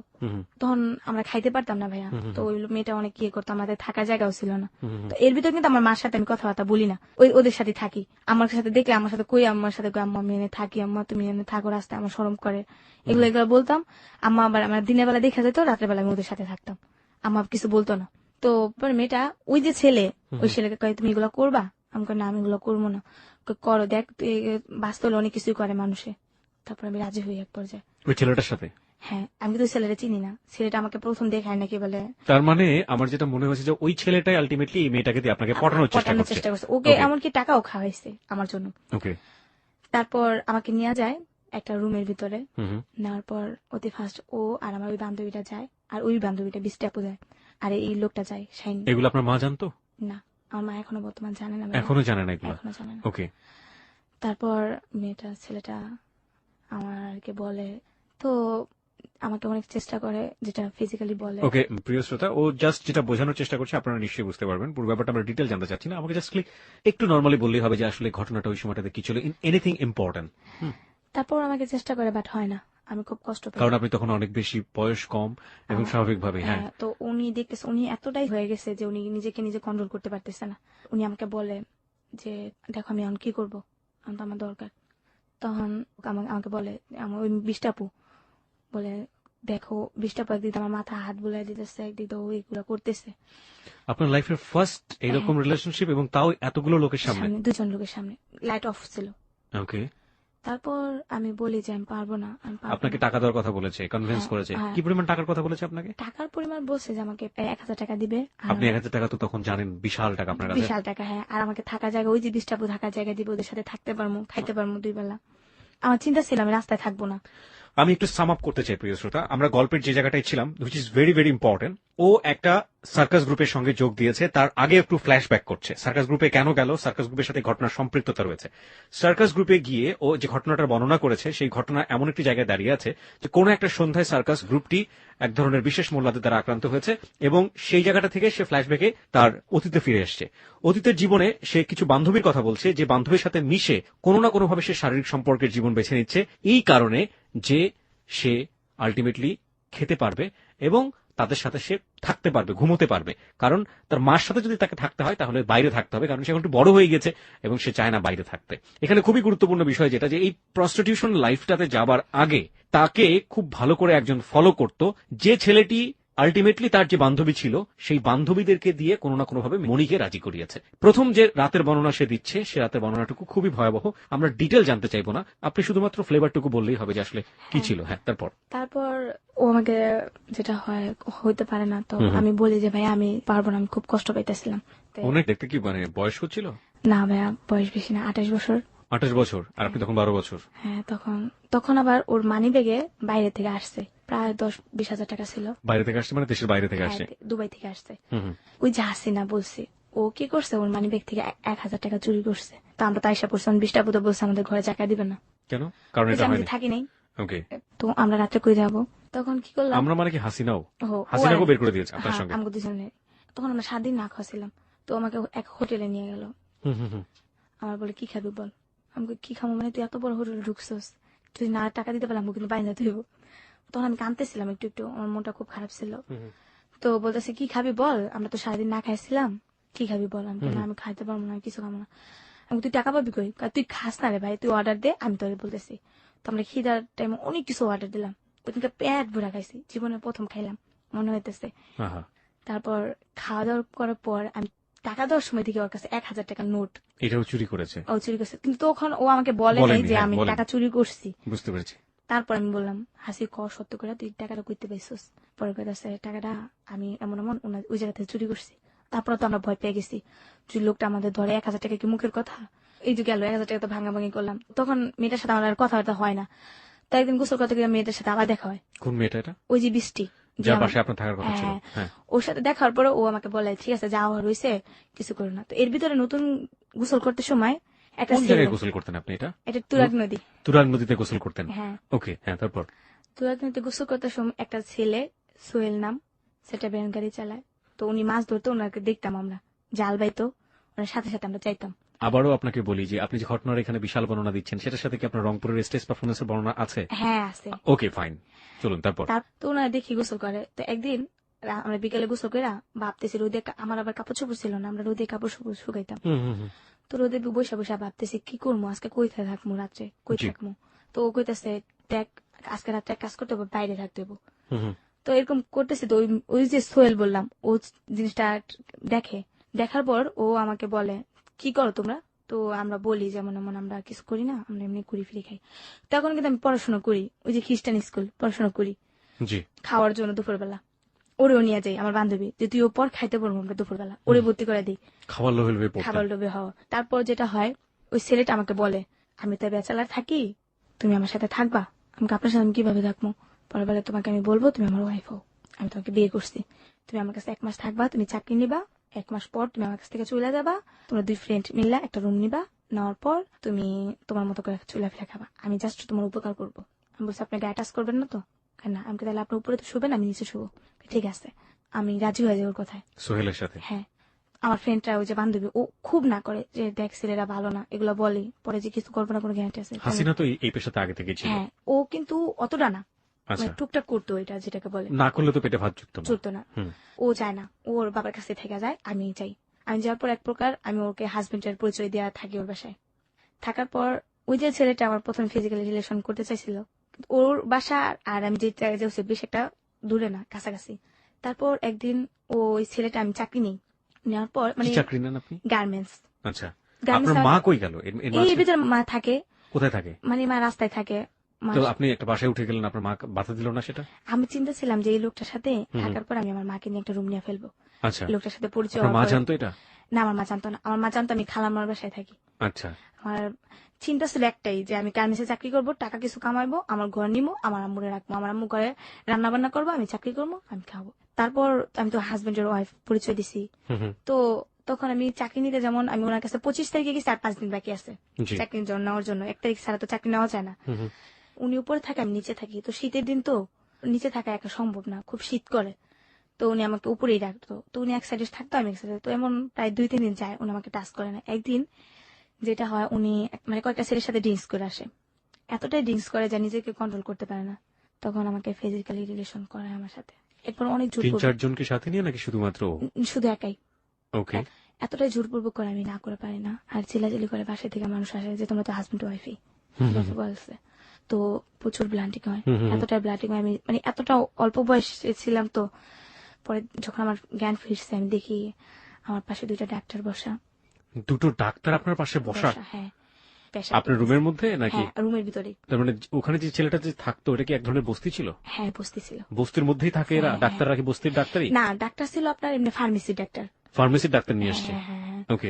তখন আমরা খাইতে পারতাম না ভাইয়া। তো ওই মেয়েটা অনেক ইয়ে করতো, আমাদের থাকার জায়গাও ছিল না। তো এর ভিতরে কিন্তু আমার মার সাথে আমি কথাবার্তা বলি না, ওদের সাথে থাকি। আমার সাথে দেখলে আমার সাথে কই, আমার সাথে আম্মা আমি এনে থাকি, আম্মা তুমি এনে থাকো, রাস্তায় আমার শরম করে, এগুলো বলতাম। আম্মা আবার আমার দিনের বেলা দেখা যেত, রাতের বেলা আমি ওদের সাথে থাকতাম, আম্মা কিছু বলতো না। তো পরে মেয়েটা, ওই যে ছেলে, ওই ছেলেকে কয় তুমি এগুলো করবা? আমি কই না, আমি এগুলো করবো না। করো, দেখ বাস্তবে অনেক কিছুই করে মানুষে। তারপর আমি রাজি হই এক পর্যায়ে ওই ছেলেটার সাথে। হ্যাঁ, আমি তো ছেলেটা চিনি না, ছেলেটা আমাকে প্রথম দেখায় নাকি বলে। তার মানে আমার যেটা মনে হচ্ছে যে ওই ছেলেটাই আলটিমেটলি এই মেয়েটাকে দিয়ে আপনাকে পটানোর চেষ্টা করছে। ওকে এমনকি টাকাও খাওয়াইছে আমার জন্য। তারপর আমাকে নিয়ে যায় একটা রুমের ভিতরে, নেওয়ার পর অতি ফার্স্ট ও আর আমার ওই বান্ধবীটা যায়, আর ওই বান্ধবীটা 20 টাপু যায়, আর এই লোকটা যায় শাইন। এগুলো আপনার মা জানতো না? আমার মা এখনো বর্তমান জানে না। এখনো জানে না এগুলো? এখনো জানে না। ওকে। তারপর ছেলেটা আমাকে বলে, তো আমাকে অনেক চেষ্টা করে, যেটা ফিজিক্যালি বলে। ওকে, প্রিয় শ্রোতা, ও জাস্ট যেটা বোঝানোর চেষ্টা করছে আপনারা নিশ্চয়ই বুঝতে পারবেন। পুরো ব্যাপারটা আমরা ডিটেইল জানতে চাচ্ছি না, আমাকে জাস্ট একটু নরমালি বললেই হবে যে আসলে ঘটনাটা ওই সময়টাতে কি ছিল, এনিথিং ইম্পর্টেন্ট। তারপর আমাকে চেষ্টা করে, বাট হয় না, আমি খুব কষ্ট পাই। কারণ আপনি তখন অনেক বেশি বয়স কম এবং স্বাভাবিকভাবে। হ্যাঁ, তো উনি দেখতেছে, উনি এতটাই হয়ে গেছে যে উনি নিজেকে নিজে কন্ট্রোল করতে পারতেছে না। উনি আমাকে বলে যে দেখো আমি এখন কি করবো, আমি তো আমার দরকার। তখন আমাকে বলে, আমার ওই 20 আপু বলে, দেখো 20টা পর একদিক আমার মাথা হাত বুলাই দিতেছে, একদিক ও এগুলো করতেছে আপনার লাইফের ফার্স্ট এরকম রিলেশনশিপ, এবং তাও এতগুলো লোকের সামনে? সামনে 2জন লোকের সামনে, লাইট অফ ছিল। ওকে। তারপর আমি বলি যে আমি পারবো না, আমি পারবো আপনাকে না। টাকা দেওয়ার কথা বলেছে, কনভিন্স হ্যাঁ, করেছে? হ্যাঁ। কি পরিমাণ টাকার কথা বলেছে আপনাকে? টাকার পরিমাণ বলছে যে আমাকে 1000 টাকা দিবে। আর আপনি 1000 টাকা তো তখন জানেন বিশাল টাকা আপনার কাছে। বিশাল টাকা, হ্যাঁ। আর আমাকে থাকার জায়গা, ওই যে 20টা থাকার জায়গা দিবে, ওদের সাথে থাকতে পারবো, খাইতে পারবো 2 বেলা। আমার চিন্তা ছিল আমি রাস্তায় থাকবো না। আমি একটু সাম আপ করতে চাই প্রিয় শ্রোতা, আমরা গল্পের যে জায়গাটায় ছিলাম, which is very very important. ও একটা সার্কাস গ্রুপের সঙ্গে যোগ দিয়েছে, তার আগে একটু ফ্ল্যাশব্যাক করছে। সার্কাস গ্রুপে কেন গেল, সার্কাস গ্রুপের সাথে ঘটনার সম্পৃক্ততা রয়েছে। সার্কাস গ্রুপে গিয়ে ও যে ঘটনাটার বর্ণনা করেছে, সেই ঘটনা এমন একটি জায়গায় দাঁড়িয়ে আছে যে কোনো একটা সন্ধ্যায় সার্কাস গ্রুপটি এক ধরনের বিশেষ মোল্লাদের দ্বারা আক্রান্ত হয়েছে, এবং সেই জায়গাটা থেকে সে ফ্ল্যাশব্যাকে তার অতীতে ফিরে এসছে। অতীতের জীবনে সে কিছু বান্ধবীর কথা বলছে, যে বান্ধবীর সাথে মিশে কোনো না কোনোভাবে সে শারীরিক সম্পর্কের জীবন বেছে নিচ্ছে, এই কারণে যে সে আলটিমেটলি খেতে পারবে এবং তাদের সাথে সে থাকতে পারবে, ঘুমোতে পারবে। কারণ তার মার সাথে যদি তাকে থাকতে হয় তাহলে বাইরে থাকতে হবে, কারণ সে এখন একটু বড় হয়ে গেছে এবং সে চায় না বাইরে থাকতে। এখানে খুবই গুরুত্বপূর্ণ বিষয় যেটা, যে এই প্রস্টিটিউশন লাইফটাতে যাবার আগে তাকে খুব ভালো করে একজন ফলো করত, যে ছেলেটি আলটিমেটলি তার যে বান্ধবী ছিল, সেই বান্ধবীদেরকে দিয়ে কোনো না কোনোভাবে মনিকে রাজি করিয়েছে। প্রথম যে রাতের বর্ণনা সে দিচ্ছে, সে রাতের বর্ণনাটুকু খুবই ভয়াবহ। আমরা ডিটেল জানতে চাইবো না, আপনি শুধুমাত্র ফ্লেভারটুকু বললেই হবে যে আসলে কি ছিল। হ্যাঁ, তারপর ও আমাকে, যেটা হয় হইতে পারে না, তো আমি বলি যে ভাই আমি পারবো না, আমি খুব কষ্ট পাইতেছিলাম। অনেক দেখতে কি মানে বয়স হচ্ছিল? না ভাইয়া, বয়স বেশি না, 28 বছর। 28 বছর, আর আপনি তখন 12 বছর। হ্যাঁ, তখন আবার ওর মানি ব্যাগে বাইরে থেকে আসছে প্রায় 10-20 হাজার টাকা ছিল। বাইরে থেকে আসছে মানে দেশের বাইরে থেকে আসছে? হ্যাঁ, দুবাই থেকে আসছে। ওই যে হাসিনা বলছি, ও কি করছে, ওর মানি ব্যাগ থেকে 1000 টাকা চুরি করছে। তো আমরা তো আইসা পড়ছি, 20টা পুতো বলছে আমাদের ঘরে টাকা দিবে না। কেন? কারণ এটা আমি হয়নি। থাকি নাই। ওকে। তো আমরা রাত্রে কই যাবো, তখন কি করলাম আমরা মানে কি হাসিনাও? ও হাসিনাকেও বের করে দিয়েছে আপনার সঙ্গে? আমাকে দুজনে। তখন আমরা 7 দিন না খাওয়াছিলাম। তো আমাকে এক হোটেলে নিয়ে গেল। আমার বলে কি খাবি বল। আমাকে কি খাবো মানে, তুই এত বড় হোটেলে ঢুকছস, তুই না টাকা দিতে পারলাম কিন্তু বাইরে যেতে হইব। তখন আমি কাঁদতেছিলাম একটু একটু, আমার মনটা খুব খারাপ ছিল। তো বলতেছে কি খাবি বল, আমরা তো সারাদিন না খাইছিলাম, কি খাবি বল। আমি বললাম আমি খাইতে পারবো না, কিছু খাবো না। আমি তুই টাকা পাবি কই, তুই খাস না রে ভাই, তুই অর্ডার দে, আমি তোরে বলতেছি। তো আমরা খিদার টাইমে অনেক কিছু অর্ডার দিলাম, ওইদিনকে পেট ভরা খাইছি, জীবনে প্রথম খাইলাম মনে হইতেছে। তারপর খাওয়া দাওয়া করার পর আমি টাকা দেওয়ার সময় থেকে ওর কাছে 1000 টাকার নোট, এটাও চুরি করেছে? ও চুরি করছে, কিন্তু তখন ও আমাকে বলে নাই যে আমি টাকা চুরি করছি। বুঝতে পেরেছি। তারপর আমি বললাম হাসি ক সত্য করে তুই টাকাটা কইতে পাইছিস। পরে কইতাছে টাকাটা আমি এমন এমন ওই জায়গা থেকে চুরি করছি। তারপর তো আমরা ভয় পেয়ে গেছি, যে লোকটা আমাদের ধরে 1000 টাকা কি মুখের কথা, এই যে গেল 1000 টাকা তো ভাঙাভাঙি করলাম। তখন মেয়েটার সাথে আমার আর কথাবার্তা হয় না। তো একদিন গোসল করতে গিয়ে মেয়েটার সাথে আবার দেখা হয়। কোন মেয়েটা এটা? ওই যে বৃষ্টি, যার পাশে আপনার থাকার কথা ছিল। হ্যাঁ, ওর সাথে দেখার পরে ও আমাকে বলে ঠিক আছে যাওয়া রয়েছে, কিছু করো না। তো এর ভিতরে নতুন গোসল করতে সময় একটা কোন জায়গায় গোসল করতেন আপনি? এটা তুরাগ নদী। তুরাগ নদীতে গোসল করতেন? হ্যাঁ। ওকে, হ্যাঁ, তারপর? তুরাগ নদীতে গোসল করতে সময় একটা ছেলে, সোহেল নাম, সেটা ভ্যান গাড়ি চালায়। তো উনি মাছ ধরতো, ওনাকে দেখতাম আমরা, জাল বাইতো, ওনার সাথে সাথে আমরা চাইতাম। আবারও আপনাকে বলি যে আপনি যে ঘটনার এখানে বিশাল বর্ণনা দিচ্ছেন, সেটার সাথে কি আপনার রংপুরের স্টেজ পারফরমেন্সের বর্ণনা আছে? হ্যাঁ আছে। ওকে, ফাইন, চলুন তারপর। তো ওনারা দেখি গোসল করে। তো একদিন আমরা বিকেলে গোসল করে ভাবতেছি রোদে, আমার আবার কাপড় চোপড় ছিল না, আমরা রোদে কাপড় শুকাইতাম। তো রোদে বসে বসে ভাবতেছি কি করবো, আজকে কোথায় থাকবো, রাত্রে কই থাকবো। তো ও কইতেছে দেখ আজকে রাত্রে কাজ করতে হবে, বাইরে থাকতে হবে। তো এরকম করতেছি, তো ওই যে সোহেল বললাম, ও জিনিসটা দেখার পর ও আমাকে বলে কি করো তোমরা। তো আমরা বলি যেমন এমন আমরা কিছু করি না, আমরা এমনি ঘুরি ফিরে খাই। তখন কিন্তু আমি পড়াশোনা করি, ওই যে খ্রিস্টান স্কুল পড়াশোনা করি খাওয়ার জন্য দুপুরবেলা। ওরেও নিয়ে যাই আমার বান্ধবী, যে তুই ও পর খাইতে পারবো আমরা দুপুরবেলা, ওরে ভর্তি করে দিই খাবার লোভে হওয়া। তারপর যেটা হয়, ওই ছেলেটা আমাকে বলে আমি তো ব্যাচেলার থাকি, তুমি আমার সাথে থাকবা। আমাকে আপনার সাথে আমি কিভাবে থাকবো, পরে বলে তোমাকে আমি বলবো তুমি আমার ওয়াইফ হও, আমি তোমাকে বিয়ে করছি, তুমি আমার কাছে 1 মাস থাকবা, তুমি চাকরি নিবা, 1 মাস পর তুমি আমার কাছ থেকে চলে যাবা, তোমরা 2 ফ্রেন্ড মিললা একটা রুম নিবা, নেওয়ার পর তুমি তোমার মতো করে চুলাফিলা খাবা, আমি জাস্ট তোমার উপকার করবো। আমি বলছি আপনি গায়ে টাচ করবেন না তো? না। আমি তাহলে আপনার উপরে তো শুবেন, আমি নিচে শুবো। ঠিক আছে, আমি রাজি হয়ে যাই ওর কথায়, সোহেলের সাথে। হ্যাঁ, আমার ফ্রেন্ডরা ওই যে বান্ধবী, ও খুব না করে যে দেখ ছেলেরা ভালো না, এগুলো বলে, পরে যে কিছু করবো না কোনো গ্যারান্টি আছে? হাসিনা তো এই পেশাতে আগে থেকে ছিল। হ্যাঁ, ও কিন্তু অতটা না, টুকটাক করতো, এটা যেটাকে বলে না করলে তো পেটে ভাত জুটতো না। ও চায় না, ওর বাবার কাছে থেকে যায়, আমি চাই। আমি যাওয়ার পর এক প্রকার আমি ওকে হাজবেন্ডের পরিচয় দেওয়া থাকি ওর বাসায়। থাকার পর ওই যে ছেলেটা আমার প্রথম ফিজিক্যালি রিলেশন করতে চাইছিল, ওর বাসা আর আমি যে জায়গায় যাচ্ছি বেশ একটা দূরে না, কাছাকাছি। তারপর একদিন ওই ছেলেটা, আমি চাকরি নেই, নেওয়ার পর কি মানে চাকরি নেন আপনি? গার্মেন্টস। আচ্ছা, আপনার গার্মেন্টস মা কই গেল এর এই মাঝে? ভিতরে মা থাকে, কোথায় থাকে? মানে মা রাস্তায় থাকে। মা, তো আপনি একটা বাসায় উঠে গেলেন, আপনার মা বাধা দিল না সেটা? আমি চিন্তা ছিলাম যে এই লোকটার সাথে হুম। থাকার পর আমি আমার মাকে নিয়ে একটা রুম নিয়ে ফেলবো। আচ্ছা, লোকটার সাথে পরিচয় আপনার মা হওয়ার পরে, জানতো এটা? না আমার মা জানতো না। আমার মা জানতো আমি খালাম্মার বাসায় থাকি। আচ্ছা, আমার চিন্তা ছিল একটাই, যে আমি গার্মেন্টসে চাকরি করবো, টাকা কিছু কামাইবো, আমার ঘর নিবো, আমার আম্মুরে রাখবো, আমার আম্মু ঘরে রান্না বান্না করবো, আমি চাকরি করবো, আমি খাবো। তারপর আমি তো হাজবেন্ডের ওয়াইফ পরিচয় দিছি। হুম হুম, তো তখন আমি চাকরি নিতে, যেমন আমি ওনার কাছে 25 তারিখে গেছি, আর 5 দিন বাকি আছে জি, চাকরির জন্য নেওয়ার জন্য। 1 তারিখ ছাড়া তো চাকরি নেওয়া যায় না। হুম হুম, উনি উপরে থাকে, আমি নিচে থাকি। তো শীতের দিন তো নিচে থাকা একা সম্ভব না, খুব শীত করে। তো উনি আমাকে উপরেই রাখতো। তো উনি এক সাইডে থাকতো, আমি এক সাইডে। তো এমন প্রায় 2-3 দিন যায়, উনি আমাকে টাচ করে না। একদিন যেটা হয়, উনি মানে কয়েকটা ছেলের সাথে ড্রিঙ্কস করে আসে, এতটাই ড্রিঙ্কস করে যা নিজেকে কন্ট্রোল করতে পারে না। তখন আমাকে ফিজিক্যালি রিলেশন করে আমার সাথে। এরপর অনেক জোর 3-4 জনকে সাথে নিয়ে নাকি শুধুমাত্র ও? শুধু একাই। ওকে, এতটাই জোরপূর্বক করে আমি না করে পারি না। আর চিল্লাচিল্লি করে বাসায় থেকে মানুষ আসে যে তোমরা তো হাজবেন্ড ওয়াইফই বলছে। তো প্রচুর ব্লান্টিং হয়, হুম হুম, এতটাই ব্লান্টিং হয়। আমি মানে এতটা অল্প বয়সে ছিলাম তো। পরে যখন আমার জ্ঞান ফিরছে, আমি দেখি আমার পাশে 2টা ডাক্তার বসা। দুটো ডাক্তার আপনার পাশে বসা? হ্যাঁ, পেশা আপনার রুমের মধ্যে নাকি? হ্যাঁ, রুমের ভিতরে। তার মানে ওখানে যে ছেলেটা যে থাকতো, এটা কি এক ধরনের বস্তি ছিল? হ্যাঁ, বসতেছিল। বস্তির মধ্যেই থাকে এরা? হ্যাঁ, ডাক্তাররা কি বস্তির ডাক্তারই? না, ডাক্তার ছিল আপনার এমনি ফার্মেসি ডাক্তার। ফার্মেসির ডাক্তার নিয়ে আসছে? হ্যাঁ, হ্যাঁ, হ্যাঁ। ওকে,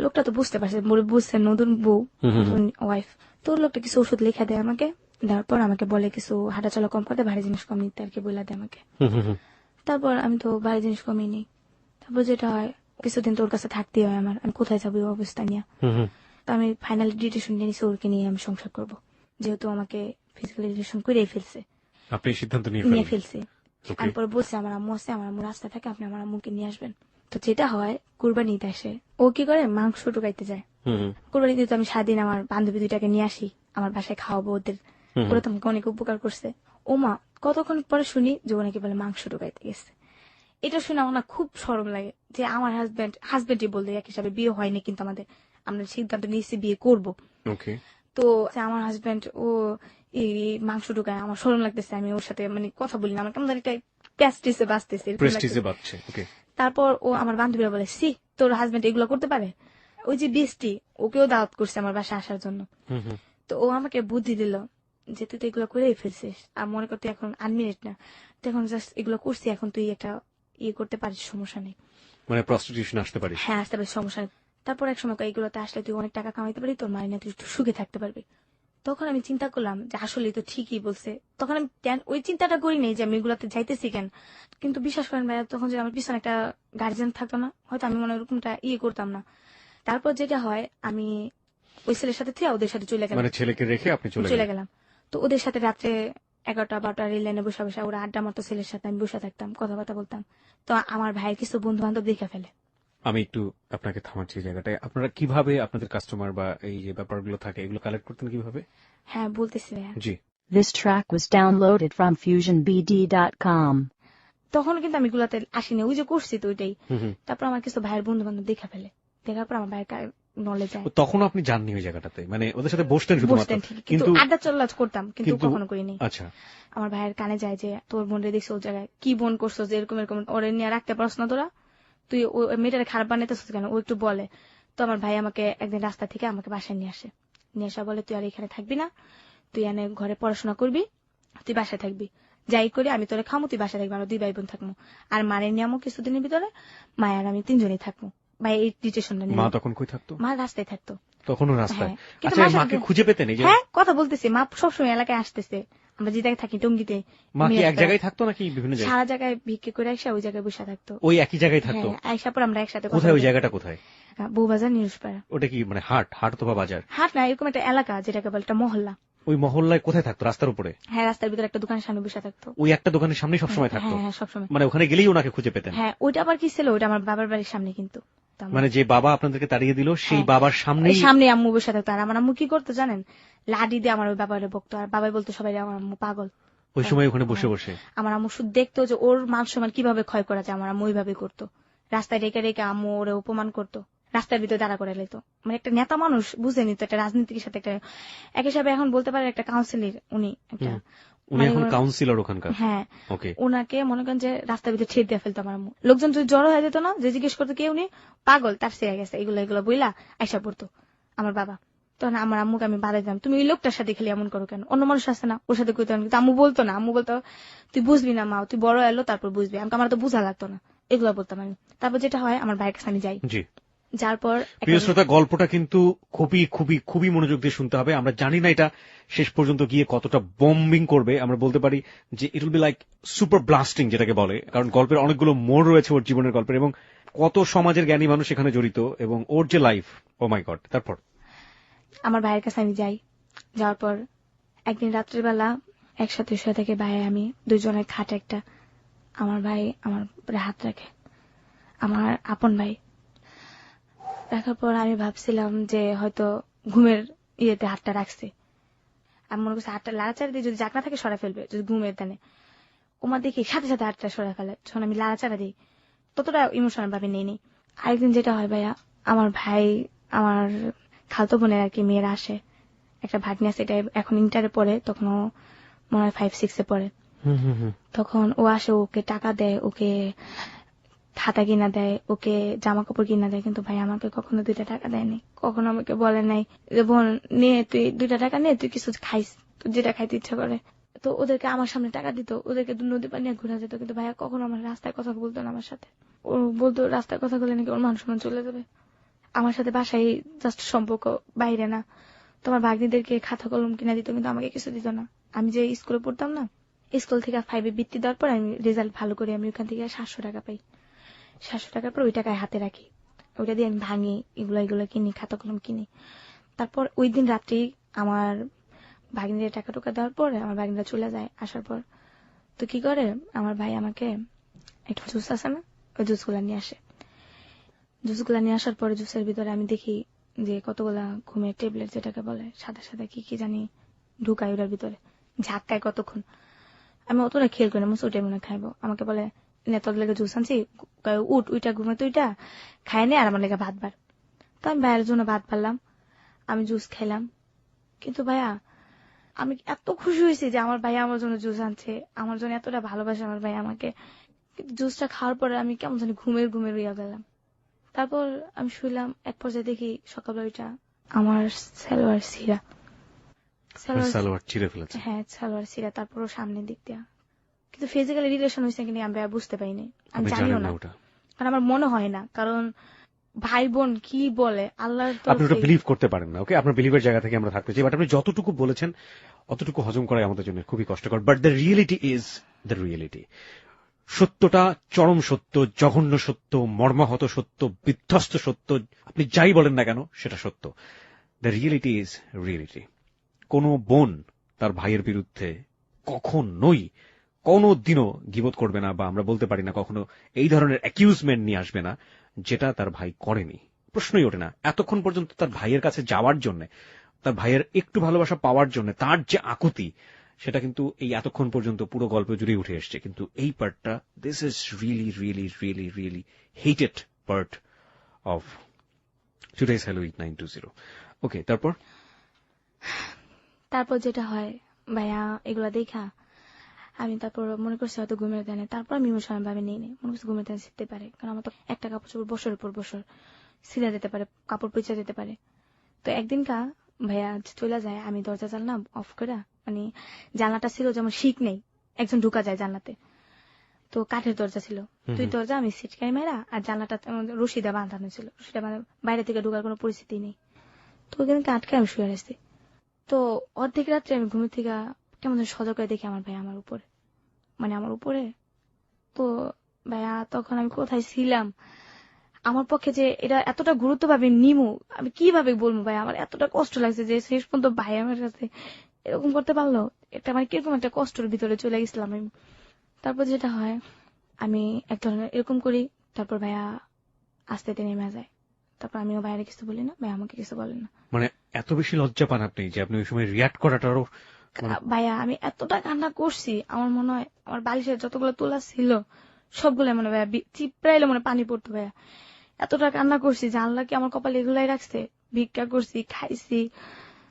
লোকটা তো বুঝতে পারছে, বুঝছে নতুন বউ, হুম হুম, ওয়াইফ। তো লোকটা কিছু ওষুধ লিখে দেয় আমাকে। দেওয়ার পর আমাকে বলে কিছু হাঁটাচলা কম করতে, ভারী জিনিস কম নিতে আর কি বলে দেয় আমাকে। হুম হুম, হুম, তারপর আমি তো ভারী জিনিস কমই নিই। তারপর যেটা হয়, কিছুদিন তোর কাছে থাকতেই হয় আমার, আমি কোথায় যাবো এই অবস্থা নিয়ে। হুম হুম। তো আমি ফাইনালি ডিসিশন নিয়ে নিছি, ওরকে নিয়ে আমি সংসার করবো, যেহেতু আমাকে ফিজিক্যালি রিলেশন করেই ফেলছে, আপনি এই সিদ্ধান্ত নিয়ে নিয়ে ফেলেন? ফেলছে। ওকে, আমি পরে বলছি আমার আম্মু আছে, আমার আম্মু রাস্তায় থাকে, আপনি আমার আম্মুকে নিয়ে আসবেন। তো যেটা হয়, কুরবানি ঈদ আসে, ও কি করে মাংস ঢুকাইতে যায়। হুম হুম, কুরবানি ঈদে তো আমি সারাদিন আমার বান্ধবী 2টাকে নিয়ে আসি, আমার বাসায় খাওয়াবো ওদের। হুম ওরা হুম। তো আমাকে অনেক উপকার করছে। ও মা, কতক্ষণ পরে শুনি যে ও নাকি বলে মাংস ঢুকাইতে গেছে। এটা শুনে আমার না খুব শরম লাগে, যে আমার হাজবেন্ডই বলতে এক হিসাবে, বিয়ে হয়নি কিন্তু আমাদের, আমরা সিদ্ধান্ত নিয়েছি বিয়ে করব। ওকে, তো যে আমার হাজবেন্ড ও এই মাংস ঢুকায়, আমার শরম লাগতেছে, আমি ওর সাথে মানে কথা বলি না, আমার কেমন জানি একটা প্যাস্টিসে বাঁচতেছে, এরকম প্রেস্টিজে লাগতেছে। বাচ্চে। ওকে, তারপর ও আমার বান্ধবীরা বলে, সি তোর হাজবেন্ড এগুলো করতে পারে। ওই যে বৃষ্টি, ওকেও দাওয়াত করছে আমার বাসায় আসার জন্য। হুম হুম। তো ও আমাকে বুদ্ধি দিল যে তুই তো এগুলো করেই ফেলছিস, আর মনে করতে এখন আনমিনিট না, তুই এখন জাস্ট এগুলো করছি, এখন তুই একটা ইয়ে করতে পারিস, সমস্যা নেই। মানে প্রস্টিটিউশন আসতে পারিস? হ্যাঁ, আসতে পারিস, সমস্যা নেই। তারপর এক সময় এগুলোতে আসলে তুই অনেক টাকা কামাইতে পারবি, তোর মাইনে তুই একটু সুখে থাকতে পারবি। তখন আমি চিন্তা করলাম যে আসলে তো ঠিকই বলছে। তখন আমি ওই চিন্তাটা করি নাই যে আমি এগুলাতে যাইতেছি কেন। কিন্তু বিশ্বাস করেন ভাইয়া, তখন যে আমার পিছনে একটা গার্জিয়ান থাকতো না, হয়তো আমি মনে হয় ওরকমটা ইয়ে করতাম না। তারপর যেটা হয়, আমি ওই ছেলের সাথে থেকে ওদের সাথে চলে গেলাম। মানে ছেলেকে রেখে আপনি চলে চলে গেলেন? গেলাম। তো ওদের সাথে রাত্রে 11টা-12টা রেল লাইনে বসে বসে ওরা আড্ডা মারতো, ছেলের সাথে আমি বসে থাকতাম, কথাবার্তা বলতাম। তো আমার ভাইয়ের কিছু বন্ধু বান্ধব দেখে ফেলে। আমি একটু আপনাকে থামাচ্ছি এই জায়গাটায়। আপনারা কিভাবে আপনাদের কাস্টমার বা এই যে ব্যাপারগুলো থাকে এগুলো কালেক্ট করতেন কিভাবে? হ্যাঁ, বলতেছি ভাইয়া। জি, This track was downloaded from FusionBD.com. তখন কিন্তু আমি এগুলাতে আসিনি, ওই যে করছি তো ওইটাই। হুম হুম। তারপর আমার কিছু ভাইয়ের বন্ধু বান্ধব দেখা ফেলে, দেখার পর আমার ভাইয়ের নলেজ যায়। ও, তখন আপনি জাননি ওই জায়গাটাতে? মানে ওদের সাথে বসতেন শুধুমাত্র? বসতেন ঠিকই, কিন্তু আড্ডা চল্লাচ করতাম, কিন্তু কখনো করিনি। আচ্ছা, আমার ভাইয়ের কানে যায় যে তোর বোনরে দেখছো ওই জায়গায়, কি বোন করছো যে এরকম এরকম, ওরে নিয়ে রাখতে পারছ না তোরা, তুই ওই মেয়েটারে খারাপ বানাইতেছিস কেন, ও একটু বলে। তো আমার ভাই আমাকে একদিন রাস্তা থেকে আমাকে বাসায় নিয়ে আসে, নিয়ে আসা বলে তুই আর এখানে থাকবি না, তুই এনে ঘরে পড়াশোনা করবি, তুই বাসায় থাকবি, যাই করি আমি তোরে খামো, তুই বাসায় থাকবি, আমরা 2 ভাই বোন থাকবো। আর মারে নিয়ে আমো কিছুদিনের ভিতরে, মায়ের আমি 3জনই থাকবো। ভাই এই ডিসিশনটা মা নিয়ে, তখন কই থাকতো? মা রাস্তায় থাকতো। তখনও রাস্তায়? হ্যাঁ, কিন্তু আচ্ছা, মার সাথে- মাকে খুঁজে পেতেন? এই যে হ্যাঁ, কথা বলতেছি, মা সবসময় এলাকায় আসতেছে, আমরা যে জায়গায় থাকি টঙ্গিতে। মা কি এক মিয়ারপাড়া। জায়গায় থাকতো নাকি বিভিন্ন জায়গায়? সারা জায়গায় ভিক্ষে করে আসা ওই জায়গায় বসে থাকতো। ওই একই জায়গায় থাকতো? হ্যাঁ, আইসা পর আমরা একসাথে কথা কোথায় ওই বলি। জায়গাটা কোথায়? বউবাজার, নিরুষপাড়া। ওটা কি মানে হাট হাট অথবা বাজার? হাট না, এরকম একটা এলাকা যেটাকে বলে একটা মহল্লা। ওই মহল্লায় কোথায় থাকতো? রাস্তার উপরে? হ্যাঁ, রাস্তার ভিতরে একটা দোকানের সামনে বসে থাকতো। ওই একটা দোকানের সামনে সবসময় থাকতো? হ্যাঁ, হ্যাঁ, সবসময়। মানে ওখানে গেলেই ওনাকে খুঁজে পেতেন? হ্যাঁ, ওইটা আবার কি ছিল, ওইটা আমার বাবার বাড়ির সামনে, কিন্তু তো আমার- মানে যে বাবা আপনাদেরকে তাড়িয়ে দিল সেই হ্যাঁ, বাবার সামনেই? এই সামনে আম্মু বসে থাকতো। আর আমার আম্মু কি করতো জানেন, লাডি দিয়ে আমার ওই বাবারে বকতো, আর বাবাই বলতো সবাই আমার আম্মু পাগল। ওই সময় ওখানে বসে বসে? আমার আম্মু শুধু দেখতো যে ওর মান সম্মান কিভাবে ক্ষয় করা যায়, আমার আম্মু ওইভাবে করতো। রাস্তায় রেখে রেখে আম্মু ওরে অপমান করতো। রাস্তার ভিতরে দাঁড়া করে লাইতো। মানে একটা নেতা মানুষ বুঝেনি তো, একটা রাজনীতির সাথে একটা এক হিসাবে এখন বলতে পারে একটা কাউন্সিলর উনি একটা, উনি এখন কাউন্সিলর ওখানকার। হ্যাঁ ওকে। ওনাকে মনে করেন যে রাস্তার ভিতরে ছেড়ে দিয়ে ফেলতো আমার আম্মু। লোকজন যদি জড়ো হয়ে যেত না, যে জিজ্ঞেস করতো কে উনি, পাগল তার সে গেছে, এগুলো এগুলো বইলা আইসা পড়তো আমার বাবা। তখন আমার আম্মুকে আমি বাধা দিতাম, তুমি ওই লোকটার সাথে খালি এমন করো কেন, অন্য মানুষ আছে না ওর সাথে কইতো না। কিন্তু আম্মু বলতো না, আম্মু বলতো তুই বুঝবি না মা, তুই বড় এলো তারপর বুঝবি। আমার তো বোঝা লাগতো না, এগুলো বলতাম আমি। তারপর যেটা হয় আমার ভাইয়ের কাছে আমি যাই, জি। যার পর প্রিয় শ্রোতা, গল্পটা কিন্তু খুবই খুবই খুবই মনোযোগ দিয়ে শুনতে হবে। আমরা জানি না এটা শেষ পর্যন্ত গিয়ে কতটা বম্বিং করবে। আমরা বলতে পারি যে it will be like super blasting যেটাকে বলে, কারণ গল্পের অনেকগুলো মোড় রয়েছে ওর জীবনের গল্পের, এবং কত সমাজের জ্ঞানী মানুষ এখানে জড়িত, এবং ওর যে লাইফ, ও মাই গড। তারপর আমার ভাইয়ের কাছে আমি যাই, যাওয়ার পর একদিন রাত্রিবেলা একসাথে শুয়ে থেকে ভাই আমি দুজনের খাটে একটা, আমার ভাই আমার উপরে হাত রাখে, আমার আপন ভাই রাখার পর আমি ভাবছিলাম যে হয়তো ঘুমের ইয়েতে হাতটা রাখছে। আমি মনে করছি হাতটা লাড়াচাড়া দিয়ে যদি জাগনা থাকে সরা ফেলবে, যদি ঘুমের দানে ওমা দেখি সাথে সাথে হাতটা সরা ফেলে। যখন আমি লাড়াচাড়া দিই ততটা ইমোশনাল ভাবে নেই। আরেকদিন যেটা হয় ভাইয়া, আমার ভাই আমার খালতো বোনের আর কি মেয়েরা আসে, একটা ভাগ্নি আছে, এটা এখন ইন্টারে পড়ে, তখন ও মনে হয় 5-6 পড়ে। তখন ও আসে, ওকে টাকা দেয়, ওকে খাতা কিনা দেয়, ওকে জামা কাপড় কিনা দেয়, কিন্তু ভাই আমাকে কখনো 2টা টাকা দেয়নি, কখনো আমাকে বলে নাই যে বোন নে তুই 2টা টাকা নে, তুই কিছু খাইস, তুই যেটা খাইতে ইচ্ছা করে। তো ওদেরকে আমার সামনে টাকা দিত, ওদেরকে নদী পানি ঘুরা যেত, কিন্তু ভাইয়া কখনো আমার রাস্তায় কথা বলতো না আমার সাথে। ও বলতো রাস্তায় কথা বলে নাকি ওর মান সম্মান চলে যাবে। আমার সাথে বাসায় জাস্ট সম্পর্ক, বাইরে না। তোমার ভাগ্নিদেরকে খাতা কলম কিনা দিত, কিন্তু আমাকে কিছু দিত না। আমি যে স্কুলে পড়তাম না, স্কুল থেকে 5-এ বৃত্তি দেওয়ার পর আমি রেজাল্ট ভালো করে আমি ওখান থেকে 700 টাকা পাই। 700 টাকার পর ওই টাকায় হাতে রাখি, ওইটা দিয়ে আমি ভাঙি, এগুলো কিনি, খাতা কলম কিনি। তারপর ওই দিন রাত্রি আমার ভাগ্নিদের টাকা টুকা দেওয়ার পর আমার ভাগ্নিরা চলে যায়। আসার পর তো কি করে, আমার ভাই আমাকে একটু জুস আছে না, ওই জুসগুলা নিয়ে আসে। জুসগুলা নিয়ে আসার পরে জুসের ভিতরে আমি দেখি যে কতগুলা ঘুমের ট্যাবলেট যেটাকে বলে, সাদা সাদা কি কি জানি ঢুকায় ওটার ভিতরে, ঝাক্কায় কতক্ষণ। আমি অতটা খেয়াল করি না, ওটাই মনে খাইবো। আমাকে বলে তোর লেগে জুস আনছি, উঠ উইটা ঘুমে তুইটা খাই নে, আর আমার লেগে ভাত বার। তো আমি ভাইয়ের জন্য ভাত পারলাম, আমি জুস খাইলাম। কিন্তু ভাইয়া আমি এত খুশি হয়েছি যে আমার ভাই আমার জন্য জুস আনছে, আমার জন্য এতটা ভালোবাসে আমার ভাই আমাকে। কিন্তু জুসটা খাওয়ার পরে আমি কেমন জানি ঘুমের ইয়া গেলাম। তারপর আমি শুইলাম, এক পর্যায়ে দেখি সকালবেলা ওইটা আমার সালোয়ার ছিঁড়া, সালোয়ার ছিঁড়ে ফেলেছে। হ্যাঁ সালোয়ার ছিঁড়া, তারপরও সামনের দিক দিয়া। কিন্তু ফিজিক্যালি রিলেশন হয়েছে কিনা আমি বুঝতে পাইনি, আমি জানিও না, কারণ আমার মনে হয় না, কারণ ভাই বোন কি বলে আল্লাহর তো আপনি ওটা বিলিভ করতে পারেন না। ওকে, আপনার বিলিভের জায়গা থেকে আমরা থাকতে চাই, বাট আপনি যতটুকু বলেছেন অতটুকু হজম করাই আমাদের জন্য খুবই কষ্টকর। But the reality is the reality. সত্যটা চরম সত্য, জঘন্য সত্য, মর্মাহত সত্য, বিধ্বস্ত সত্য, আপনি যাই বলেন না কেন সেটা সত্য। The reality is reality. কোন বোন তার ভাইয়ের বিরুদ্ধে কখনোই কোনদিনও গীবত করবে না, বা আমরা বলতে পারি না কখনো এই ধরনের অ্যাকিউজমেন্ট নিয়ে আসবে না যেটা তার ভাই করেনি। প্রশ্নই ওঠে না। এতক্ষণ পর্যন্ত তার ভাইয়ের কাছে যাওয়ার জন্য, তার ভাইয়ের একটু ভালোবাসা পাওয়ার জন্য তার যে আকুতি, সেটা কিন্তু এই এতক্ষণ পর্যন্ত পুরো গল্প জুড়ে উঠে এসছে। কিন্তু এই পার্টটা, this is really really really really hated part of today's hello 8920। ওকে, তারপর যেটা হয় ভাইয়া, এগুলা দেখা আমি তারপর মনে করছি হয়তো ঘুমের দেনে, তারপর আমি ইমোশনাল ভাবে নিয়ে নিই, মনে করছি ঘুমের দেনে শিখতে পারে, কারণ আমার তো একটা কাপড় চোপড় বছরের পর বছর ছিঁড়া যেতে পারে, কাপড় পিছা যেতে পারে। তো একদিন ভাইয়া চলে যায়, আমি দরজা জানলা অফ করে, মানে জানলাটা ছিল যেমন শিক নেই, একজন ঢুকা যায় জানলাতে, তো কাঠের দরজা ছিল, তুই দরজা আমি সিটকাই মেরা, আর জানলাটা রশিদা বাঁধানো ছিল, রশিদা বাইরে থেকে ঢুকার কোনো পরিস্থিতি নেই। তো ওইখানে আটকে আমি শুয়ে আসছি। তো অর্ধেক রাত্রে আমি ঘুমের থেকে কেমন সজাগ করে দেখি আমার ভাই আমার উপরে, মানে আমার উপরে। তো ভাইয়া তখন আমি কোথায় ছিলাম, আমার পক্ষে যে এটা এতটা গুরুত্ব ভাবে নিমু আমি কিভাবে বলবো ভাই, আমার এতটা কষ্ট লাগছে যে শেষ পর্যন্ত ভাই আমার সাথে এরকম করতে পারলো, এটা মানে কিরকম একটা কষ্টের ভিতরে চলে গেছিলাম আমি। তারপর যেটা হয় আমি এক ধরনের এরকম করি, তারপর ভাইয়া আস্তে নেমে যায়, তারপর আমিও ভাইয়ারে কিছু বলি না, ভাই আমাকে কিছু বলেন না। মানে এত বেশি লজ্জা পান আপনি যে আপনি ওই সময় রিয়াক্ট করাটারও। ভাইয়া আমি এতটা কান্না করছি, আমার মনে হয় আমার বালিশের যতগুলো তোলা ছিল সবগুলো মনে ভাইয়া চিপড়াইলে মনে পানি পড়তো ভাইয়া, এতটা কান্না করছি যে আল্লাহ কি আমার কপালে এগুলাই রাখছে। ভিক্ষা করছি, খাইছি,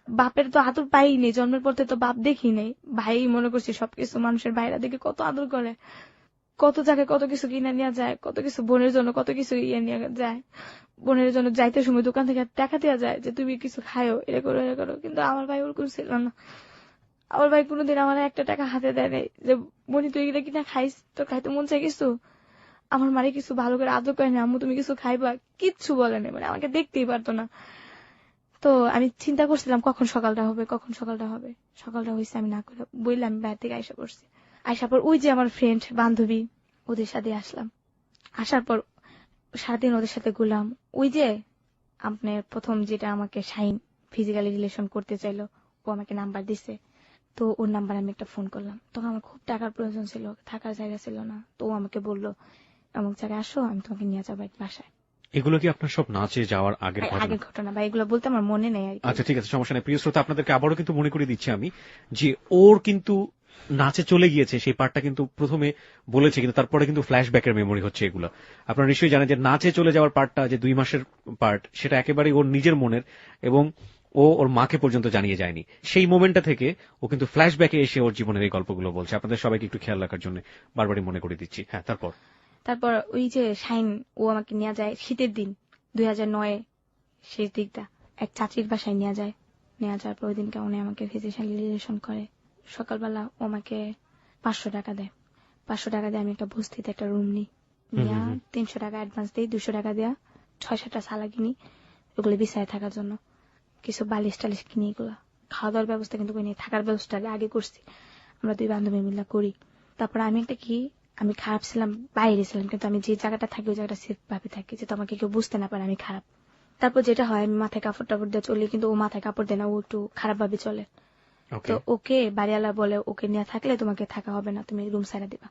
বাপের তো আদর পাইনি, জন্মের পর থেকে তো বাপ দেখি নেই। ভাই মনে করছি সবকিছু, মানুষের বাইরে দেখে কত আদর করে, কত জায়গায় কত কিছু কিনে নিয়ে যায়, কত কিছু বোনের জন্য কত কিছু ইয়ে নিয়ে যায়, বোনের জন্য যাইতে সময় দোকান থেকে টাকা দেওয়া যায় যে তুমি কিছু খায়ো, এটা করো এটা করো। কিন্তু আমার ভাই ওরকম ছিল না। আমার ভাই কোনোদিন আমার একটা টাকা হাতে দেয় নাই যে বনি তুই এটা কিনা খাইস, তোর খাইতে মন চাই কিছু। আমার মারে কিছু ভালো করে আদর করে না, আম্মু তুমি কিছু খাইবা, কিচ্ছু বলে না, মানে আমাকে দেখতেই পারতো না। তো আমি চিন্তা করছিলাম কখন সকালটা হবে, কখন সকালটা হবে। সকালটা হয়েছে, আমি না করে বললাম, আমি বাইরে থেকে আইসা পড়ছি। আইসা পর ওই যে আমার ফ্রেন্ড বান্ধবী, ওদের সাথে আসলাম। আসার পর সারাদিন ওদের সাথে ঘুরলাম। ওই যে আপনার প্রথম যেটা আমাকে শাইন ফিজিক্যালি রিলেশন করতে চাইলো, ও আমাকে নাম্বার দিছে। তো ওর নাম্বার আমি একটা ফোন করলাম। তখন আমার খুব টাকার প্রয়োজন ছিল, থাকার জায়গা ছিল না। তো ও আমাকে বললো এমন জায়গায় আসো, আমি তোমাকে নিয়ে যাবো এক বাসায়। এগুলো কি আপনার সব নাচে যাওয়ার আগের ঘটনা? আগের ঘটনা বা এগুলো বলতে আমার মনে নেই আর কি। আচ্ছা ঠিক আছে, সমস্যা নেই। প্রিয় শ্রোতা, আপনাদেরকে আবারও কিন্তু মনে করিয়ে দিচ্ছি আমি যে ওর কিন্তু নাচে চলে গিয়েছে, সেই পার্টটা কিন্তু প্রথমে বলেছে, কিন্তু তারপরে কিন্তু ফ্ল্যাশব্যাকের মেমোরি হচ্ছে এগুলো। আপনারা নিশ্চয়ই জানেন যে নাচে চলে যাওয়ার পার্টটা, যে 2 মাসের পার্ট, সেটা একেবারেই ওর নিজের মনের, এবং ও ওর মাকে পর্যন্ত জানিয়ে যায়নি। সেই মোমেন্টটা থেকে ও কিন্তু ফ্ল্যাশব্যাকে এসে ওর জীবনের এই গল্পগুলো বলছে। আপনাদের সবাইকে একটু খেয়াল রাখার জন্য বারবারই মনে করে দিচ্ছি। হ্যাঁ, তারপর ওই যে শাইন ও আমাকে নিয়ে যায় শীতের দিন 2009 শেষ দিকটা, এক চাচির বাসায় নিয়ে যায়। নিয়ে যাওয়ার পর ওই দিনকে উনি আমাকে ফিজিক্যালি রিলেশন করে। সকালবেলা ও আমাকে 500 টাকা দেয়। 500 টাকা দিয়ে আমি একটা বস্তিতে একটা রুম নিই, নিয়ে 300 টাকা অ্যাডভান্স দিই, 200 টাকা দেওয়া 6-7টা সালা কিনি, ওগুলো বিছায় থাকার জন্য। কিছু বালিশ টালিশ কিনি, এগুলো। খাওয়া দাওয়ার ব্যবস্থা কিন্তু করি, থাকার ব্যবস্থা আগে করছি, আমরা 2 বান্ধবী মিলে করি। তারপর আমি একটা কি, আমি খারাপ ছিলাম, বাইরে ছিলাম, কিন্তু আমি যে জায়গাটা থাকি ওই জায়গাটা সেফ ভাবে থাকি, যেটা আমাকে কেউ বুঝতে না পারে আমি খারাপ। তারপর যেটা হয়, আমি মাথায় কাপড় টাপড় দিয়ে চলি, কিন্তু ও মাথায় কাপড় দেয় না, ও একটু খারাপ ভাবে চলে। তো ওকে বাড়িওয়ালা বলে ওকে নিয়ে থাকলে তোমাকে থাকা হবে না, তুমি রুম সাইডা দিবা।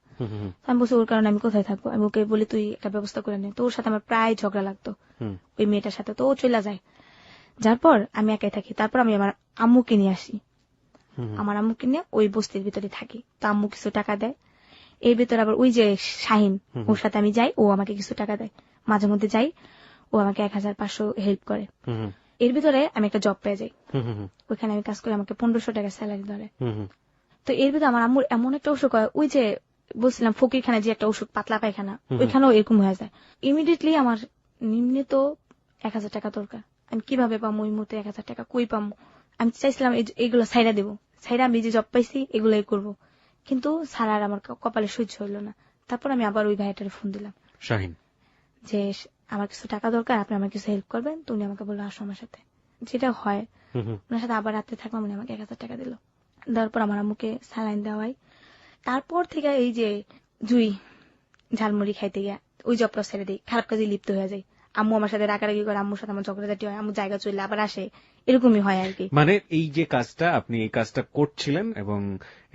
আমি বলছি ওর কারণে আমি কোথায় থাকবো, আমি ওকে বলি তুই একটা ব্যবস্থা করে নে। তো ওর সাথে আমার প্রায় ঝগড়া লাগতো ওই মেয়েটার সাথে। তো ও চলে যায়, যার পর আমি একাই থাকি। তারপর আমি আমার আম্মুকে নিয়ে আসি, আমার আম্মুকে নিয়ে ওই বস্তির ভিতরে থাকি। তো আম্মু কিছু টাকা দেয়। এর ভিতরে আবার ওই যে শাহিন, ওর সাথে আমি যাই, ও আমাকে কিছু টাকা দেয়। মাঝে মধ্যে যাই, ও আমাকে 1500 হেল্প করে। এর ভিতরে আমি একটা জব পেয়ে যাই, ওইখানে আমি কাজ করি, আমাকে 1500 টাকা স্যালারি ধরে। তো এর ভিতরে আমার আম্মুর এমন একটা অসুখ হয়, ওই যে বলছিলাম ফকিরখানে যে একটা ওষুধ পাতলা পায়খানা, ওইখানেও এরকম হয়ে যায়। ইমিডিয়েটলি আমার নিম্নে তো 1000 টাকা দরকার। আমি কিভাবে পাবো ওই মুহূর্তে 1000 টাকা, কই পাবো? আমি চাইছিলাম এইগুলো ছাইরা দেবো, ছাইরা আমি যে জব পাইছি এগুলোই করবো, কিন্তু সারার আমার কপালে সহ্য হইলো না। তারপর আমি আবার ওই ভাইটারে ফোন দিলাম, শাহিন, যে আমার কিছু টাকা দরকার, আপনি আমার কিছু হেল্প করবেন। তো উনি আমাকে বললো আসো আমার সাথে, যেটা হয় ওনার সাথে আবার রাত্রে থাকলাম। উনি আমাকে 1000 টাকা দিল, দেওয়ার পর আমার আম্মুকে স্যালাইন দেওয়াই। তারপর থেকে এই যে জুই ঝালমুড়ি খাইতে গিয়া ওই জবটা ছেড়ে দিই, খারাপ কাজে লিপ্ত হয়ে যায়। আম্মু আমার সাথে রাগারাগি করে, আম্মুর সাথে আমার ঝগড়াঝাটি হয়, আম্মু জায়গা চলে আবার আসে, এরকমই হয় আর কি। মানে এই যে কাজটা, আপনি এই কাজটা করছিলেন এবং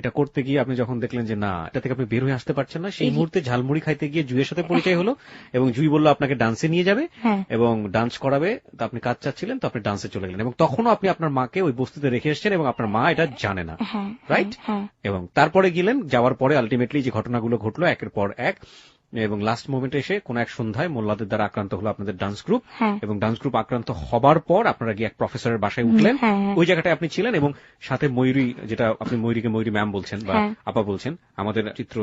এটা করতে গিয়ে আপনি যখন দেখলেন যে না, এটা থেকে আপনি বের হয়ে আসতে পারছেন না, সেই মুহূর্তে ঝালমুড়ি খাইতে গিয়ে জুইয়ের সাথে পরিচয় হলো এবং জুই বলল আপনাকে ডান্সে নিয়ে যাবে এবং ডান্স করাবে। তো আপনি কাজ চাচ্ছিলেন, তো আপনি ডান্সে চলে গেলেন এবং তখনও আপনি আপনার মাকে ওই বস্তিতে রেখে এসেছেন এবং আপনার মা এটা জানে না, রাইট? এবং তারপরে গেলেন, যাওয়ার পরে আলটিমেটলি যে ঘটনাগুলো ঘটলো একের পর এক, এবং লাস্ট মোমেন্টে এসে কোন এক সন্ধ্যায় মোল্লাদের দ্বারা আক্রান্ত হলো আপনাদের ডান্স গ্রুপ, এবং ডান্স গ্রুপ আক্রান্ত হবার পর আপনারা গিয়ে এক প্রফেসরের বাসায় উঠলেন। ওই জায়গাটায় আপনি ছিলেন এবং সাথে ময়ূরী, যেটা আপনি ময়ূরীকে ময়ূরী ম্যাম বলছেন বা আপা বলছেন, আমাদের চিত্র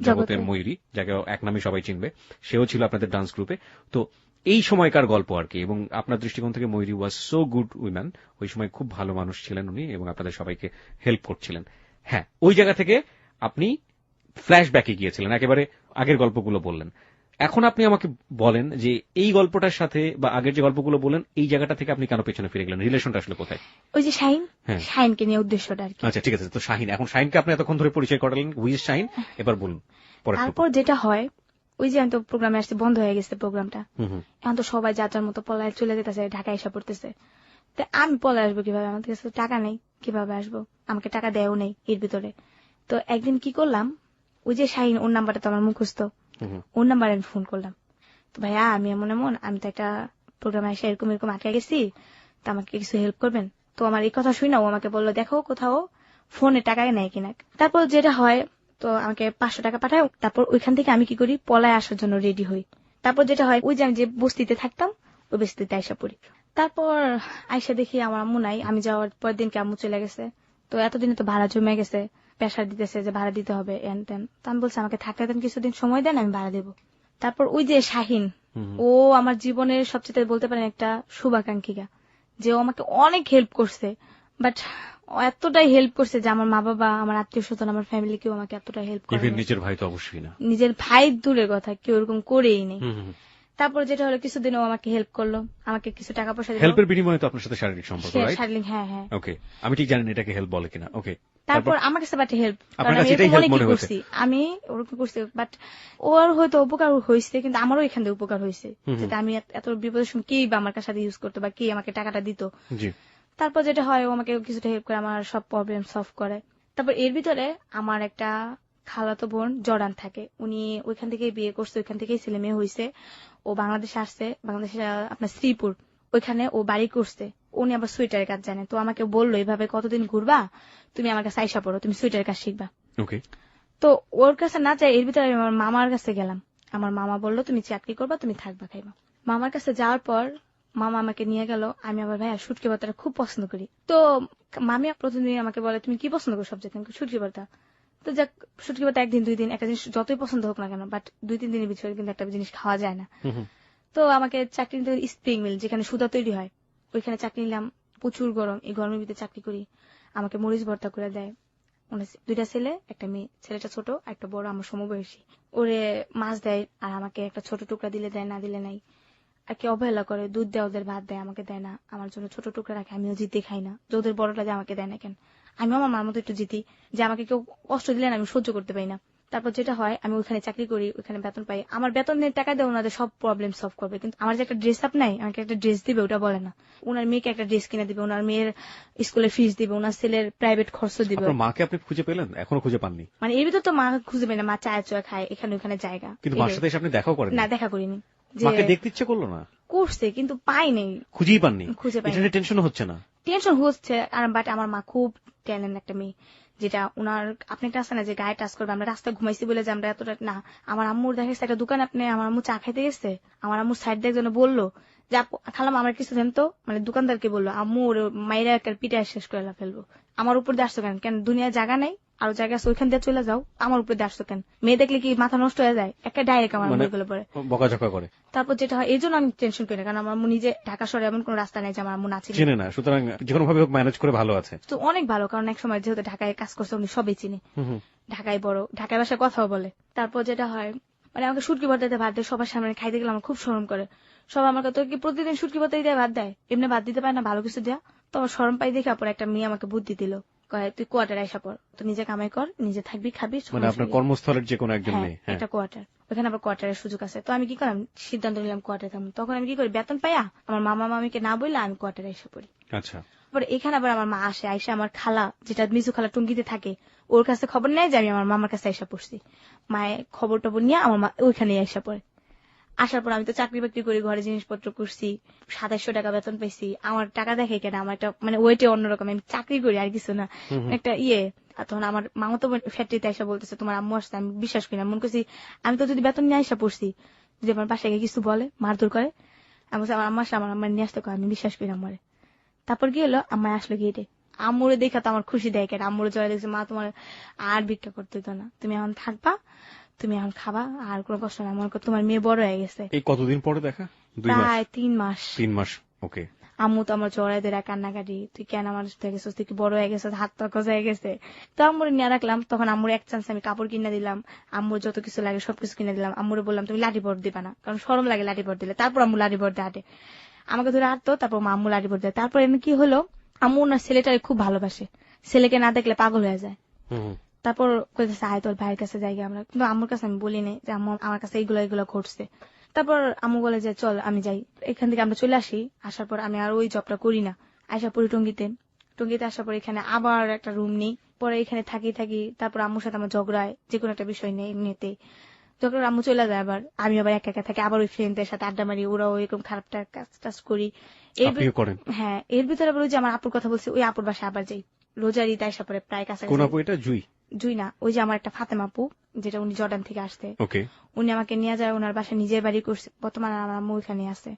জগতের ময়ূরী, যাকে এক নামে সবাই চিনবে, সেও ছিল আপনাদের ডান্স গ্রুপে। তো এই সময়কার গল্প আর কি, এবং আপনার দৃষ্টিকোণ থেকে ময়ূরী ওয়াজ সো গুড উইম্যান, ওই সময় খুব ভালো মানুষ ছিলেন উনি এবং আপনাদের সবাইকে হেল্প করছিলেন। হ্যাঁ, ওই জায়গা থেকে আপনি ফ্ল্যাশব্যাকে গিয়েছিলেন, একেবারে আগের গল্পগুলো বললেন। এখন আপনি আমাকে বলেন যে এই গল্পটার সাথে বা আগের যে গল্পগুলো বলেন, এই জায়গাটা থেকে আপনি কেন পেছনে ফিরে গেলেন? রিলেশনটা আসলে কোথায়? ওই যে শাহিন, শাহিনকে নিয়ে উদ্দেশ্যটা আর কি। আচ্ছা ঠিক আছে, তো শাহিন, এখন শাহিনকে আপনি এতক্ষণ ধরে পরিচয় করালেন, হুইজ শাহিন, এবার বলুন। তারপর যেটা হয়, ওই যে আমি তো প্রোগ্রামে আসছি, বন্ধ হয়ে গেছে প্রোগ্রামটা, এখন তো সবাই যার যার মতো পলায় চলে যেতেছে, ঢাকা এসে পড়তেছে। তো আমি পলায় আসবো কিভাবে? আমার কাছে টাকা নেই, কিভাবে আসবো? আমাকে টাকা দেয়ও নেই এর ভিতরে। তো একদিন কি করলাম, ওই যে শাহিন, ওর নাম্বারটা তো আমার মুখস্থ, ওর নাম্বারে আমি ফোন করলাম। তো ভাইয়া আমি এমন আমি তো একটা প্রোগ্রামে এসে এরকম এরকম আটকে গেছি, তো আমাকে কিছু হেল্প করবেন? তো আমার এই কথা শুনে ও আমাকে বললো দেখো কোথাও ফোনে টাকা নেয় কিনা। তারপর যেটা হয়, তো আমাকে 500 টাকা পাঠায়। তারপর ওইখান থেকে আমি কি করি, পলায় আসার জন্য রেডি হই, তারপর যেটা হয় ওই যে আমি যে বস্তিতে থাকতাম ওই বস্তিতে আইসা পড়ি। তারপর আইসা দেখি আমার আম্মু নাই, আমি যাওয়ার পর দিনকে আম্মু চলে গেছে। তো এতদিনে তো ভাড়া জমে গেছে, প্রেশার দিতেছে যে ভাড়া দিতে হবে এন তেন। তো আমি বলছি আমাকে থাকতে দেন, কিছুদিন সময় দেন, আমি ভাড়া দেবো। তারপর ওই যে শাহিন, ও আমার জীবনের সবচেয়ে বলতে পারেন একটা শুভাকাঙ্ক্ষিকা, যে ও আমাকে অনেক হেল্প করছে। বাট এতটাই হেল্প করছে যে আমার মা বাবা, আমার আত্মীয় স্বজন, আমার ফ্যামিলি কেউ আমাকে এতটা হেল্প করে ইভেন নাই। নিজের ভাই তো অবশ্যই না। নিজের ভাই দূরের কথা, কেউ এরকম করেই নেই। হুম, হুম। তারপর যেটা হলো কিছুদিন ও আমাকে হেল্প করলো, আমাকে কিছু টাকা পয়সা দিল। হেল্পের বিনিময়ে তো আপনার সাথে শারীরিক সম্পর্ক, রাইট? শার্লিং, হ্যাঁ হ্যাঁ। ওকে, আমি ঠিক জানি না এটাকে হেল্প বলে কিনা। ওকে, তারপর আমার কাছে বাট হেল্প, আপনার কারণ আমি কাছে এটাই এরকম help অনেক মনে হয়েছে? করছি, আমি ওরকম করছি। বাট ওর হয়তো উপকার হয়েছে, কিন্তু আমারও এখান থেকে উপকার হয়েছে, যেটা আমি এত বিপদের সময় কেই বা আমার কাছে ইউজ করতো বা কে আমাকে টাকাটা দিত। জি। তারপর যেটা হয় ও আমাকে কিছুটা হেল্প করে, আমার সব প্রবলেম সলভ করে। তারপর এর ভিতরে আমার একটা খালাতো বোন জর্ডান থাকে, উনি ওইখান থেকে বিয়ে করছে, ওইখান থেকেই ছেলে মেয়ে হয়েছে। ও বাংলাদেশে আসছে, বাংলাদেশে আপনার শ্রীপুর, ওইখানে ও বাড়ি করছে। উনি আবার সুইটারের কাজ জানে, তো আমাকে বললো এইভাবে কতদিন ঘুরবা, তুমি আমার কাছে আইসা পড়ো, তুমি সুইটারের কাজ শিখবা। ওকে। তো ওর কাছে না যাই, এর ভিতরে আমি আমার মামার কাছে গেলাম। আমার মামা বললো তুমি চাকরি করবা, তুমি থাকবা খাইবা। মামার কাছে যাওয়ার পর মামা আমাকে নিয়ে গেল। আমি আবার ভাইয়া শুটকি ভর্তাটা খুব পছন্দ করি। তো মামি প্রতিদিন আমাকে বলে তুমি কি পছন্দ করো সবচেয়ে, শুটকি ভর্তা। তো যাক, শুটকি ভর্তা একদিন দুই দিন একটা জিনিস যতই পছন্দ হোক না কেন, বাট 2-3 দিনের ভিতরে কিন্তু একটা জিনিস খাওয়া যায় না। তো আমাকে চাকরি নিতে স্প্রিং মিল, যেখানে সুতা তৈরি হয়, ওইখানে চাকরি নিলাম। প্রচুর গরম, এই গরমের ভিতরে চাকরি করি। আমাকে মরিচ ভর্তা করে দেয়। দুইটা ছেলে, একটা মেয়ে, ছেলেটা ছোট একটা বড় আমার সমবয়সী। ওরে মাছ দেয়, আর আমাকে একটা ছোট টুকরা দিলে দেয়, না দিলে নাই। আর কি অবহেলা করে, দুধ দেয়, ওদের ভাত দেয়, আমাকে দেয় না। আমার জন্য ছোট টুকরা রাখে, আমিও জিতে খাই না, যে ওদের বড়টা দিয়ে আমাকে দেয় না কেন। আমিও আমার মার মতো একটু জিতি, যে আমাকে কেউ কষ্ট দিলে না আমি সহ্য করতে পারি না। তারপর যেটা হয়, আমি ওখানে চাকরি করি, ওখানে বেতন পাই। আমার বেতনের টাকা দিয়ে ওনাদের সব প্রবলেম সলভ করবে, কিন্তু আমার যে একটা ড্রেস আপ নাই, আমাকে একটা ড্রেস দিবে ওটা বলে না। ওনার মেয়েকে একটা ড্রেস কিনে দিবে, ওনার মেয়ের স্কুলের ফিস দিবে, ওনার ছেলের প্রাইভেট খরচ দিবে। আপনার মাকে আপনি খুঁজে পেলেন? এখনো খুঁজে পাননি? মানে এর ভিতর তো মা খুঁজে পাই না, মা চায় চয় খায় এখানে ওখানে জায়গা। কিন্তু মার সাথে এসে আপনি দেখাও করেন না, দেখা করিনি। যে মাকে দেখতে ইচ্ছে করলো না? করছে কিন্তু পাই নেই, খুঁজেই পাননি? খুঁজে পাই এটা নিয়ে টেনশন হচ্ছে না? টেনশন হচ্ছে। আর বাট আমার মা খুব ট্যালেন্ট একটা মেয়ে, যেটা ওনার আপনি একটা আছে না যে গায়ে টাচ করবে। আমরা রাস্তায় ঘুমাইছি বলে যে আমরা এতটা না। আমার আম্মুর দেখা গেছে একটা দোকান, আপনি আমার আম্মু চা খাইতে গেছে, আমার আম্মুর সাইড দিয়ে একজন বললো যে খালাম আমার কিছু দেন তো, মানে দোকানদারকে বললো আম্মু ওর মাইরা একটা পিঠা শেষ করে ফেলবো। আমার উপর দিয়ে আসতো কেন, কেন দুনিয়া জায়গা নাই, আরো জায়গা আছে, ওইখান দিয়ে চলে যাও, আমার উপর দিয়ে আসতো কেন। মেয়ে দেখলে কি মাথা নষ্ট হয়ে যায়, একটা ডাইরেক্ট আমার মানে বলে পরে বকাঝকা করে। তারপর যেটা হয়, এই জন্য আমি টেনশন করি না, কারণ আমার আম্মু নিজে ঢাকা শহরে এমন কোন রাস্তা নেই যে আমার আম্মু না চিনে। চেনে না, সুতরাং যে কোনো ভাবে ম্যানেজ করে ভালো আছে। তো অনেক ভালো, কারণ এক সময় যেহেতু ঢাকায় কাজ করছে উনি সবই চিনে, ঢাকায় বড়, ঢাকায় বাসায় কথাও বলে। তারপর যেটা হয়, মানে আমাকে শুটকি ভর্তাতে ভাত দেয়, সবার সামনে খাইতে গেলে আমার খুব শরম করে। সবাই আমাকে তো কি প্রতিদিন শুটকি ভর্তাই দেয়, ভাত দেয়, এমনি ভাত দিতে পারে না ভালো কিছু দেয়া। তো আমার শরম পাই দেখে পর একটা মেয়ে আমাকে বুদ্ধি দিল, কয় তুই কোয়ার্টার আইসা পর, তো নিজে কামাই কর, নিজে থাকবি খাবি। মানে আপনার কর্মস্থলের যে কোনো একজন মেয়ে? হ্যাঁ, একটা কোয়ার্টার, ওখানে আবার কোয়ার্টারের সুযোগ আছে। তো আমি কি করলাম, সিদ্ধান্ত নিলাম কোয়ার্টারে থাকবো। তখন আমি কি করি, বেতন পাইয়া আমার মামা মামিকে না বললে আমি কোয়ার্টারে এসে পড়ি। আচ্ছা। পরে এখানে আবার আমার মা আসে, আইসা আমার খালা যেটা মিজু খালা টুঙ্গিতে থাকে, ওর কাছে খবর নেয় যে আমি আমার মামার কাছে আইসা পড়ছি। মায়ের খবর টবর নিয়ে আমার মা ওইখানে আইসা পড়ে। আসার পর আমি তো চাকরি বাকরি করি, ঘরে জিনিসপত্র করছি, 2700 টাকা বেতন পাইছি। আমার টাকা দেখে কেন, আমার একটা মানে ওইটা অন্যরকম, আমি চাকরি করি আর কিছু না, একটা ইয়ে। আর তখন আমার মামা তো ফ্যাক্টরিতে আইসা বলতেছে তোমার আম্মু আসছে, আমি বিশ্বাস করি না, মনে করছি আমি তো যদি বেতন নিয়ে আইসা পড়ছি, যদি আমার বাসায় গিয়ে কিছু বলে মারধর করে, আমি বলছি আমার আম্মা আসলে আমার আম্মা নিয়ে আসতে কয়, আমি বিশ্বাস করি না আমারে। তারপর কি হলো, আম্মা আসলো গেটে, আম্মুরে দেখা তো আমার খুশি দেয় কেন, আম্মুরে জয় দেখছে, মা তোমার আর ভিক্ষা করতে হতো না, তুমি এখন থাকবা, তুমি এখন খাবা, আর কোনো কষ্ট না, মনে করো তোমার মেয়ে বড় হয়ে গেছে। এই কতদিন পরে দেখা? 2 মাস? প্রায় 3 মাস। 3 মাস, ওকে। আম্মু তো আমার জড়াই ধরে কান্নাকাটি, তুই কেন আমার থেকে গেছিস, তুই কি বড় হয়ে গেছে, হাত পা গজা হয়ে গেছে। তো আম্মুরে নিয়ে রাখলাম। তখন আম্মুর এক চান্স আমি কাপড় কিনে দিলাম, আম্মুর যত কিছু লাগে সবকিছু কিনে দিলাম। আম্মুরে বললাম তুমি লাঠি পট দিবা না, কারণ শরম লাগে লাঠি পট দিলে। তারপর আম্মু লাঠি পট দিয়ে হাঁটে, আমাকে ধরে হাঁটতো, তারপর মা আম্মু লাঠি পট দেয়। তারপর এমনি কি হলো, আম্মু ওনার ছেলেটারে খুব ভালোবাসে, ছেলেকে না দেখলে পাগল হয়ে যায়। তারপর কইতেছে আয় তোর ভাইয়ের কাছে যাই আমরা, কিন্তু আম্মুর কাছে আমি বলি নাই যে আম্মু আমার কাছে এইগুলো এগুলো ঘটছে। তারপর আম্মু বলে যে চল আমি যাই, এখান থেকে আমরা চলে আসি। আসার পর আমি আর ওই জবটা করি না, আইসা পড়ি টঙ্গিতে। টঙ্গিতে আসার পর এখানে আবার একটা রুম নেই, পরে এখানে থাকি। তারপর আম্মুর সাথে আমার ঝগড়ায়, যে কোনো একটা বিষয় নেই এমনিতে যখন আম্মু চলে যায়, আবার আমি আবার একা একা থাকি, আবার ওই ফ্রেন্ডদের সাথে আড্ডা মারি, ওরাও এরকম খারাপ কাজ টাজ করি। হ্যাঁ, এর ভিতরে আবার ওই যে আমার আপুর কথা বলছি, ওই আপুর বাসায় আবার যাই, রোজার ঈদ আইসা পরে প্রায় কাছাকাছি। কোন আপু এটা? জুই? জুই না, ওই যে আমার একটা ফাতেমা আপু, যেটা উনি জর্ডান থেকে আসতে, ওকে, উনি আমাকে নিয়ে যায় ওনার বাসায়, নিজের বাড়ি করছে। বর্তমানে আমার আম্মু ওইখানে আছে।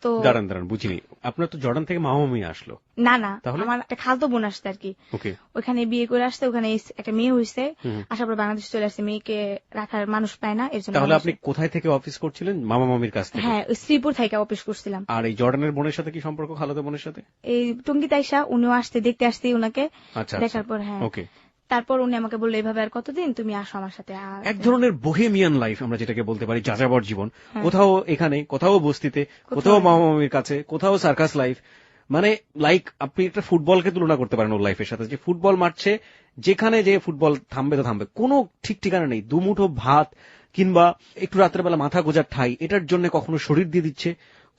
তো দাঁড়ান বুঝিনি, আপনার তো জর্ডান থেকে মামা মামি আসলো। না না, তাহলে? আমার একটা খালতো বোন আসছে আর কি, ওকে, ওখানে বিয়ে করে আসতে, ওখানে একটা মেয়ে হয়েছে, হুম। আসার পর বাংলাদেশ চলে আসছে, মেয়েকে রাখার মানুষ পায় না, এর জন্য তাহলে আপনি বাংলাদেশে- কোথায় থেকে অফিস করছিলেন? মামা মামির কাছ থেকে? হ্যাঁ, ওই শ্রীপুর থেকে অফিস করছিলাম। আর এই জর্ডানের বোনের সাথে কি সম্পর্ক, খালাতো বোনের সাথে? এই টঙ্গি তাইসা উনিও আসতে, দেখতে আসতে ওনাকে আচ্ছা, দেখার পর, হ্যাঁ, ওকে। তারপর উনি আমাকে বললো এভাবে আর কতদিন তুমি আসো আমার সাথে। আর এক ধরনের বোহেমিয়ান লাইফ আমরা যেটাকে বলতে পারি, যাযাবর জীবন। হ্যাঁ। কোথাও এখানে, কোথাও বস্তিতে, কোথাও মামা মামির কাছে, কোথাও সার্কাস লাইফ। মানে লাইক আপনি একটা ফুটবলকে তুলনা করতে পারেন ওর লাইফের সাথে, যে ফুটবল মারছে, যেখানে যে ফুটবল থামবে তো থামবে, কোনো ঠিক ঠিকানা নেই। দুমুঠো ভাত কিংবা একটু রাত্রেবেলা মাথা গোজার ঠাই, এটার জন্য কখনো শরীর দিয়ে দিচ্ছে,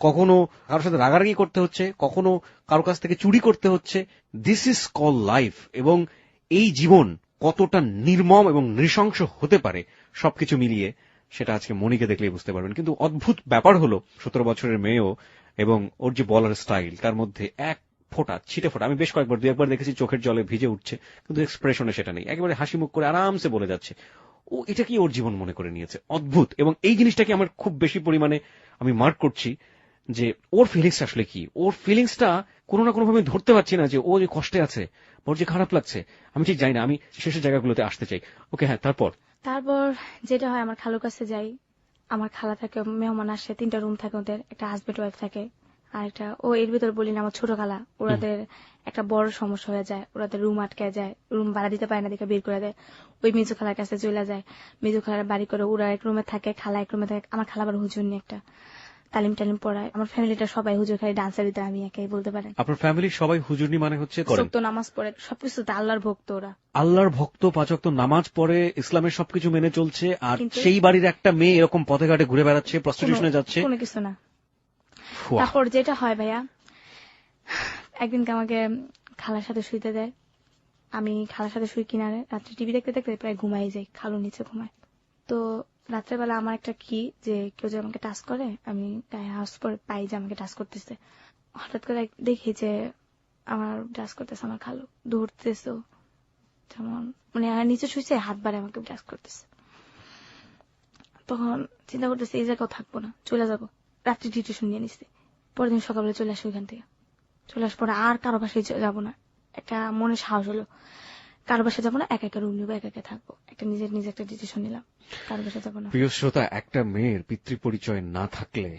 কখনো কারোর সাথে রাগারাগি করতে হচ্ছে, কখনো কারো কাছ থেকে চুরি করতে হচ্ছে। This is call life. এবং এই জীবন কতটা নির্মম এবং নৃশংস হতে পারে সবকিছু মিলিয়ে, সেটা আজকে মনিকে দেখলেই বুঝতে পারবেন। কিন্তু অদ্ভুত ব্যাপার হলো 17 বছরের মেয়েও, এবং ওর যে বলার স্টাইল, তার মধ্যে এক ফোঁটা ছিটে ফোঁটা, আমি বেশ কয়েকবার 2-1বার দেখেছি চোখের জলে ভিজে উঠছে, কিন্তু এক্সপ্রেশনে সেটা নেই, একেবারে হাসি মুখ করে আরামসে বলে যাচ্ছে। ও এটা কি ওর জীবন মনে করে নিয়েছে, অদ্ভুত। এবং এই জিনিসটাকে আমার খুব বেশি পরিমাণে আমি মার্ক করছি, যে ওর ফিলিংস আসলে কি, ওর ফিলিংসটা কোনো না কোনো ভাবে ধরতে পারছি না, যে ও যে কষ্টে আছে, ওর যে খারাপ লাগছে, আমি ঠিক জানি না। আমি শেষের জায়গাগুলোতে আসতে চাই। ওকে, হ্যাঁ, তারপর? তারপর যেটা হয়, আমার খালুর কাছে যাই, আমার খালা থাকে, মেহমান আসে, 3টা রুম থাকে ওদের, একটা হাজবেন্ড ওয়াইফ থাকে, আর একটা ও এর ভিতর বলি না আমার ছোট খালা, ওরাদের একটা বড় সমস্যা হয়ে যায়, ওরাদের রুম আটকে যায়, রুম ভাড়া দিতে পারে না, দেখে বের করে দেয়, ওই মেজু খালার কাছে চলে যায়, মেজু খালার বাড়ি করে, ওরা এক রুমে থাকে, খালা এক রুমে থাকে। আমার খালা আবার হুজুর নিয়ে একটা তালিম টালিম পড়ায়। আমার ফ্যামিলিটা সবাই হুজুর, খালি ডান্সার দিতে আমি একাই বলতে পারেন। আপনার ফ্যামিলির সবাই হুজুরনি মানে হচ্ছে করেন? তো নামাজ পড়ে, সবকিছুতে আল্লাহর ভক্ত ওরা। আল্লাহর ভক্ত, 5 ওয়াক্ত নামাজ পড়ে, ইসলামের সবকিছু মেনে চলছে, আর কিন্তু- সেই বাড়ির একটা মেয়ে এরকম পথে ঘাটে ঘুরে বেড়াচ্ছে, প্রস্টিটিউশনে যাচ্ছে। কোনো কিছু না। ফুয়া। তারপর যেটা হয় ভাইয়া, একদিনকে আমাকে খালার সাথে শুইতে দেয়, আমি খালার সাথে শুই কিনারে, রাত্রে টিভি দেখতে দেখতে প্রায় ঘুমাই যাই, খালু নিচে ঘুমায়। তো রাত্রেবেলা আমার একটা কি, যে কেউ যে আমাকে টাচ করে, আমি গায়ে হাউস পরে পাই যে আমাকে টাচ করতেছে। হঠাৎ করে দেখি যে আমার টাচ করতেছে আমার খালু, ধরতেছে, যেমন মানে আর নিচে শুইছে, হাত বাড়ে আমাকে টাচ করতেছে। তখন চিন্তা করতেছে এই জায়গাও থাকবো না, চলে যাবো। রাত্রি ডিউটি নিয়ে নিচ্ছে, পরের দিন সকালে চলে আসি ওইখান থেকে। চলে আসার পরে আর কারো বাসায় যাবো না, একটা মনে সাহস হলো, কারো বাসায় যাবো না, একা একা রুম নিবো, একা একা থাকবো, একটা নিজে একটা ডিসিশন নিলাম, কারো বাসায় যাবো না। প্রিয় শ্রোতা, একটা মেয়ের পিতৃপরিচয় না থাকলে,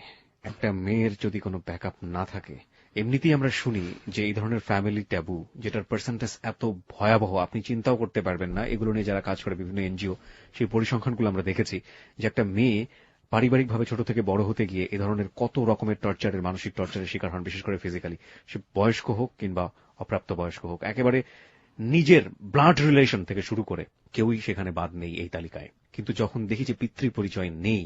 একটা মেয়ের যদি কোনো ব্যাকআপ না থাকে, এমনিতেই আমরা শুনি যে এই ধরনের ফ্যামিলি ট্যাবু, যেটার পার্সেন্টেজ এত ভয়াবহ আপনি চিন্তাও করতে পারবেন না। এগুলো নিয়ে যারা কাজ করে বিভিন্ন এনজিও, সেই পরিসংখ্যানগুলো আমরা দেখেছি, যে একটা মেয়ে পারিবারিকভাবে ছোট থেকে বড় হতে গিয়ে এ ধরনের কত রকমের টর্চারের, মানসিক টর্চারের শিকার হন, বিশেষ করে ফিজিক্যালি। সে বয়স্ক হোক কিংবা অপ্রাপ্ত বয়স্ক হোক, একেবারে নিজের ব্লাড রিলেশন থেকে শুরু করে কেউই সেখানে বাদ নেই এই তালিকায়। কিন্তু যখন দেখি যে পিতৃ পরিচয় নেই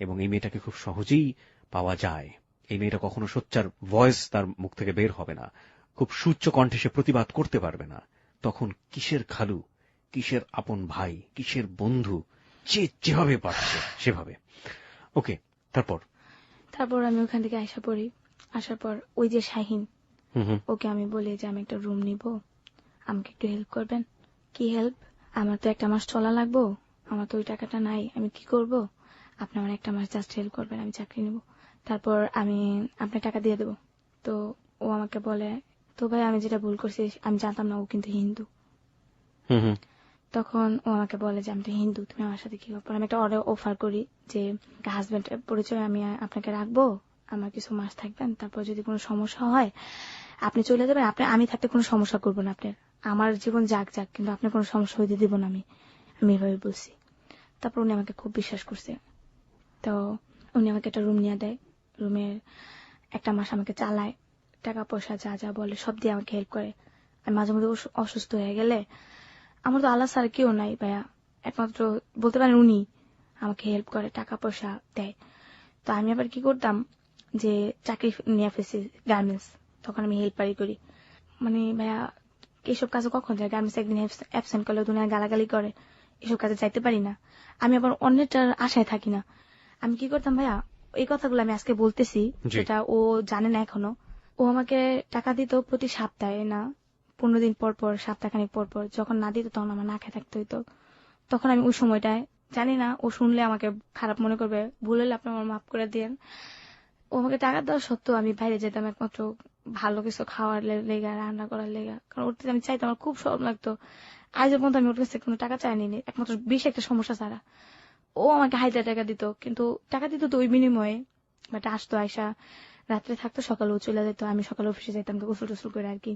এবং এই মেয়েটাকে খুব সহজেই পাওয়া যায়, এই মেয়েটা কখনো সোচ্চার ভয়েস তার মুখ থেকে বের হবে না, খুব সুচ্চ কণ্ঠে সে প্রতিবাদ করতে পারবে না, তখন কিসের খালু, কিসের আপন ভাই, কিসের বন্ধু, যে যেভাবে পারছে সেভাবে। ওকে, তারপর? তারপর আমি ওখান থেকে আসা পড়ি, আসার পর ওই যে শাহিন, হুম, ওকে আমি বলি যে আমি একটা রুম নিব, আমাকে একটু হেল্প করবেন। কি হেল্প? আমার তো 1 মাস চলা লাগবো, আমার তো ওই টাকাটা নাই, আমি কি করব? আপনি আমার 1 মাস জাস্ট হেল্প করবেন, আমি চাকরি নিব, তারপর আমি আপনার টাকা দিয়ে দেবো। তো ও আমাকে বলে, তো ভাই আমি যেটা ভুল করছি, আমি জানতাম না ও কিন্তু হিন্দু। হুম, তখন ও আমাকে বলে যে আমি তো হিন্দু, তুমি আমার সাথে কি করবো? আমি একটা অর্ডার অফার করি যে হাজবেন্ড পরিচয় আমি আপনাকে রাখবো, আমার কিছু মাস থাকবেন, তারপর যদি কোনো সমস্যা হয় আপনি চলে যাবেন, আমি থাকতে কোনো সমস্যা করবো না আপনার, আমার জীবন যাক যাক, কিন্তু আপনার কোনো সমস্যা হইতে দিব না আমি এভাবে বলছি। তারপর উনি আমাকে খুব বিশ্বাস করছে, তো উনি আমাকে একটা রুম নিয়ে দেয়, রুমের 1 মাস আমাকে চালায়, টাকা পয়সা যা যা বলে সব দিয়ে আমাকে হেল্প করে। আমি মাঝে মধ্যে অসুস্থ হয়ে গেলে, আমার তো আল্লাহ ছাড়া কেউ নাই ভাইয়া, একমাত্র বলতে পারেন উনি আমাকে হেল্প করে, টাকা পয়সা দেয়। তো আমি আবার কি করতাম, যে চাকরি নিয়ে ফেলছি গার্মেন্টস, তখন আমি হেল্পারি করি। মানে ভাইয়া এইসব কাজে কখন যায়, গার্মেন্টস একদিন অ্যাবসেন্ট করলে দুনিয়া গালাগালি করে, এসব কাজে যাইতে পারি না। আমি আবার অন্যটার আশায় থাকি না। আমি কি করতাম ভাইয়া, এই কথাগুলো আমি আজকে বলতেছি, জি। যেটা ও জানে না এখনো। ও আমাকে টাকা দিত প্রতি সপ্তাহে, না 15 দিন পর পর, সপ্তাহখানিক পর পর যখন না দিত তখন আমার না খেয়ে থাকতে হইতো। তখন আমি ওই সময়টায় জানি না ও শুনলে আমাকে খারাপ মনে করবে, ভুল হলে আপনি আমার মাফ করে দিয়েন। ও আমাকে টাকা দেওয়া সত্ত্বেও আমি বাইরে যেতাম একমাত্র ভালো কিছু খাওয়ার লেগা, রান্না করার লেগা, কারণ ওর থেকে আমি চাইতাম, আমার খুব শরম লাগতো। আজ পর্যন্ত আমি ওর কাছে কোনো টাকা চাইনি, একমাত্র বেশি একটা সমস্যা ছাড়া। ও আমাকে হাজার টাকা দিত, কিন্তু টাকা দিত তো ওই বিনিময়ে, বাট আসতো আয়সা রাত্রে থাকতো, সকালে ও চলে যেত, আমি সকালে অফিসে যাইতাম গোসল টোসল করে আর কি।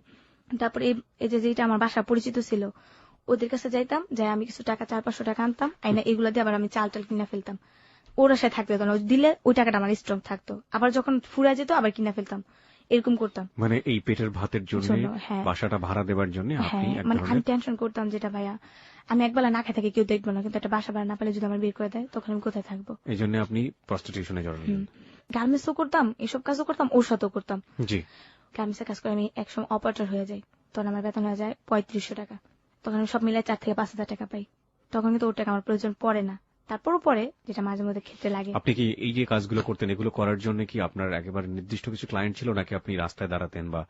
তারপরে এই যে যেটা আমার বাসা পরিচিত ছিল, ওদের কাছে যাইতাম, যাই আমি কিছু টাকা 400-500 টাকা আনতাম, আইনা এগুলা দিয়ে আবার আমি চাল টাল কিনা ফেলতাম। ওরা সাথে থাকতে হতো না, ও দিলে ওই টাকাটা আমার স্ট্রং থাকতো, আবার যখন ফুরা যেত আবার কিনা ফেলতাম, এরকম করতাম। মানে এই পেটের ভাতের জন্য জন্য, হ্যাঁ। বাসাটা ভাড়া দেওয়ার জন্য আপনি হ্যাঁ, এক মানে আমি ধরনের টেনশন করতাম যেটা ভাইয়া, আমি একবেলা না খেয়ে থাকি কেউ দেখবো না, কিন্তু একটা বাসা ভাড়া না পেলে যদি আমার বের করে দেয় তখন আমি কোথায় থাকবো। এই জন্য আপনি প্রস্টিটিউশনে জড়ালেন। গার্মেন্টসও করতাম, এসব কাজও করতাম, ওর সাথেও করতাম। জি। গার্মেন্টসের কাজ করে আমি একসময় অপারেটর হয়ে যাই, তখন আমার বেতন হয়ে যায় 3500 টাকা। তখন আমি সব মিলাই 4 থেকে 5 হাজার টাকা পাই। তখন কিন্তু ওর টাকা আমার প্রয়োজন পড়ে না, তারপরও পরে যেটা মাঝে মধ্যে ক্ষেত্রে লাগে। আপনি কি এই যে কাজগুলো করতেন, এগুলো করার জন্য কি আপনার একেবারে নির্দিষ্ট কিছু ক্লায়েন্ট ছিল, নাকি আপনি রাস্তায় দাঁড়াতেন বা?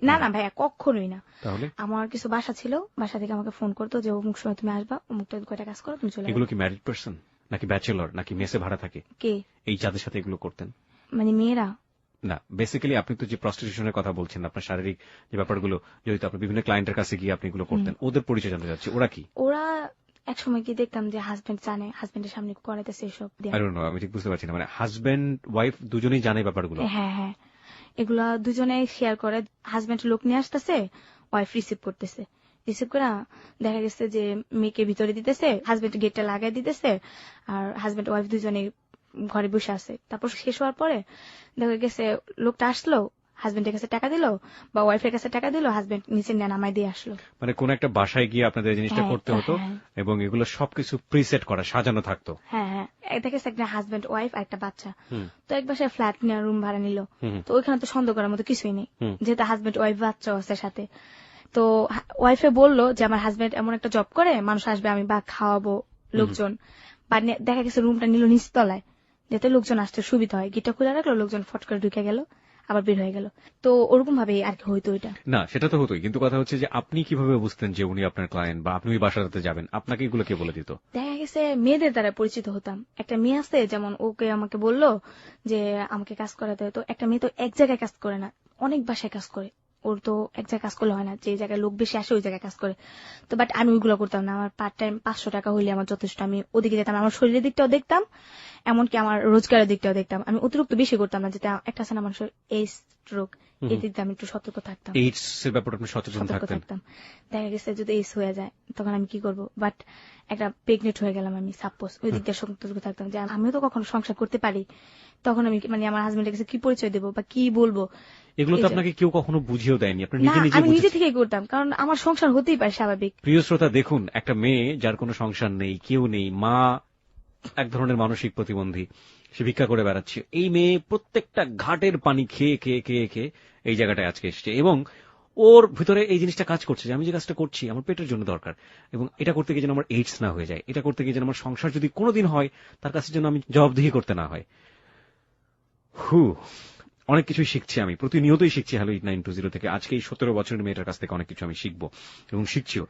না না ভাইয়া, কখনোই না। তাহলে আমার কিছু বাসা ছিল, বাসা থেকে আমাকে ফোন করতো যে অমুক সময় তুমি আসবা, অমুকটা কয়টা কাজ করো, তুমি চলে এগুলো যাবে। কি ম্যারিড পার্সন নাকি ব্যাচেলর নাকি মেসে ভাড়া থাকে? কে? এই যাদের সাথে এগুলো করতেন? মানে মেয়েরা? না, বেসিক্যালি আপনি তো যে প্রস্টিটিউশনের কথা বলছেন, আপনার শারীরিক যে ব্যাপারগুলো জড়িত, আপনি বিভিন্ন ক্লায়েন্টের কাছে গিয়ে আপনি এগুলো করতেন, ওদের পরিচয় জানতে চাচ্ছি, ওরা কি? ওরা এক সময় কি দেখতাম যে হাজবেন্ড জানে, হাজবেন্ডের সামনে করাইতেছে এসব দিয়ে। আই ডোন্ট নো, আমি ঠিক বুঝতে পারছি না, মানে হাজবেন্ড ওয়াইফ দুজনেই জানে ব্যাপারগুলো? হ্যাঁ হ্যাঁ, এগুলা দুজনে শেয়ার করে। হাজবেন্ড লোক নিয়ে আসতেছে, ওয়াইফ রিসিভ করতেছে, রিসিভ করে দেখা গেছে যে মেয়েকে ভিতরে দিতেছে, হাজবেন্ড গেটটা লাগাই দিতেছে, আর হাজবেন্ড ওয়াইফ দুজনে ঘরে বসে আছে। তারপর শেষ হওয়ার পরে দেখা গেছে লোকটা আসলো, হাজবেন্ডের কাছে টাকা দিল বা ওয়াইফের কাছে টাকা দিল, হাজবেন্ড নিচে নিয়ে নামাই দিয়ে আসলো। মানে কোন একটা বাসায় গিয়ে আপনাদের এই জিনিসটা হ্যাঁ, করতে হতো, হ্যাঁ। এবং এগুলো সবকিছু প্রিসেট করা, সাজানো থাকতো? হ্যাঁ হ্যাঁ, দেখা গেছে একটা হাজবেন্ড ওয়াইফ আর একটা বাচ্চা, হুম। তো এক বাসায় ফ্ল্যাট নিয়ে রুম ভাড়া নিল। হুম। তো ওইখানে তো সন্দেহ করার মতো কিছুই নেই, হুম। যেহেতু হাজবেন্ড ওয়াইফ বাচ্চা আছে সাথে। তো ওয়াইফে বললো যে আমার হাজবেন্ড এমন একটা জব করে, মানুষ আসবে, আমি বা খাওয়াবো লোকজন, বা দেখা গেছে রুমটা নিল নিচতলায়, যাতে লোকজন আসতে সুবিধা হয়, গেটটা খুলে রাখলো, লোকজন ফট করে ঢুকে গেল, আবার বের হয়ে গেল। তো ওরকম ভাবে আর কি হইতো ওইটা। না, সেটা তো হতোই, কিন্তু কথা হচ্ছে যে আপনি কিভাবে বুঝতেন যে উনি আপনার ক্লায়েন্ট, বা আপনি ওই বাসাটাতে যাবেন? আপনাকে এগুলো কে বলে দিত? দেখা গেছে মেয়েদের দ্বারা পরিচিত হতাম। একটা মেয়ে আছে, যেমন ওকে আমাকে বললো যে আমাকে কাজ করাতে হয়। তো একটা মেয়ে তো এক জায়গায় কাজ করে না, অনেক বাসায় কাজ করে। ওর তো এক জায়গায় কাজ করলে হয় না, যে জায়গায় লোক বেশি আসে ওই জায়গায় কাজ করে। তো বাট আমি ওইগুলো করতাম না, আমার পার্ট টাইম 500 টাকা হইলে আমার যথেষ্ট। আমি ওদিকে যেতাম, আমার শরীরের দিকটাও দেখতাম, এমনকি আমার রোজগারের দিকটাও দেখতাম। আমি অতিরিক্ত বেশি করতাম না, যেটা একটা আছে না মানুষের এই স্ট্রোক, এই দিক দিয়ে আমি একটু সতর্ক থাকতাম। এইডস এর ব্যাপারে আপনি সচেতন থাকতেন? দেখা গেছে যদি এইস হয়ে যায় তখন আমি কি করব, বাট একটা প্রেগনেন্ট হয়ে গেলাম আমি, সাপোজ, ওই দিক দিয়ে সতর্ক থাকতাম যে আমিও তো কখনো সংসার করতে পারি, তখন আমি মানে আমার হাজবেন্ডের কাছে কি পরিচয় দেবো বা কি বলবো। এগুলো তো আপনাকে কেউ কখনো বুঝিয়েও দেয়নি, আপনি না, নিজে নিজে আমি নিজে বুঝেছেন? থেকেই করতাম, কারণ আমার সংসার হতেই পারে স্বাভাবিক। প্রিয় শ্রোতা, দেখুন, একটা মেয়ে যার কোনো সংসার নেই, কেউ নেই, মা এক ধরনের মানসিক প্রতিবন্ধী, সে ভিক্ষা করে বেড়াচ্ছে, এই মেয়ে প্রত্যেকটা ঘাটের পানি খেয়ে খেয়ে খেয়ে খেয়ে এই জায়গাটায় আজকে এসছে, এবং ওর ভিতরে এই জিনিসটা কাজ করছে যে আমি যে কাজটা করছি আমার পেটের জন্য দরকার, এবং এটা করতে গিয়ে যেন আমার এইডস না হয়ে যায়, এটা করতে গিয়ে যেন আমার সংসার যদি কোনোদিন হয় তার কাছে যেন আমি জবাবদিহি করতে না হয়। অনেক কিছুই শিখছি, আমি প্রতিনিয়তই শিখছি হ্যালো 8920 থেকে। আজকে এই 17 বছরের মেয়েটার কাছ থেকে অনেক কিছু আমি শিখবো এবং শিখছিও।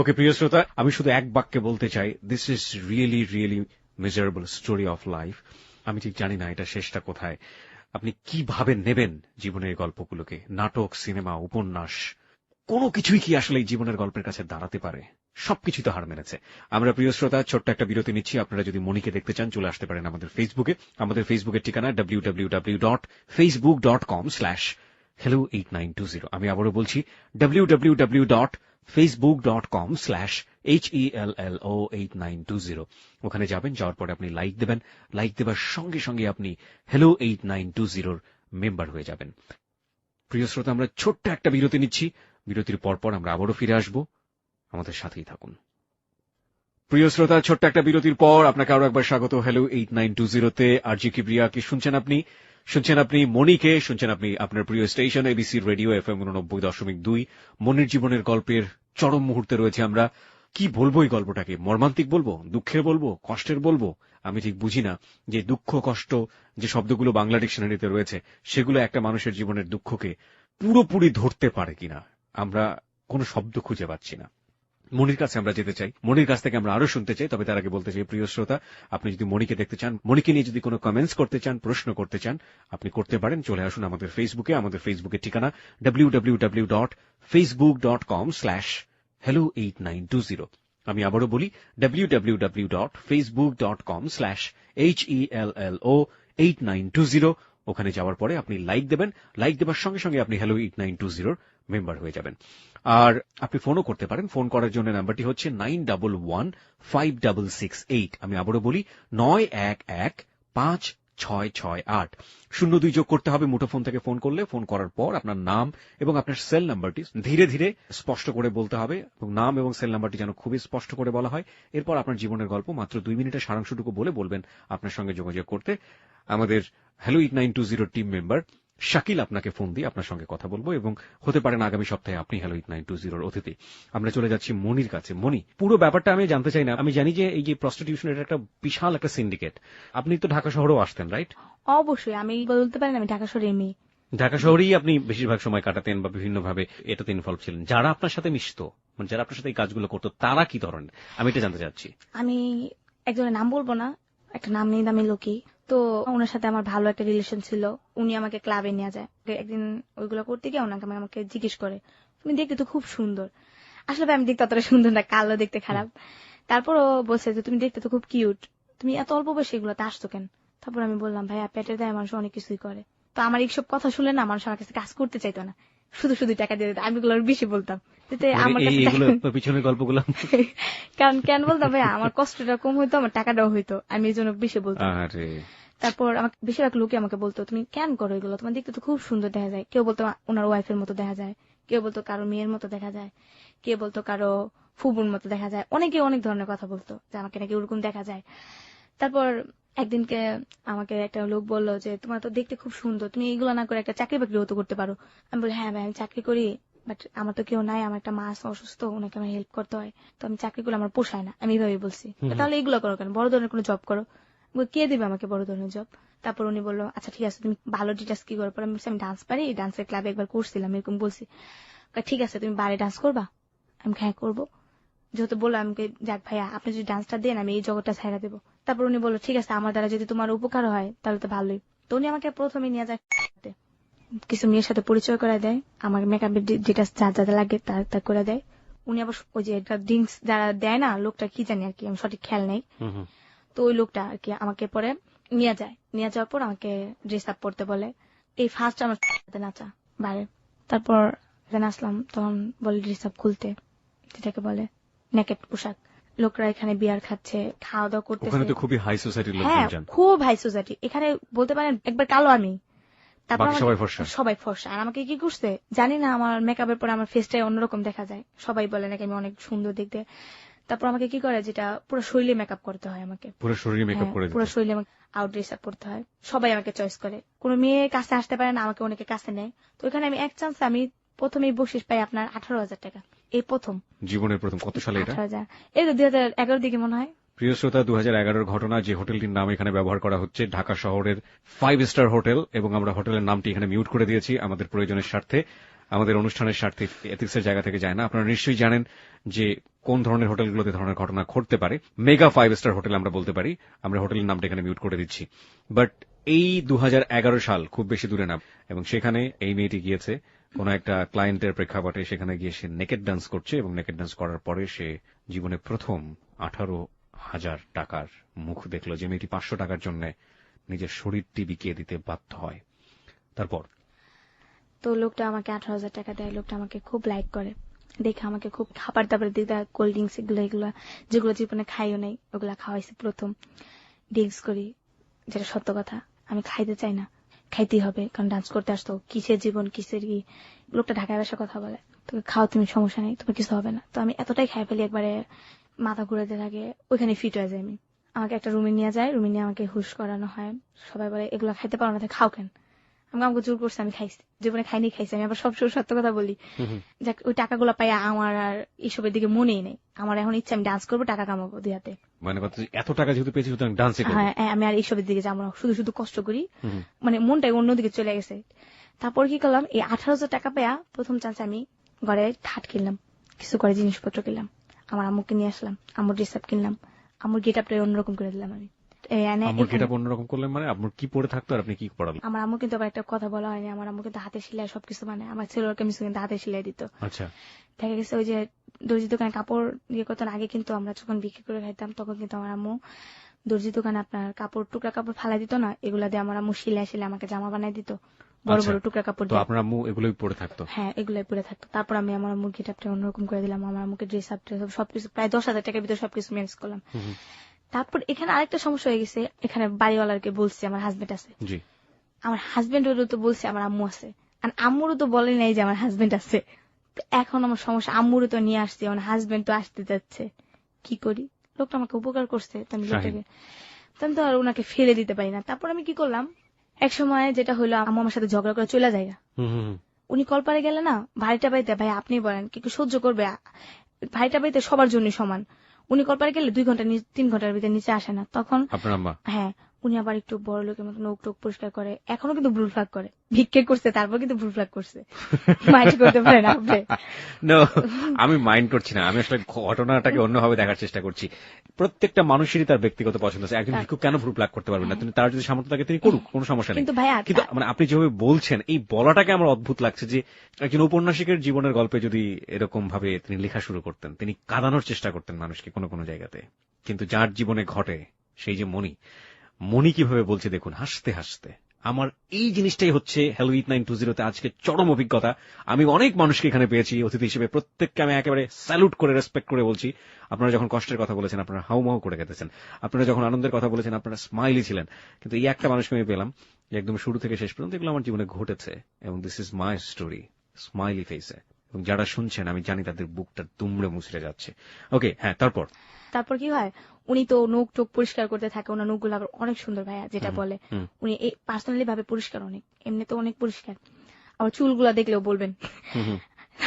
ওকে প্রিয় শ্রোতা, আমি শুধু এক বাক্যে বলতে চাই, this is really really miserable story of life. আমি ঠিক জানি না এটা শেষটা কোথায়, আপনি কিভাবে নেবেন জীবনের গল্পগুলোকে, নাটক, সিনেমা, উপন্যাস, কোনো কিছুই কি আসলে এই জীবনের গল্পের কাছে দাঁড়াতে পারে? সবকিছু তো হার মেনেছে। আমরা প্রিয় শ্রোতা ছোট্ট একটা বিরতি নিচ্ছি। আপনারা যদি মনিকে দেখতে চান চলে আসতে পারেন আমাদের ফেসবুকে। আমাদের ফেসবুকের ঠিকানা www.facebook.com/hello8920। আমি আবারও বলছি www.facebook.com/hello8920। ওখানে যাবেন, যাওয়ার পরে আপনি লাইক দেবেন, লাইক দেবার সঙ্গে সঙ্গে আপনি hello 8920 মেম্বার হয়ে যাবেন। প্রিয় শ্রোতা, আমরা ছোট্ট একটা বিরতি নিচ্ছি। বিরতির পরপর আমরা আবারও ফিরে আসব, আমাদের সাথেই থাকুন। প্রিয় শ্রোতা, ছোট্ট একটা বিরতির পর আপনাকে আরো একবার স্বাগত হ্যালো 8920-তে। আরজি কিবরিয়াকে শুনছেন আপনি মনিকে শুনছেন আপনি আপনার প্রিয় স্টেশন এবিসি রেডিও FM 89.2। মনির জীবনের গল্পের চরম মুহূর্তে রয়েছে আমরা। কি বলবো এই গল্পটাকে? মর্মান্তিক বলবো, দুঃখের বলবো, কষ্টের বলবো? আমি ঠিক বুঝি না যে দুঃখ কষ্ট যে শব্দগুলো বাংলা ডিকশনারিতে রয়েছে সেগুলো একটা মানুষের জীবনের দুঃখকে পুরোপুরি ধরতে পারে কিনা। আমরা কোনো শব্দ খুঁজে পাচ্ছি না। মনির কাছে আমরা যেতে চাই, মনির কাছ থেকে আমরা আরো শুনতে চাই। তবে তার আগে বলতে চাই, প্রিয় শ্রোতা, আপনি যদি মনিকে দেখতে চান, মনিকে নিয়ে যদি কোনো কমেন্টস করতে চান, প্রশ্ন করতে চান, আপনি করতে পারেন। চলে আসুন আমাদের ফেসবুকে। আমাদের ফেসবুকের ঠিকানা www.facebook.com/hello8920। আমি আবারও বলি, www.facebook.com/hello8920। ওখানে যাওয়ার পরে আপনি লাইক দেবেন। লাইক দেবার সঙ্গে সঙ্গে আপনি হ্যালো 8920 মেম্বার হয়ে যাবেন। আর আপনি ফোনও করতে পারেন। ফোন করার জন্য নাম্বারটি হচ্ছে 91156668। আমি আবারও বলি, 91156668। 02 যোগ করতে হবে মুঠোফোন থেকে ফোন করলে। ফোন করার পর আপনার নাম এবং আপনার সেল নাম্বারটি ধীরে ধীরে স্পষ্ট করে বলতে হবে, এবং নাম এবং সেল নাম্বারটি যেন খুবই স্পষ্ট করে বলা হয়। এরপর আপনার জীবনের গল্প মাত্র 2 মিনিটের সারাংশটুকু বলে বলবেন আপনার সঙ্গে যোগাযোগ করতে। আমাদের হ্যালো 8920 টিম মেম্বার শাকিল আপনাকে ফোন দিয়ে আপনার সঙ্গে কথা বলবো, এবং হতে পারেন আগামী সপ্তাহে আপনি হ্যালো 8920 অতিথি। আমরা চলে যাচ্ছি মনির কাছে। মনি, পুরো ব্যাপারটা আমি জানতে চাই না। আমি জানি যে এই যে প্রস্টিটিউশন, এটা একটা বিশাল একটা সিন্ডিকেট। আপনি তো ঢাকা শহরেও আসতেন, রাইট? অবশ্যই, আমি বলতে পারেন আমি ঢাকা শহরের মেয়ে। ঢাকা শহরেই আপনি বেশিরভাগ সময় কাটাতেন বা বিভিন্নভাবে এটাতে ইনভলভ ছিলেন। যারা আপনার সাথে মিশতো, মানে যারা আপনার সাথে এই কাজগুলো করতো, তারা কি ধরনের, আমি এটা জানতে চাচ্ছি। আমি একজনের নাম বলবো না, একটা নাম নেই দামি লোকই। তো ওনার সাথে আমার ভালো একটা রিলেশন ছিল। উনি আমাকে ক্লাবে নিয়ে যায়। একদিন ওইগুলো করতে গিয়ে ওনাকে আমাকে জিজ্ঞেস করে, তুমি দেখতে তো খুব সুন্দর। আসলে ভাই আমি দেখতে অতটা সুন্দর না, কালো, দেখতে খারাপ। তারপরও বলছে যে তুমি দেখতে তো খুব কিউট, তুমি এত অল্প বয়সে এগুলোতে আসতো কেন? তারপর আমি বললাম, ভাইয়া পেটের দায়ে মানুষ অনেক কিছুই করে। তো আমার এইসব কথা শুনে না, মানুষ আমার কাছে কাজ করতে চাইতো না, শুধু শুধু টাকা দিয়ে দিত। আমি এগুলো বেশি বলতাম, যাতে আমার কাছে পিছনের গল্পগুলো কারণ কেন বলতাম ভাই, আমার কষ্টটা কম হইতো, আমার টাকাটাও হইতো, আমি এই জন্য বেশি বলতাম। তারপর আমাকে বেশিরভাগ লোকে আমাকে বলতো, তুমি কেন করো এগুলো, তোমার দেখতে তো খুব সুন্দর দেখা যায়। কেউ বলতো ওনার ওয়াইফের মতো দেখা যায়, কেউ বলতো কারো মেয়ের মতো দেখা যায়, কেউ বলতো কারো ফুবুর মতো দেখা যায়। অনেকে অনেক ধরনের কথা বলতো যে আমাকে নাকি ওরকম দেখা যায়। তারপর একদিনকে আমাকে একটা লোক বললো যে তোমার তো দেখতে খুব সুন্দর, তুমি এগুলো না করে একটা চাকরি বাকরিও তো করতে পারো। আমি বলি, হ্যাঁ ভাই আমি চাকরি করি, বাট আমার তো কেউ নাই, আমার একটা মা অসুস্থ, ওনাকে আমার হেল্প করতে হয়, তো আমি চাকরি করলে আমার পোষায় না। আমি এইভাবে বলছি, তাহলে এগুলো করো কেন, বড় ধরনের কোনো জব করো। কে দিবে আমাকে বড় ধরনের জব? তারপর উনি বললো, আচ্ছা ঠিক আছে, তুমি ভালো ডিটেলস কি করো? আমি বলছি আমি ডান্স পারি, ডান্সের ক্লাবে একবার করছিলাম, এরকম বলছি। ঠিক আছে, তুমি বারে ডান্স করবা? আমি হ্যাঁ করবো। যেহেতু বললো, আমি যাক ভাইয়া আপনি যদি ডান্সটা দেন আমি এই জগৎটা ছাইড়া দেবো। তারপর উনি বললো, ঠিক আছে, আমার দ্বারা যদি তোমার উপকার হয় তাহলে তো ভালোই। তো উনি আমাকে প্রথমে নিয়ে যায় কিছু মেয়ের সাথে পরিচয় করে দেয়, আমার মেকআপের ডিটেলস যা যা লাগে তা করে দেয়। উনি আবার ওই যে ড্রিঙ্কস যারা দেয় না, লোকটা কি জানি আর কি, আমি সঠিক খেয়াল নেই। তো ওই লোকটা আর কি আমাকে পরে নিয়ে যায়। নিয়ে যাওয়ার পর আমাকে ড্রেস আপ পরতে বলে। এই ফার্স্ট আমার সাথে নাচা বাইরে। তারপর নাচলাম, তখন বলে ড্রেস আপ খুলতে, যেটাকে বলে নেকেট পোশাক। লোকরা এখানে বিয়ার খাচ্ছে, খাওয়া দাওয়া করতেছে। খুবই হাই সোসাইটির হ্যাঁ, খুব হাই সোসাইটি। এখানে বলতে পারেন একবার কালো আমি, তারপর সবাই ফর্সা। আর আমাকে কি করছে জানি না, আমার মেকআপের পরে আমার ফেসটাই অন্যরকম দেখা যায়। সবাই বলে নাকি আমি অনেক সুন্দর দেখতে। তারপর আমাকে কি করে, যেটা পুরো শরীরে মেকআপ করতে হয় আমাকে, পুরো শরীরে আউট ড্রেস আপ করতে হয়। সবাই আমাকে চয়েস করে, কোনো মেয়ে কাছে আসতে পারে না, আমাকে অনেকে কাছে নেয়। তো এখানে আমি এক চান্স আমি প্রথমেই বকশিস পাই আপনার 18,000 টাকা। এই প্রথম, জীবনের প্রথম। কত সালে এটা? 18,000, এই তো 2011 দিকে মনে হয়। প্রিয় শ্রোতা, 2011 ঘটনা। যে হোটেলটির নাম এখানে ব্যবহার করা হচ্ছে ঢাকা শহরের 5 স্টার হোটেল, এবং আমরা হোটেলের নামটি এখানে মিউট করে দিয়েছি আমাদের প্রয়োজনের স্বার্থে, আমাদের অনুষ্ঠানের স্বার্থে, এথিক্সের জায়গা থেকে যায় না। আপনারা নিশ্চয়ই জানেন যে কোন ধরনের হোটেলগুলোতে ধরনের ঘটনা ঘটতে পারে। মেগা 5 স্টার হোটেল আমরা বলতে পারি। আমরা হোটেলের নামটা এখানে মিউট করে দিচ্ছি। বাট এই 2011 সাল খুব বেশি দূরে না, এবং সেখানে এই মেয়েটি গিয়েছে কোন একটা ক্লায়েন্টের প্রেক্ষাপটে। সেখানে গিয়ে সে নেকেট ডান্স করছে, এবং নেকেট ডান্স করার পরে সে জীবনে প্রথম 18,000 টাকার মুখ দেখলো। যে মেয়েটি 500 টাকার জন্য নিজের শরীরটি বিকিয়ে দিতে বাধ্য হয়। তারপর তো লোকটা আমাকে 18,000 টাকা দেয়। লোকটা আমাকে খুব লাইক করে, দেখে আমাকে খুব খাবার দাবার দিতে, কোল্ড ড্রিঙ্কস এগুলো যেগুলো জীবনে খাইও নাই ওগুলা খাওয়াইছে। প্রথম ড্রিঙ্কস করি, যেটা সত্য কথা, আমি খাইতে চাই না, খাইতেই হবে, কারণ ডান্স করতে আসতো। কিসের জীবন, কিসের কি। লোকটা ঢাকায় ভাষা কথা বলে, তোকে খাও তুমি, সমস্যা নেই, তোমার কিছু হবে না। তো আমি এতটাই খাই ফেলি, একবারে মাথা ঘুরাতে থাকে, ওইখানে ফিট হয়ে যায়। আমি আমাকে একটা রুমে নিয়ে যায়, রুমে নিয়ে আমাকে হুশ করানো হয়। সবাই বলে এগুলো খাইতে পারো না, খাও কেন? আমাকে জোর করছে, আমি খাইছি, জীবনে খাইনি, খাইছি। আমি আবার সবসময় সত্য কথা বলি। যাক, ওই টাকাগুলো পাই আমার আর এইসবের দিকে মনেই নেই। আমার এখন ইচ্ছা আমি ডান্স করবো, টাকা কামাবো দুই হাতে। মানে এত টাকা যেহেতু পেয়েছি, ডান্সে করব। হ্যাঁ, আমি আর এইসবের দিকে যাবো না, শুধু শুধু কষ্ট করি, মানে মনটাই অন্যদিকে চলে গেছে। তারপর কি করলাম, এই 18,000 টাকা পেয়া প্রথম চান্সে আমি ঘরে খাট কিনলাম, কিছু করে জিনিসপত্র কিনলাম, আমার আম্মুকে নিয়ে আসলাম, আম্মুর ড্রেস আপ কিনলাম, আম্মুর গেট আপটা অন্যরকম করে দিলাম আমি। আম্মুর গেটআপ অন্যরকম করলেন মানে আম্মুর কি পরে থাকতো আর আপনি কি পড়ালেন? আমার আম্মু কিন্তু আবার একটা কথা বলা হয়নি, আমার আম্মু কিন্তু হাতে সেলাই সবকিছু, মানে আমার ছেলের কামিজ কিন্তু হাতে সেলাই দিত। আচ্ছা, দেখা গেছে ওই যে দর্জি দোকানে কাপড় ইয়ে করতেন আগে, কিন্তু আমরা যখন বিক্রি করে খাইতাম তখন কিন্তু আমার আম্মু দর্জি দোকানে আপনার কাপড় টুকরা কাপড় ফালাই দিত না, এগুলা দিয়ে আমার আম্মু সেলাই সেলাই আমাকে জামা বানাই দিত, বড় আচ্ছা। বড় টুকরা কাপড় তো দিয়ে। আপনার আম্মু এগুলোই পরে থাকতো? হ্যাঁ, এগুলাই পরে থাকতো। তারপর আমি আমার আম্মুর গেটআপটা অন্যরকম করে দিলাম, আমার আম্মুকে ড্রেস আপ সবকিছু প্রায় 10,000 টাকার ভিতরে সবকিছু ম্যানেজ করলাম। হুম, তারপর এখানে আরেকটা সমস্যা হয়ে গেছে, এখানে বাড়িওয়ালাকে বলছি আমার হাজবেন্ড আছে, জি। আমার হাজবেন্ডেরও তো বলছে আমার আম্মু আছে, আর আম্মুরও তো বলে নাই যে আমার হাজবেন্ড আছে। তো এখন আমার সমস্যা, আম্মুরও তো নিয়ে আসছি, আমার হাজবেন্ড তো আসতে যাচ্ছে, কি করি? লোকটা আমাকে উপকার করছে, তো আমি শাহিন। লোকটাকে তো আমি তো আর ওনাকে ফেলে দিতে পারি না। তারপর আমি কি করলাম, এক সময় যেটা হলো, আম্মু আমার সাথে ঝগড়া করে চলে যায়। হুম, উনি কলপারে গেলে না, ভাইটা বাড়িতে, ভাই আপনি বলেন কি কি সহ্য করবে? ভাইটা বাড়িতে সবার জন্য সমান, উনি কলপারে গেলে 2 ঘন্টা 3 ঘন্টার ভিতরে নিচে আসে না। তখন আপনার আম্মা? হ্যাঁ, উনি আবার একটু বড় লোকের মতো নখ টোক পরিষ্কার করে, এখনো কিন্তু ব্রু ফ্লাগ করে, ভিক্ষে করছে তারপর কিন্তু ব্রু ফ্লাগ করছে। মাইন্ড করতে পারে না আপনি? No, আমি মাইন্ড করছি না, আমি আসলে ঘটনাটাকে অন্যভাবে দেখার চেষ্টা করছি। প্রত্যেকটা মানুষেরই তার ব্যক্তিগত পছন্দ আছে। একজন ভিক্ষুক কেন ভ্রু প্লাগ করতে পারবেন না? তিনি, তার যদি সামর্থ্য থাকে তিনি করুক, কোনো সমস্যা নেই। কিন্তু ভাইয়া কিন্তু মানে আপনি যেভাবে বলছেন এই বলাটাকে আমার অদ্ভুত লাগছে যে একজন ঔপন্যাসিকের জীবনের গল্পে যদি এরকম ভাবে তিনি লেখা শুরু করতেন, তিনি কাঁদানোর চেষ্টা করতেন মানুষকে কোনো কোনো জায়গাতে, কিন্তু যার জীবনে ঘটে সেই যে মনি কিভাবে বলছে দেখুন, হাসতে হাসতে। আমার এই জিনিসটাই হচ্ছে হ্যালো ইট 920 আজকে চরম অভিজ্ঞতা। আমি অনেক মানুষকে এখানে পেয়েছি অতিথি হিসেবে, প্রত্যেককে আমি একেবারে স্যালুট করে রেসপেক্ট করে বলছি। আপনারা যখন কষ্টের কথা বলেছেন আপনারা হাউমাউ করে গেছেন, আপনারা যখন আনন্দের কথা বলেছেন আপনারা স্মাইলি ছিলেন, কিন্তু এই একটা মানুষকে আমি পেলাম যে একদম শুরু থেকে শেষ পর্যন্ত এগুলো আমার জীবনে ঘটেছে এবং this is my story, smiley ফেসে। এবং যারা শুনছেন আমি জানি তাদের বুকটা দুমড়ে মুচড়ে যাচ্ছে। ওকে, হ্যাঁ, তারপর কি হয়, উনি তো নখ টোক পরিষ্কার করতে থাকে, ওনার নখগুলো আবার অনেক সুন্দর ভাইয়া, যেটা বলে উনি এই পার্সোনালি ভাবে পরিষ্কার, অনেক এমনি তো অনেক পরিষ্কার। আবার চুলগুলা দেখলেও বলবেন,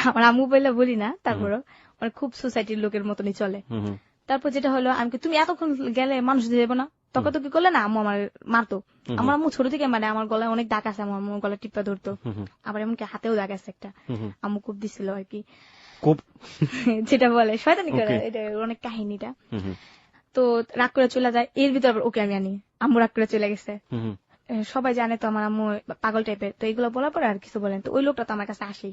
আমার আম্মু বললে বলি না, তারপরও মানে খুব সোসাইটির লোকের মতনই চলে। তারপর যেটা হলো, আমি তুমি এতক্ষণ গেলে মানুষ দেবো না, তখন তো কি করলে না, আম্মু আমার মারতো। আমার আম্মু ছোট থেকে মানে আমার গলায় অনেক দাগ আছে, আমার আম্মু গলা টিপা ধরতো, আবার এমনকি হাতেও দাগ আছে একটা, আম্মু খুব দিছিল আর কি, যেটা বলে শয়তানি করে, এটা অনেক কাহিনীটা। তো রাগ করে চলে যায়, এর ভিতর আবার ওকে আমি আনি, আম্মু রাগ করে চলে গেছে। সবাই জানে তো আমার আম্মু পাগল টাইপের, তো এগুলো বলার পরে আর কিছু বলেন, তো ওই লোকটা তো আমার কাছে আসে,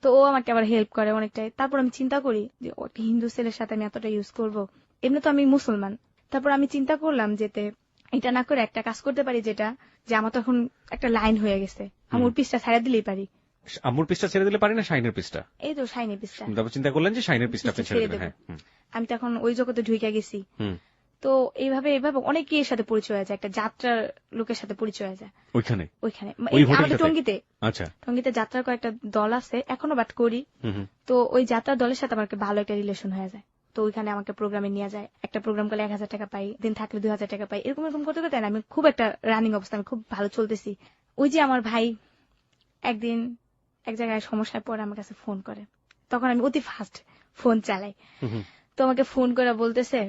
তো ও আমাকে আবার হেল্প করে অনেকটাই। তারপর আমি চিন্তা করি যে একটা হিন্দু ছেলের সাথে আমি এতটা ইউজ করব, এমনি তো আমি মুসলমান। তারপর আমি চিন্তা করলাম যেতে এটা না করে একটা কাজ করতে পারি, যেটা যে আমার তো এখন একটা লাইন হয়ে গেছে, আম্মুর পিসটা ছাড়া দিলেই পারি। আম্মুর পিসটা ছেড়ে দিলে পারি না, শাইনের পিসটা? এই তো শাইনি পিসটা, তারপর চিন্তা করলেন যে শাইনের পিসটা আপনি ছেড়ে দেবেন। আমি তো এখন ওই জগতে ঢুকে গেছি। তো এইভাবে অনেকের সাথে পরিচয় হয়ে যায়, একটা যাত্রার লোকের সাথে পরিচয় হয়ে যায় ওইখানে আমাদের টঙ্গীতে। আচ্ছা, টঙ্গীতে যাত্রার কয়েকটা দল আছে এখনো, বাট করি। তো ওই যাত্রার দলের সাথে আমার ভালো একটা রিলেশন হয়ে যায়, তো ওইখানে আমাকে প্রোগ্রামে নিয়ে যায়, একটা প্রোগ্রাম করলে 1,000 টাকা পাই, দিন থাকলে 2,000 টাকা পাই, এরকম এরকম করতে করতে আমি খুব একটা রানিং অবস্থা, আমি খুব ভালো চলতেছি। ওই যে আমার ভাই একদিন এক জায়গায় সমস্যায় পড়ে আমার কাছে ফোন করে, তখন আমি অতি ফাস্ট ফোন চালাই, তো আমাকে ফোন করে বলতেছে,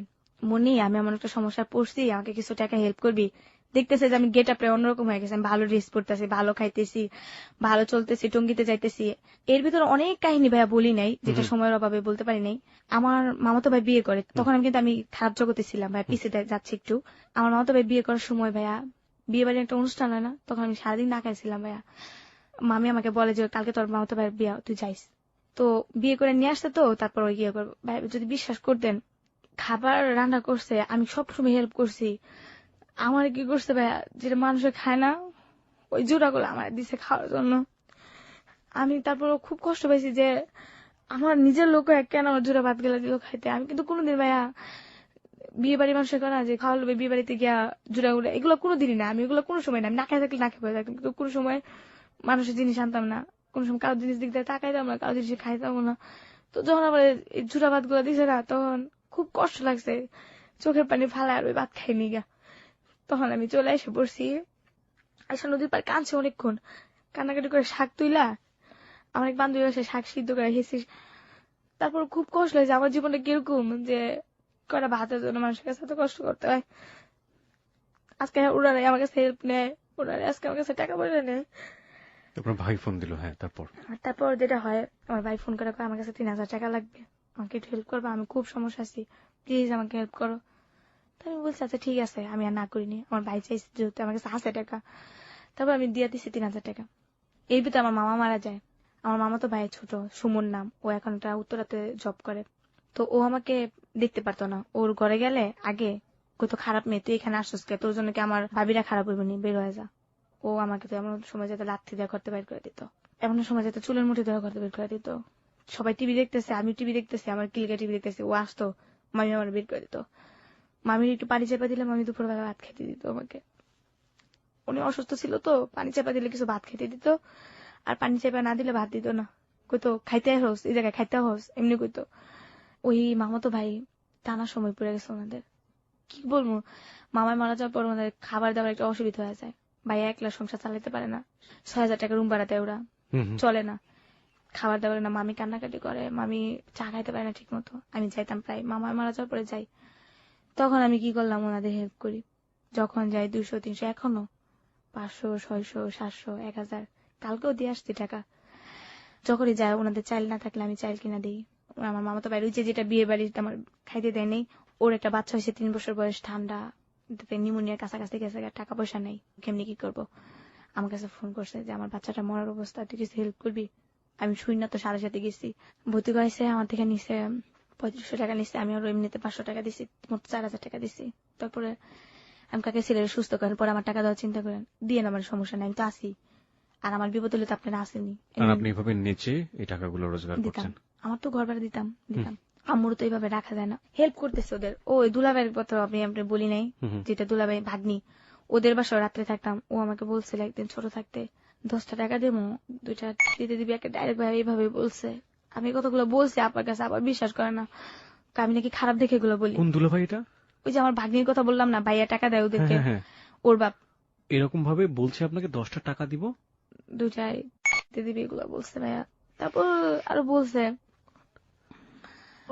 মনি আমি এমন একটা সমস্যায় পড়ছি, আমাকে কিছু টাকা হেল্প করবি? দেখতেছে যে আমি গেট আপে অন্যরকম হয়ে গেছি, আমি ভালো ড্রেস পরতেছি, ভালো খাইতেছি, ভালো চলতেছি, টঙ্গিতে যাইতেছি। এর ভিতরে অনেক কাহিনী ভাইয়া বলি নাই, যেটা সময়ের অভাবে বলতে পারি নাই। আমার মামাতো ভাই বিয়ে করে, তখন আমি খারাপ জগতে ছিলাম ভাইয়া, পিছিয়ে যাচ্ছি একটু। আমার মামাতো ভাই বিয়ে করার সময় ভাইয়া, বিয়ে বাড়ির একটা অনুষ্ঠান হয় না, তখন আমি সারাদিন না খাইছিলাম ভাইয়া। মামি আমাকে বলে যে কালকে তোর মামাতো ভাইয়ের বিয়ে, তুই যাইস। তো বিয়ে করে নিয়ে আসতে, তো তারপর ওই ইয়ে করবো ভাই, যদি বিশ্বাস করতেন খাবার রান্না করছে, আমি সবসময় হেল্প করছি। আমার কি করছে ভাইয়া, যেটা মানুষে খায় না, ওই জোড়াগুলো আমার দিছে খাওয়ার জন্য। আমি তারপর খুব কষ্ট পাইছি যে আমার নিজের লোক কেন আমার জোড়া ভাত গেলা দিল খাইতে। আমি কিন্তু কোনোদিন ভাইয়া বিয়ে বাড়ির মানুষের করা যে খাওয়া লোবে বিয়ে বাড়িতে গিয়া জোড়া গুলা, এগুলো কোনোদিনই না, আমি এগুলো কোনো সময় না, আমি না খেয়ে থাকলে না খেয়ে থাকতাম, কিন্তু কোনো সময় মানুষের জিনিস আনতাম না, কোনো সময় কারো জিনিস দিক দিয়ে তাকাইতাম না, কারো জিনিস খাইতাম না। তো যখন আমার এই জোড়া ভাত গুলা দিছে না, তখন খুব কষ্ট লাগছে, চোখের পানি ফালায় আর ওই ভাত খাইনি গা। তখন আমি চলে এসে পড়ছি, আইসা নদীর পার কাঁদছে অনেকক্ষণ, কান্নাকাটি করে শাক তুইলা আমার এক বান্ধবী এসে শাক সিদ্ধ করে হেসিস। তারপর খুব কষ্ট লাগছে, আমার জীবনে কিরকম যে কটা ভাতের জন্য মানুষের কাছে এত কষ্ট করতে হয়। আজকে ওনারাই আমার কাছে হেল্প নেয়, ওনারাই আজকে আমার কাছে টাকা পয়সা নেয়। আপনার ভাই ফোন দিল, হ্যাঁ, তারপর? আর তারপর যেটা হয়, আমার ভাই ফোন করে কয়, আমার কাছে 3,000 টাকা লাগবে, আমাকে একটু হেল্প করবা, আমি খুব সমস্যা আছি, প্লিজ আমাকে হেল্প করো। তো আমি বলছি আচ্ছা ঠিক আছে, আমি আর না করিনি, আমার ভাই চাইছে যেহেতু আমার কাছে আছে টাকা। তারপর আমি দিয়ে দিচ্ছি 3,000 টাকা। এর ভিতরে আমার মামা মারা যায়। আমার মামা তো ভাই ছোট, সুমন নাম, ও এখন একটা উত্তরাতে জব করে। তো ও আমাকে দেখতে পারতো না, ওর ঘরে গেলে আগে কত খারাপ মেয়ে, তুই এখানে আসছিস কে, তোর জন্য কি আমার ভাবিরা খারাপ হইব নি, বের হয়ে যা। ও আমাকে তো এমন সময় যাতে লাথি দেওয়া করতে বের করে দিত, এমন সময় যাতে চুলের মুঠি দেওয়া করতে বের করে দিত। সবাই টিভি দেখতেছে, আমি টিভি দেখতেছি, আমার কিলিকা টিভি দেখতেছি, ও আসতো, মামি আমার বের করে দিত। মামির একটু পানি চেপা দিলে মামি দুপুরবেলা ভাত খেতে দিত আমাকে। উনি অসুস্থ ছিল তো, পানি চেপা দিলে কিছু ভাত খেতে দিত, আর পানি চেপা না দিলে ভাত দিত না। কইতো খাইতে হোস, এই জায়গায় খাইতে হোস, এমনি কইতো। ওই মামাতো ভাই টানা সময় পড়ে গেছে ওনাদের, কি বলবো, মামায় মারা যাওয়ার পর ওনাদের খাবার দাবার একটা অসুবিধা হয়ে যায়। ভাই একলা সংসার চালাতে পারে না, 6,000 টাকা রুম ভাড়াতে ওরা চলে না, খাবার দাবার না, মামি কান্নাকাটি করে, মামি চা খাইতে পারে না ঠিক মতো। আমি যাইতাম প্রায়, মামায় মারা যাওয়ার পরে যাই। তখন আমি কি করলাম, ওনাদের হেল্প করি। যখন যাই 200 300, এখনো 500 600 700 1000, কালকেও দিয়ে আসছি টাকা। যখনই যায় ওনাদের চাইল না থাকলে আমি চাইল কিনা দিই। আমার মামা তো বাইরে যেটা বিয়ে বাড়িতে আমার খাইতে দেয় নেই, ওর একটা বাচ্চা হয়েছে 3 বছর বয়স, ঠান্ডা, নিউমোনিয়ার কাছাকাছি গেছে, টাকা পয়সা নেই, কেমনি কি করবো। আমার কাছে ফোন করছে যে আমার বাচ্চাটা মরার অবস্থা, তুই কিছু হেল্প করবি। আমি শুই না তো, 7:30 গেছি, ভর্তি করাইছে, আমার থেকে নিচে 3500 টাকা নিচ্ছে, আমি আরো এমনিতে 500 টাকা দিছি, মোট 4,000 টাকা দিছি। তারপরে আমি কাকে ছেলের সুস্থ করেন, পরে আমার টাকা দেওয়ার চিন্তা করেন, দিয়ে আমার সমস্যা নাই, আমি তো আসি, আর আমার বিপদ হলে তো আপনারা আসেনি। আর আপনি এভাবে নেচে এই টাকাগুলো রোজগার দিতাম, করছেন? আমার তো ঘর ভাড়া দিতাম। আম্মুর তো এইভাবে রাখা যায় না, হেল্প করতেছে ওদের। ওই দুলাভাইয়ের কথা আপনি বলি নাই, যেটা দুলাভাই ভাগ্নি, ওদের বাসায় রাত্রে থাকতাম। ও আমাকে বলছিল একদিন ছোট থাকতে, 10টা টাকা দেবো, 2টা দিতে দিবি, একটা ডাইরেক্ট ভাই এইভাবে বলছে। আমি কতগুলো বলছি আপনার কাছে, আবার বিশ্বাস করে না, আমি নাকি খারাপ দেখে এগুলো বলি। কোন দুলাভাই এটা? ওই যে আমার ভাগ্নির কথা বললাম না, ভাইয়া টাকা দেয় ওদেরকে, হ্যাঁ, হ্যাঁ, ওর বাপ। এরকম ভাবে বলছে আপনাকে 10টা টাকা দিব, 2টাই দিতে দিবি, এগুলো বলছে ভাইয়া। তারপর আরো বলছে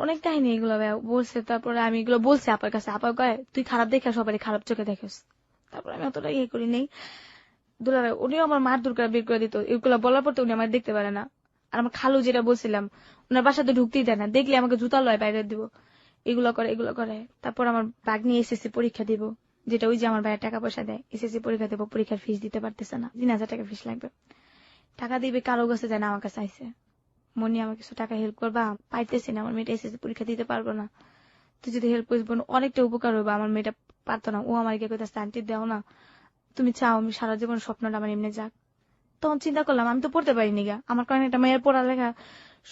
অনেক কাহিনী, এগুলো ভাইয়া বলছে। তারপরে আমি এগুলো বলছি আপার কাছে, আপা কয় তুই খারাপ দেখে সবাই খারাপ চোখে দেখিস। তারপর আমি অতটা ইয়ে করি নেই। দুলাভাই উনিও আমার মার দূর করে বের করে দিত, এগুলো বলার পর তো উনি আমার দেখতে পারে না। আর আমার খালু যেটা বলছিলাম, ওনার বাসাতে ঢুকতেই দেয় না, দেখলে আমাকে জুতা লয় বাইরে দিব, এগুলো করে এগুলো করে। তারপর আমার ভাগ্নি এসএসসি পরীক্ষা দিব, যেটা ওই যে আমার ভাইয়ের টাকা পয়সা দেয়, এসএসসি পরীক্ষা দেবো, পরীক্ষার ফিস দিতে পারতেছে না, 3,000 টাকা ফিস লাগবে। টাকা দিবে কারো কাছে যায় না, আমার কাছে আইসে, মনি আমার কিছু টাকা হেল্প করবা, পাইতেছি না, আমার মেয়েটা এসএসসি পরীক্ষা দিতে পারবো না, তুই যদি হেল্প করিস বোন অনেকটা উপকার হবে। আমার মেয়েটা পারতো না, ও আমার গিয়ে কইতাছে আন্টি দেও না, তুমি চাও আমি সারা জীবন স্বপ্নটা আমার এমনি যাক। তখন চিন্তা করলাম আমি তো পড়তে পারিনি গা, আমার কারণে একটা মেয়ের পড়ালেখা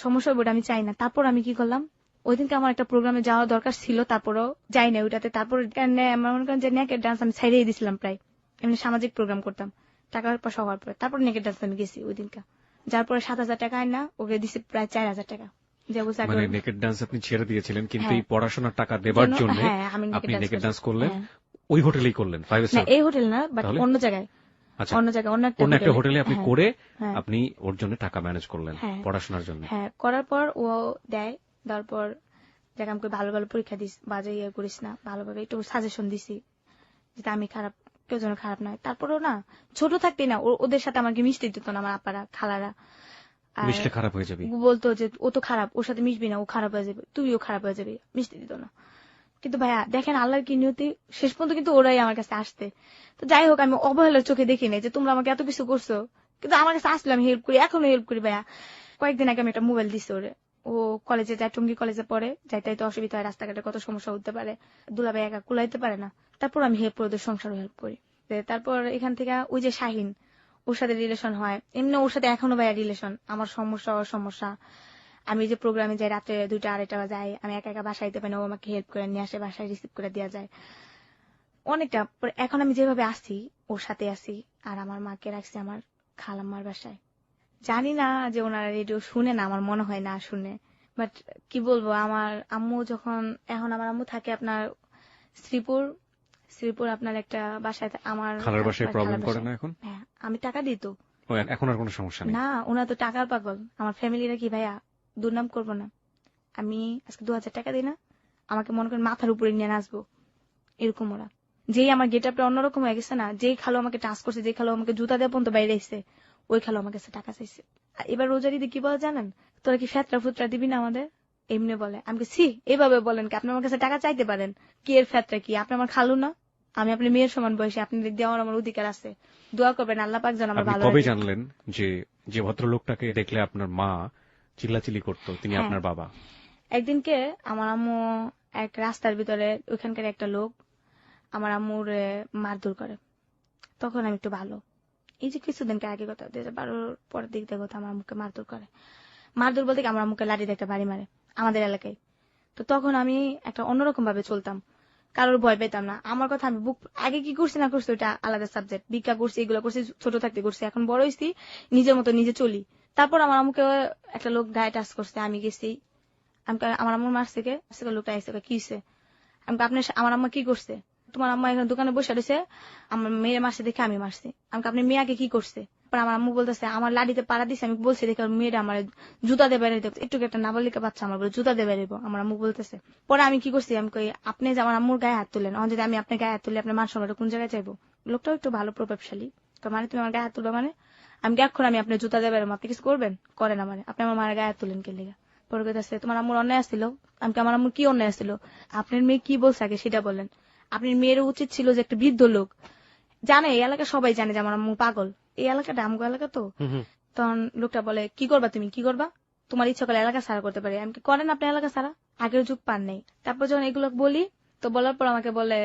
সমস্যা হবে, আমি চাই না। তারপর আমি কি করলাম, ওই দিনকে আমার একটা প্রোগ্রামে যাওয়া দরকার ছিল, তারপরও যাই না ওইটাতে। তারপর মনে করেন যে নেকের ডান্স আমি ছাইড়েই দিছিলাম প্রায়, এমনি সামাজিক প্রোগ্রাম করতাম টাকার পয়সা হওয়ার পরে। তারপর নেকের ডান্স আমি গেছি ওই দিনকা, যার পরে 7,000 টাকা আয় না, ওকে দিছি প্রায় 4,000 টাকা। মানে নেকেড ডান্স আপনি ছেড়ে দিয়েছিলেন, কিন্তু হ্যাঁ। এই পড়াশোনার টাকা দেবার জন্য হ্যাঁ, আমি আপনি নেকেড ডান্স করছি। করলেন। হ্যাঁ। ওই হোটেলেই করলেন, 5 না স্টার? এই হোটেল না, বাট তাহলে? অন্য জায়গায়, আচ্ছা, অন্য জায়গায়, অন্য অন্য একটা হোটেলে আপনি হ্যাঁ, করে হ্যাঁ, আপনি ওর জন্য টাকা ম্যানেজ করলেন হ্যাঁ, পড়াশোনার জন্য। হ্যাঁ, করার পর ও দেয়, দেওয়ার পর যাকে আমাকে ভালো ভালো পরীক্ষা দিস, বাজে ইয়ে করিস না, ভালোভাবে একটু সাজেশন দিছি যেটা আমি খারাপ, কেউ যেন খারাপ নয়। তারপরেও না, ছোট থাকতেই না ওদের সাথে আমাকে মিশতে দিত না আমার আপারা খালারা। আর মিশলে খারাপ হয়ে যাবে, বলতো যে ও তো খারাপ, ওর সাথে মিশবি না, ও খারাপ হয়ে যাবে, তুইও খারাপ হয়ে যাবি, মিশতে দিত না। কিন্তু ভাইয়া দেখেন আল্লাহর কি নিয়তি, শেষ পর্যন্ত কিন্তু ওরাই আমার কাছে আসতে। তো যাই হোক, আমি অবহেলার চোখে দেখি নাই যে তোমরা আমাকে এত কিছু করছো, কিন্তু আমার কাছে আসলে আমি হেল্প করি, এখনো হেল্প করি ভাইয়া। কয়েকদিন আগে আমি একটা মোবাইল দিছি ওরে, ও কলেজে যায়, টঙ্গী কলেজে পড়ে, যাইতে তো অসুবিধা হয়, রাস্তাঘাটে কত সমস্যা হতে পারে, দুলাভাই একা কুলাইতে পারে না। তারপর আমি হেল্প করে ওদের সংসারও হেল্প করি। তারপর এখান থেকে ওই যে শাহিন, ওর সাথে রিলেশন হয়, এমনি ওর সাথে এখনো ভাইয়া রিলেশন, আমার সমস্যা ওর সমস্যা। আমি যে প্রোগ্রামে যাই রাত্রে 2টা 2:30 যাই, আমি একা একা বাসায় দিতে পারি না, ও আমাকে হেল্প করে নিয়ে আসে, বাসায় রিসিভ করে দেওয়া যায় অনেকটা। এখন আমি যেভাবে আসি ওর সাথে আসি, আর আমার মাকে রাখছি আমার খালাম্মার বাসায়। জানি না যে ওনারা রেডিও শুনে না, আমার মনে হয় না শুনে, বাট কি বলবো, আমার আম্মু যখন, এখন আমার আম্মু থাকে আপনার শ্রীপুর, শ্রীপুর আপনার একটা বাসায় আমার খালার বাসায় প্রবলেম করে না এখন? হ্যাঁ, আমি টাকা দিই তো। এখন আর কোনো সমস্যা নেই? না, ওনারা তো টাকার পাগল, আমার ফ্যামিলিরা কি ভাইয়া দুর্নাম করবো না। আমি আজকে 2,000 টাকা দিই না, আমাকে মনে করেন মাথার উপরে নিয়ে নাচবো, এরকম ওরা। যেই আমার গেট আপটা অন্যরকম হয়ে গেছে না, যেই খালো আমাকে টাচ করছে, যেই খালো আমাকে জুতা দিয়ে পর্যন্ত বাইরে এসে, ওই খালু আমার কাছে টাকা চাইছে। আর এবার রোজার ঈদে কি বলে জানেন, তোরা কি ফেতরা ফুতরা দিবি না আমাদের, এমনি বলে। আমি ছি, এভাবে বলেন কি? আপনি আমার কাছে টাকা চাইতে পারেন, কি এর ফেতরা কি? আপনি আমার খালু না? আমি আপনার মেয়ের সমান বয়সী, আপনি দেওয়ার আমার অধিকার আছে। দোয়া করবেন আল্লাহ পাক যেন আমার আপনি ভালো কবে রাখে। জানলেন যে যে ভদ্রলোকটাকে দেখলে আপনার মা চিল্লাচিল্লি করতো তিনি হ্যাঁ। আপনার বাবা? একদিনকে আমার আম্মু এক রাস্তার ভিতরে, ওইখানকার একটা লোক আমার আম্মুর মারধর করে। তখন আমি একটু ভালো, এই যে কিছুদিনকে আগে কথা, 2012 পরের দিক দিয়ে কথা, আমার আম্মুকে মারধর করে। মারধর বলতে কি, আমার আম্মুকে লাঠি দিয়ে একটা বাড়ি মারে আমাদের এলাকায়। তো তখন আমি একটা অন্যরকম ভাবে চলতাম, কারোর ভয় পেতাম না। আমার কথা আমি বুক, আগে কি করছি না করছি ওটা আলাদা সাবজেক্ট, ভিক্ষা করছি, এগুলো করছি, ছোট থাকতে করছি, এখন বড় হয়েছি, নিজের মতো নিজে চলি। তারপর আমার আম্মুকে একটা লোক গায়ে টাচ করছে, আমি গেছি, আমার আম্মুর মার থেকে লোকটা আইসে, কি হইছে? আপনার আমার আম্মা কি করছে? তোমার আম্মা এখানে দোকানে বসে রয়েছে, আমার মেয়ের মারছে দেখে আমি মারছি। আপনার মেয়ে আগে কি করছে? পরে আমার আম্মু বলতেছে আমার লাঠিতে পাড়া দিছে, আমি বলছি দেখে মেয়েরা আমার জুতা দিয়ে বেড়ে দেবো, একটু একটা নাবালিকা বাচ্চা আমার বলে জুতা দিয়ে বেড়ে দেবো, আমার আম্মু বলতেছে। পরে আমি কি করছি, আমি কই আপনি যে আমার আম্মুর গায়ে হাত তুলেন, যদি আমি আপনার গায়ে হাত তুলি আপনার মান সম্মানটা কোন জায়গায় চাইবো? লোকটাও একটু ভালো প্রভাবশালী। মানে তুমি আমার গায়ে হাত তুলবে মানে? আমি এখন আমি আপনার জুতা দিয়ে বেরোবো, আপনি কিছু করবেন? করেন আমার, আপনি আমার মায়ের গায়ে হাত তুলেন কে লেগে? পরে কইতাছে তোমার আম্মুর অন্যায় আসছিল। আমি আমার আম্মুর কি অন্যায় আসছিল? আপনার মেয়ে কি বলছে আগে সেটা বলেন। আপনার মেয়ের উচিত ছিল যে একটা বৃদ্ধ লোক, জানে এই এলাকা সবাই জানে যে আমার আম্মু পাগল, এই এলাকাটা আমগো এলাকা তো। তখন লোকটা বলে কি করবা তুমি, কি করবা? তোমার ইচ্ছা করলে এলাকা সারা করতে পারি। আমি করেন আপনি এলাকা সারা, আগের যুগ পান নেই। তারপর যখন এগুলো বলি, তো বলার পর আমাকে বলে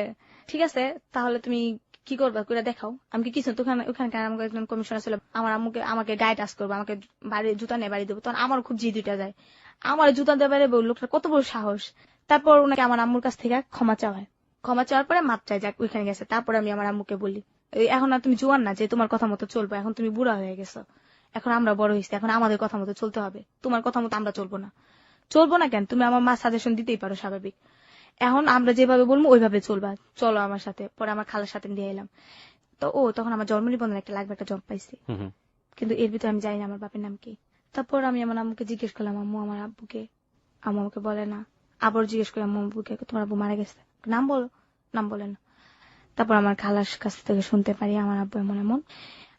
ঠিক আছে তাহলে তুমি কি করবা করে দেখাও। আমি কি কিছু, তখন ওখানকার আমাকে একজন কমিশনার ছিল, আমার আম্মুকে আমাকে গায়ে টাচ করবো, আমাকে বাড়ি জুতা নিয়ে বাড়ি দেবো। তখন আমার খুব জি দুইটা যায়, আমার জুতা দিয়ে বাড়ি দেবো, লোকটা কত বড় সাহস। তারপর ওনাকে আমার আম্মুর কাছ থেকে ক্ষমা চাওয়া হয়, ক্ষমা চাওয়ার পরে মাপ চাই যাক ওইখানে গেছে। তারপর আমি আমার আম্মুকে বলি এখন আর তুমি জোয়ান না যে তোমার কথা মতো চলবো, এখন তুমি বুড়া হয়ে গেছো, এখন আমরা বড় হয়েছি, এখন আমাদের কথা মতো চলতে হবে, তোমার কথা মতো আমরা চলবো না। চলবো না কেন, তুমি আমার মা সাজেশন দিতেই পারো স্বাভাবিক, এখন আমরা যেভাবে বলবো ওইভাবে চলবা, চলো আমার সাথে। পরে আমার খালার সাথে দিয়ে এলাম। তো তখন আমার জন্ম নিবন্ধন একটা লাগবে, একটা জব পাইছি, কিন্তু এর ভিতরে আমি জানি না আমার বাপের নাম কি। তারপর আমি আমার আম্মুকে জিজ্ঞেস করলাম আম্মু আমার আব্বুকে, আম্মু আমাকে বলে না। আবার জিজ্ঞেস করি আম্মু আব্বুকে, তোমার আব্বু মারা গেছে, নাম বলো, নাম বলে না। তারপর আমার খালার কাছ থেকে শুনতে পারি আমার আব্বু এমন এমন।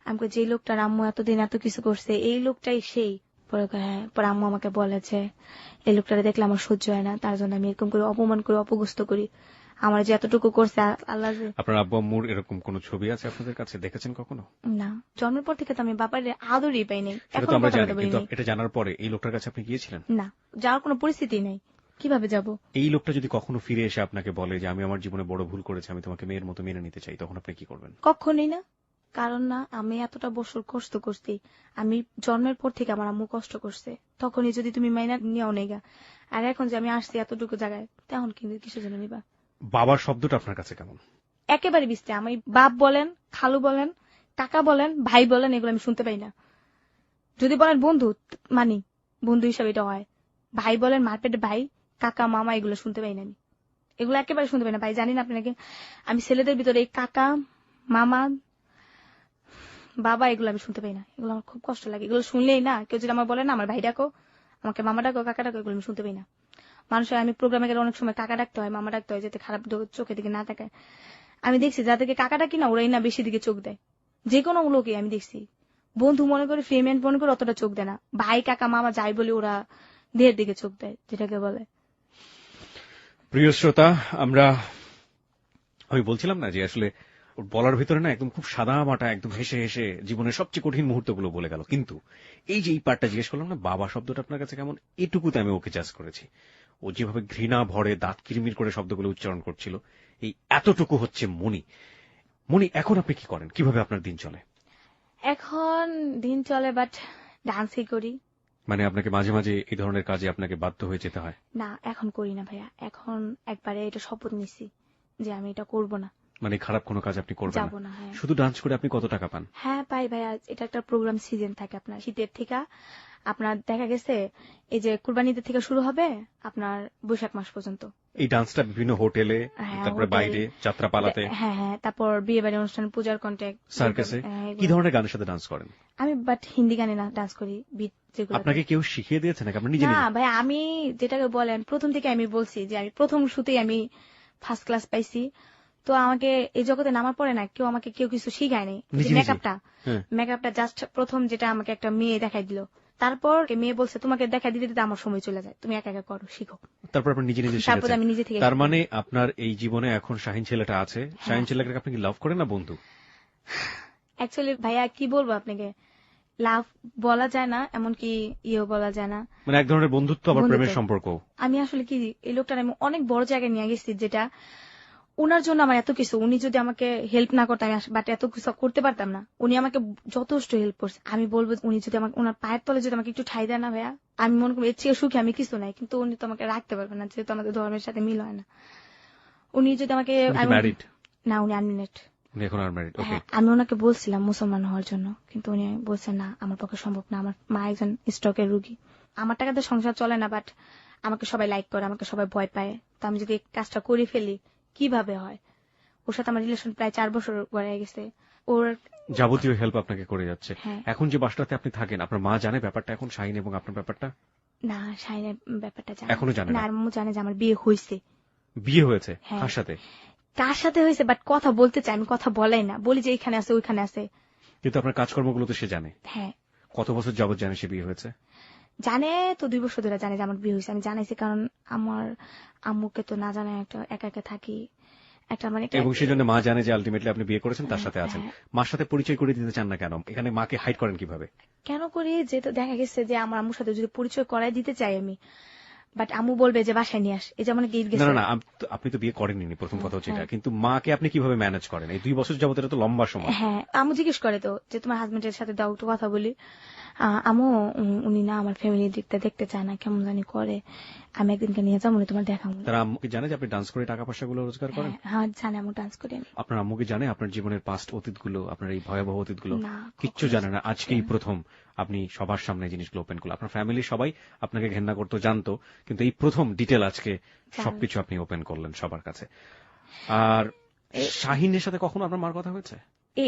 আমাকে যে লোকটার আম্মু এতদিন এত কিছু করছে এই লোকটাই সেই। পরে হ্যাঁ, পরে আম্মু আমাকে বলেছে এই লোকটারে দেখলে আমার সহ্য হয় না, তার জন্য আমি এরকম করে অপমান করে অপগুস্ত করি, আমার যে এতটুকু করছে আল্লাহ। আপনার আব্বু আম্মুর এরকম কোন ছবি আছে আপনাদের কাছে, দেখেছেন কখনো? না, জন্মের পর থেকে তো আমি বাবার আদরই পাইনি, সেটা তো এখন আমরা কথা জানি, বলতে কিন্তু পারিনি। এটা জানার পরে এই লোকটার কাছে আপনি গিয়েছিলেন? না, যাওয়ার কোনো পরিস্থিতি নেই, কিভাবে যাব? এই লোকটা যদি কখনো ফিরে এসে আপনাকে বলে যে আমি আমার জীবনে বড় ভুল করেছি, আমি তোমাকে মেয়ের মতো মেনে নিতে চাই, তখন আপনি কি করবেন? কখনই না, কারণ না আমি এতটা বছর কষ্ট করছি, আমি জন্মের পর থেকে আমার আম্মু কষ্ট করছে, তখনই যদি তুমি মাইনা নিয়েও নেগা, আর এখন যে আমি আসছি এতটুকু জায়গায়, তখন কিন্তু কিছু জন্য নিবা। বাবার শব্দটা আপনার কাছে কেমন? একেবারে বিস্তে, আমি বাপ বলেন, খালু বলেন, কাকা বলেন, ভাই বলেন, এগুলো আমি শুনতে পাই না। যদি বলেন বন্ধু, মানি বন্ধু হিসাবে এটা হয়, ভাই বলেন মারপেটে ভাই, কাকা মামা, এগুলো শুনতে পাই না আমি, এগুলো একেবারে শুনতে পাই না ভাই। জানি না আপনাকে, আমি ছেলেদের ভিতরে এই কাকা মামা বাবা এগুলো আমি শুনতে পাই না, এগুলো আমার খুব কষ্ট লাগে। এগুলো শুনলেই না, কেউ যদি আমার বলে না আমার ভাই ডাকো, আমাকে মামা ডাকো, কাকা ডাকো, এগুলো আমি শুনতে পাই না। মানুষের, আমি প্রোগ্রামে গেলে অনেক সময় কাকা ডাকতে হয়, মামা ডাকতে হয়, যাতে খারাপ চোখের দিকে না তাকায়। আমি দেখছি যাদেরকে কাকা ডাকি না, ওরাই না বেশি দিকে চোখ দেয়, যে কোনো লোকে আমি দেখছি। বন্ধু মনে করে, ফ্রেমেন্ট মনে করে অতটা চোখ দেয় না, ভাই কাকা মামা যাই বলে ওরা দেহের দিকে চোখ দেয়, যেটাকে বলে। প্রিয় শ্রোতা, আমি বলছিলাম না যে আসলে ওর বলার ভিতরে না একদম খুব সাদা মাটা, একদম হেসে হেসে জীবনের সবচেয়ে কঠিন মুহূর্তগুলো বলে গেল। কিন্তু এই যে এই পার্টটা জিজ্ঞেস করলাম না, বাবা শব্দটা আপনার কাছে কেমন, এটুকুতে আমি ওকে জাজ করেছি। ও যেভাবে ঘৃণা ভরে দাঁত কিরমির করে শব্দগুলো উচ্চারণ করছিল, এই এতটুকু হচ্ছে মনি। মনি, এখন আপনি কি করেন, কিভাবে আপনার দিন চলে? এখন দিন চলে, বাট ডান্সই করি। মানে আপনাকে মাঝে মাঝে এই ধরনের কাজে আপনাকে বাধ্য হয়ে যেতে হয়? না, এখন করি না ভাইয়া, এখন একবারে এটা শপথ নিছি যে আমি এটা করব না, মানে খারাপ কোনো কাজ আপনি করবেন যাবো না। হ্যাঁ, শুধু ডান্স করে আপনি কত টাকা পান? হ্যাঁ পাই ভাইয়া, এটা একটা প্রোগ্রাম সিজন থাকে আপনার শীতের থেকে, আপনার দেখা গেছে এই যে কুরবানিদের থেকে শুরু হবে আপনার বৈশাখ মাস পর্যন্ত। এই ডান্সটা বিভিন্ন হোটেলে, হ্যাঁ, তারপরে হোটেল, বাইরে যাত্রাপালাতে, হ্যাঁ হ্যাঁ, তারপর বিয়ে বাড়ি অনুষ্ঠান, পূজার কন্ট্যাক্ট, সার্কাসে, কি ধরনের গানের সাথে ডান্স করেন? আমি বাট হিন্দি গানে না ডান্স করি, বিট যেগুলো। আপনাকে কেউ শিখিয়ে দিয়েছে নাকি আপনি নিজে না নিজে? ভাই, আমি যেটাকে বলেন প্রথম থেকে আমি বলছি যে আমি প্রথম শুতেই আমি ফার্স্ট ক্লাস পাইছি, তো আমাকে এই জগতে নামার পরে না কেউ কিছু শিখায় নাই। নিজে নিজে? মেকআপটা হ্যাঁ। মেকআপটা জাস্ট প্রথম যেটা আমাকে একটা মেয়ে দেখাই দিল, তারপর মেয়ে বলছে তোমাকে দেখা দিতে দিতে আমার সময় চলে যায়, তুমি একা একা করো, শিখো। তারপর আপনি নিজে নিজে তারপর শিখেছেন। আমি নিজে থেকে তার শিখলাম। মানে আপনার এই জীবনে এখন শাহিন ছেলেটা আছে, শাহিন ছেলেটাকে আপনি কি লাভ করেন না বন্ধু? অ্যাকচুয়ালি ভাইয়া কি বলবো আপনাকে, লাভ বলা যায় না, এমনকি ইয়েও বলা যায় না। মানে এক ধরনের বন্ধুত্ব আবার বন্ধুত্ব। প্রেমের সম্পর্ক। আমি আসলে কি এই লোকটার আমি অনেক বড় জায়গায় নিয়ে গেছি, যেটা ওনার জন্য আমার এত কিছু, উনি যদি আমাকে হেল্প না করতাম বাট এত কিছু করতে পারতাম না। উনি আমাকে যথেষ্ট হেল্প করছে। আমি বলবো উনি যদি আমাকে ওনার পায়ের তলে যদি আমাকে একটু ঠাই দেয় না ভাইয়া, আমি মনে করি এর চেয়ে সুখী আমি কিছু নাই। কিন্তু উনি তো আমাকে রাখতে পারবে না, যেহেতু আমাদের ধর্মের সাথে মিল হয় না। উনি যদি আমাকে ম্যারিড? না, উনি আনমেরিড। উনি এখন আর ম্যারিড? ওকে। হ্যাঁ, আমি ওনাকে বলছিলাম মুসলমান হওয়ার জন্য, কিন্তু উনি বলছেন না, আমার পক্ষে সম্ভব না। আমার মা একজন স্ট্রোকের রুগী, আমার টাকাতে সংসার চলে না, বাট আমাকে সবাই লাইক করে, আমাকে সবাই ভয় পায়। তো আমি যদি এই কাজটা করে ফেলি কিভাবে হয়? ওর সাথে আমার রিলেশন প্রায় 4 বছর গড়ে গেছে। ওর যাবতীয় হেল্প আপনাকে করে যাচ্ছে। হ্যাঁ। এখন যে বাসটাতে আপনি থাকেন, আপনার মা জানে ব্যাপারটা এখন, শাহিন এবং আপনার ব্যাপারটা? না, শাহিনের ব্যাপারটা জানে এখনো জানে না? না। আর আম্মু জানে যে আমার বিয়ে হয়েছে। বিয়ে হয়েছে? হ্যাঁ। কার সাথে? কার সাথে হয়েছে বাট কথা বলতে চাই, আমি কথা বলাই না, বলি যে এখানে আছে ওইখানে আছে। কিন্তু আপনার কাজকর্মগুলো তো সে জানে। হ্যাঁ কত বছর যাবত জানে সে বিয়ে হয়েছে? জানে তো, 2 বছর ধরে জানে যে আমার বিয়ে হয়েছে। আমি জানাইছি কারণ আমার আম্মুকে তো না জানায় একটা একা একা থাকি, একটা মানে এবং সেই জন্য মা জানে যে আলটিমেটলি আপনি বিয়ে করেছেন, তার সাথে আছেন। হ্যাঁ। মার সাথে পরিচয় করে দিতে চান না কেন? এখানে মাকে হাইড করেন কিভাবে? কেন করি, যেহেতু দেখা গেছে যে আমার আম্মুর সাথে যদি পরিচয় করাই দিতে চাই আমি, বাট আম্মু বলবে যে বাসায় নিয়ে আস। এই যেমন গিট না গেছে। না না, আপনি তো বিয়ে করেননি, প্রথম কথা হচ্ছে এটা। কিন্তু মাকে আপনি কিভাবে ম্যানেজ করেন? এই 2 বছর যাবত, এটা তো লম্বা সময়। হ্যাঁ, আম্মু জিজ্ঞেস করে তো যে তোমার হাজবেন্ডের সাথে দাও একটু কথা বলি। আম্মু উনি না আমার ফ্যামিলির দিকটা দেখতে চায় না, কেমন জানি করে। আমি একদিনকে নিয়ে যাবো, তোমার দেখাবো। তারা আম্মুকে জানে যে আপনি ডান্স করে টাকা পয়সাগুলো রোজগার করেন? হ্যাঁ জানে, আমি ডান্স করি আমি। আপনার আম্মুকে জানে আপনার জীবনের পাস্ট অতীতগুলো, আপনার এই ভয়াবহ অতীতগুলো? না, কিচ্ছু কখনো জানে না। আজকেই প্রথম আপনি সবার সামনে এই জিনিসগুলো ওপেন করলেন। আপনার ফ্যামিলি সবাই আপনাকে ঘেন্না করতো, জানতো, কিন্তু এই প্রথম ডিটেল আজকে সবকিছু আপনি ওপেন করলেন সবার কাছে। আর শাহিনের সাথে কখনো আপনার মার কথা হয়েছে?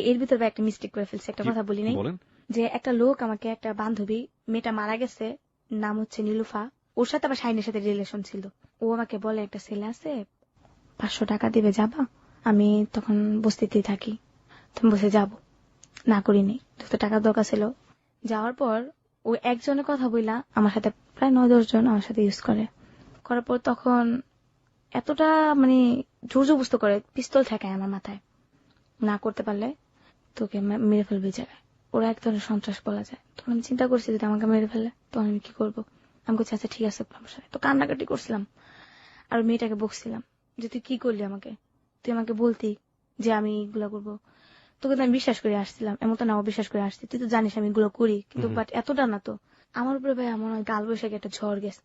এর ভিতরে একটা মিস্টেক করে ফেলছে, একটা কথা বলি নাই। বলেন। যে একটা লোক আমাকে, একটা বান্ধবী, মেয়েটা মারা গেছে, নাম হচ্ছে নীলুফা, ওর সাথে আবার শাহিনের সাথে রিলেশন ছিল। ও আমাকে বলে একটা ছেলে আছে, 500 টাকা দিবে, যাবা? আমি তখন বস্তিতেই থাকি, তুমি বসে যাবো, না করিনি। 200 টাকার দরকার ছিল। যাওয়ার পর ও একজনের কথা বইলা আমার সাথে প্রায় 9-10 জন আমার সাথে ইউজ করার পর তখন এতটা মানে জোর জবস্ত করে, পিস্তল ঠেকায় আমার মাথায়, না করতে পারলে তোকে মেরে ফেলবে এই জায়গায়। ওরা এক ধরনের সন্ত্রাস বলা যায়। তখন আমি চিন্তা করছি যদি আমাকে মেরে ফেলে তখন আমি কি করবো। আমি বলছি আচ্ছা ঠিক আছে, সমস্যা নেই। তো কান্নাকাটি করছিলাম আর মেয়েটাকে বকছিলাম যে তুই কি করলি আমাকে, তুই আমাকে বলতি যে আমি এগুলো করবো। তোকে তো আমি বিশ্বাস করে আসছিলাম, এমন তো না বিশ্বাস করে আসছি, তুই তো জানিস আমি এগুলো করি, কিন্তু বাট এতটা না তো। আমার উপরে ভাই আমার গাল বৈশাখী একটা ঝড় গেছে।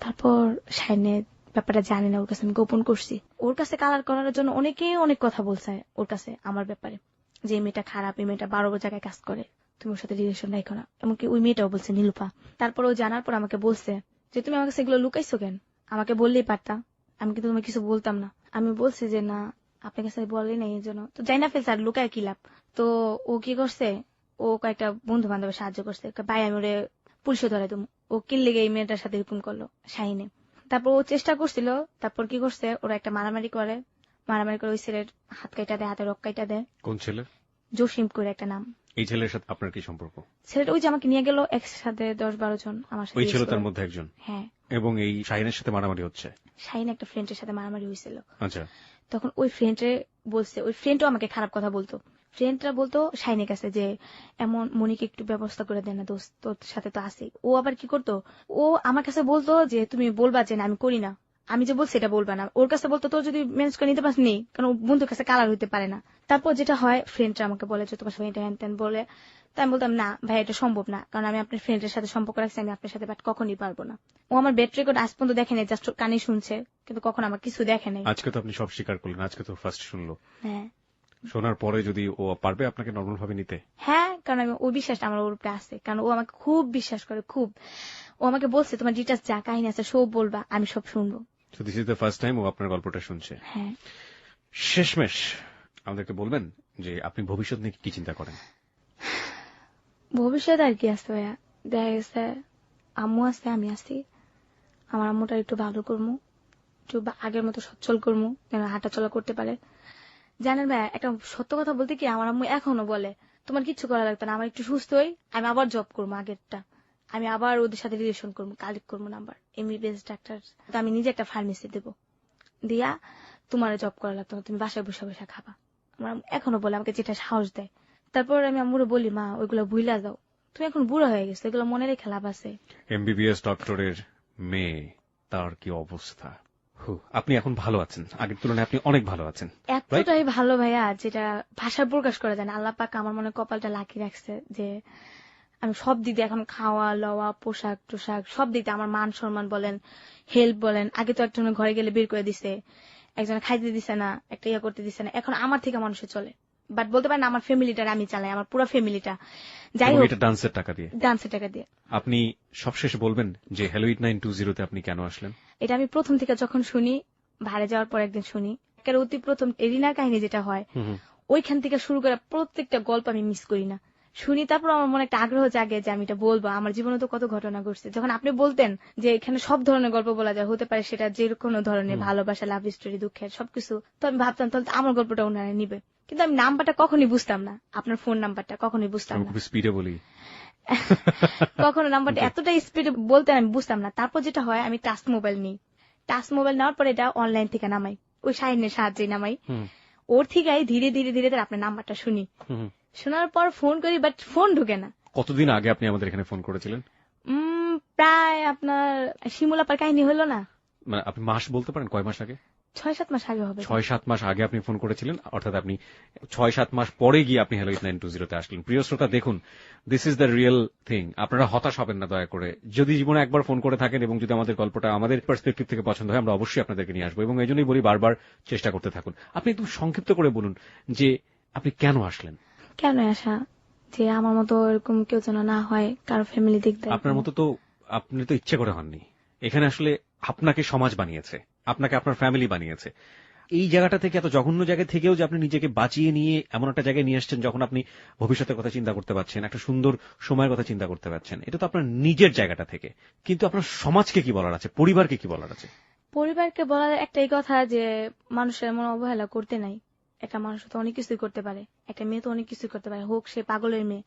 তারপর শাইনের ব্যাপারটা জানি না, ওর কাছে আমি গোপন করছি। ওর কাছে কালার করার জন্য অনেকেই অনেক কথা বলছে ওর কাছে আমার ব্যাপারে, যে এই মেয়েটা খারাপ, এই মেয়েটা 12 জায়গায় কাজ করে, তুমি ওর সাথে রিলেশন রাখো না। এমনকি ওই মেয়েটাও বলছে নীলুফা। তারপর ও জানার পর আমাকে বলছে যে তুমি আমার কাছে এগুলো লুকাইছো কেন, আমাকে বললেই পারতা, আমি কিন্তু তোমাকে কিছু বলতাম না। আমি বলছি যে না, আপনার কাছে বলে নাই, এই জন্য তো যাই না ফেলছে, আর লুকায় কি লাভ। তো ও কি করছে, ও কয়েকটা বন্ধু বান্ধবের সাহায্য করছে, ভাই আমি ওরে পুলিশে ধরে তুমি, ও কিল লেগে এই মেয়েটার সাথে এরকম করলো শাহিনে। তারপর ও চেষ্টা করছিল, তারপর কি করছে, ওরা একটা মারামারি করে ওই ছেলের হাত কাইটা দেয়, হাতে রক কাইটা দেয়। কোন ছেলে? জসিম করে একটা নাম। এই ছেলের সাথে আপনার কি সম্পর্ক? ছেলেটা ওই যে আমাকে নিয়ে গেল একসাথে 10-12 জন আমার সাথে। ওই ছিল তার মধ্যে একজন? হ্যাঁ। এবং এই শাহিনের সাথে মারামারি হচ্ছে? শাহিন একটা ফ্রেন্ডের সাথে মারামারি হয়েছিল। আচ্ছা। তখন ওই ফ্রেন্ডে বলছে, ওই ফ্রেন্ডও আমাকে খারাপ কথা বলতো। ফ্রেন্ডরা বলতো শাহিনের কাছে যে এমন মনিকে একটু ব্যবস্থা করে দেন না দোস্ত, তোর সাথে তো আছে। ও আবার কি করতো, ও আমার কাছে বলতো যে তুমি বলবা যে না আমি করি না, আমি যে বলছি এটা বলবা না। ওর কাছে বলতো তোর যদি ম্যানেজ করে নিতে পারিস নেই, কারণ বন্ধুর কাছে কালার হইতে পারে না। তারপর যেটা হয়, ফ্রেন্ডরা আমাকে বলে যে তোমার সাথে এটা হ্যান ত্যান বলে। তাই আমি বলতাম না ভাই এটা সম্ভব না, কারণ আমি আপনার ফ্রেন্ডের সাথে সম্পর্ক রাখছি, আমি আপনার সাথে বাট কখনই পারবো না। ও আমার বেড রেকর্ড আজ পর্যন্ত দেখে নেই, জাস্ট কানে শুনছে, কিন্তু কখন আমার কিছু দেখে নেই। আজকে তো আপনি সব স্বীকার করলেন, আজকে তো ফার্স্ট শুনলো। হ্যাঁ। শোনার পরে যদি ও পারবে আপনাকে নরমাল ভাবে নিতে? হ্যাঁ, কারণ আমি ওই বিশ্বাসটা আমার ওর উপরে আছে, কারণ ও আমাকে খুব বিশ্বাস করে, খুব। ও আমাকে বলছে তোমার ডিটেলস যা কাহিনী আছে সব বলবা, আমি সব শুনবো। So this is the first time ও আপনার গল্পটা শুনছে। হ্যাঁ। শেষমেশ আমাদেরকে বলবেন যে আপনি ভবিষ্যৎ নিয়ে কি চিন্তা করেন? ভবিষ্যৎ আর কি আছে ভাইয়া, দেখা গেছে আম্মু আছে, আমি আছি। আমার আম্মুটা একটু ভালো করবো, একটু আগের মতো সচ্ছল করবো, যেন হাঁটা চলা করতে পারে। জানেন ভাই, একটা সত্য কথা বলতে কি, আমার আম্মু এখনো বলে তোমার কিচ্ছু করা লাগতো না, আমার একটু সুস্থ হই, আমি আবার জব করবো আগেরটা, আমি আবার ওদের সাথে রিলেশন করবো, কালেক্ট করবো নাম্বার, এমবিবিএস ডাক্তার, তো আমি নিজে একটা ফার্মেসি দেবো, দিয়া তোমার জব করা লাগতো না, তুমি বাসায় বসে বসে খাবা। আমার আম্মু এখনো বলে, আমাকে যেটা সাহস দেয়। তারপর আমি আম্মুরে বলি, মা ওইগুলো ভুইলা দাও, তুমি এখন বুড়া হয়ে গেছো, এগুলো মনে রেখে লাভ আছে? এমবিবিএস ডক্টরের মেয়ে, তার কি অবস্থা। আপনি এখন ভালো আছেন, আগের তুলনায় আপনি অনেক ভালো আছেন, রাইট? এতটাই ভালো ভাইয়া, যেটা ভাষায় প্রকাশ করা যায় না। আল্লাহ পাক আমার মনে হয় কপালটা লাকি রাখছে যে আমি সব দিক দিয়ে এখন, খাওয়া লওয়া, পোশাক টোশাক, সব দিক দিয়ে আমার মান সম্মান বলেন, হেল্প বলেন। আগে তো একজনের ঘরে গেলে বের করে দিছে, একজন খাইতে দিছে না, একটা ইয়ে করতে দিছে না। এখন আমার থেকে মানুষে চলে, বাট বলতে পারেন আমার ফ্যামিলিটা আমি চালাই, আমার পুরো ফ্যামিলিটা। যাই এবং হোক, এটা ডান্সের টাকা দিয়ে। ডান্সের টাকা দিয়ে। আপনি সবশেষে বলবেন যে হ্যালো 8920 তে আপনি কেন আসলেন? এটা আমি প্রথম থেকে যখন শুনি, ভাড়ে যাওয়ার পর একদিন শুনি, একেবারে অতি প্রথম এরিনার কাহিনী যেটা হয়, ওইখান থেকে শুরু করে প্রত্যেকটা গল্প আমি মিস করি না। শুনি, তারপর আমার মনে একটা আগ্রহ জাগে যে আমি এটা বলবো। আমার জীবনে তো কত ঘটনা ঘটছে। যখন আপনি বলতেন যে এখানে সব ধরনের গল্প বলা যায়, হতে পারে সেটা যে কোনো ধরনের, ভালোবাসা, লাভ স্টোরি, দুঃখের সবকিছু, তো আমি ভাবতাম তাহলে তো আমার গল্পটা ওনারা নিবে। কিন্তু আমি নাম্বারটা কখনই বুঝতাম না, আপনার ফোন নাম্বারটা কখনই বুঝতাম না, খুব স্পিডে বলি। কখনো নাম্বারটা এতটা স্পিডে বলতেন আমি বুঝতাম না। তারপর যেটা হয়, আমি টাচ মোবাইল নিই, টাচ মোবাইল নেওয়ার পরে এটা অনলাইন থেকে নামাই, ওই শাহিনের সাহায্যে নামাই, ওর থেকে ধীরে ধীরে ধীরে ধীরে আপনার নাম্বারটা শুনি, শোনার পর ফোন করি, বাট ফোন ঢুকে না। কতদিন আগে আপনি আমাদের এখানে ফোন করেছিলেন? প্রায় আপনার শিমুলাপার কাহিনী হলো না, মানে আপনি মাস বলতে পারেন, কয় মাস আগে? 6-7 মাস আগে হবে। 6-7 মাস আগে আপনি ফোন করেছিলেন, অর্থাৎ আপনি 6-7 মাস পরে গিয়ে আপনি হ্যালো 8920 তে আসলেন। প্রিয় শ্রোতা, দেখুন, this is the real thing. আপনারা হতাশ হবেন না দয়া করে। যদি জীবনে একবার ফোন করে থাকেন এবং যদি আমাদের গল্পটা আমাদের পার্সপেক্টিভ থেকে পছন্দ হয়, আমরা অবশ্যই আপনাদেরকে নিয়ে আসবো, এবং এই জন্যই বলি বারবার চেষ্টা করতে থাকুন। আপনি একটু সংক্ষিপ্ত করে বলুন যে আপনি কেন আসলেন। কেন আসা, যে আমার মতো এরকম কেউ যেন না হয়, কারো ফ্যামিলি দিক দিয়ে। আপনার মতো তো আপনি তো ইচ্ছে করে হননি। এখানে আসলে আপনাকে সমাজ বানিয়েছে, আপনাকে আপনার ফ্যামিলি বানিয়েছে। এই জায়গাটা থেকে, এত জঘন্য জায়গা থেকেও যে আপনি নিজেকে বাঁচিয়ে নিয়ে এমন একটা জায়গায় নিয়ে আসছেন, যখন আপনি ভবিষ্যতের কথা চিন্তা করতে পারছেন, একটা সুন্দর সময়ের কথা চিন্তা করতে পারছেন, এটা তো আপনার নিজের জায়গাটা থেকে। কিন্তু আপনার সমাজকে কি বলার আছে, পরিবারকে কি বলার আছে? পরিবারকে বলার একটাই কথা, যে মানুষের এমন অবহেলা করতে নাই। একটা মানুষ তো অনেক কিছুই করতে পারে, একটা মেয়ে তো অনেক কিছুই করতে পারে, হোক সে পাগলের মেয়ে,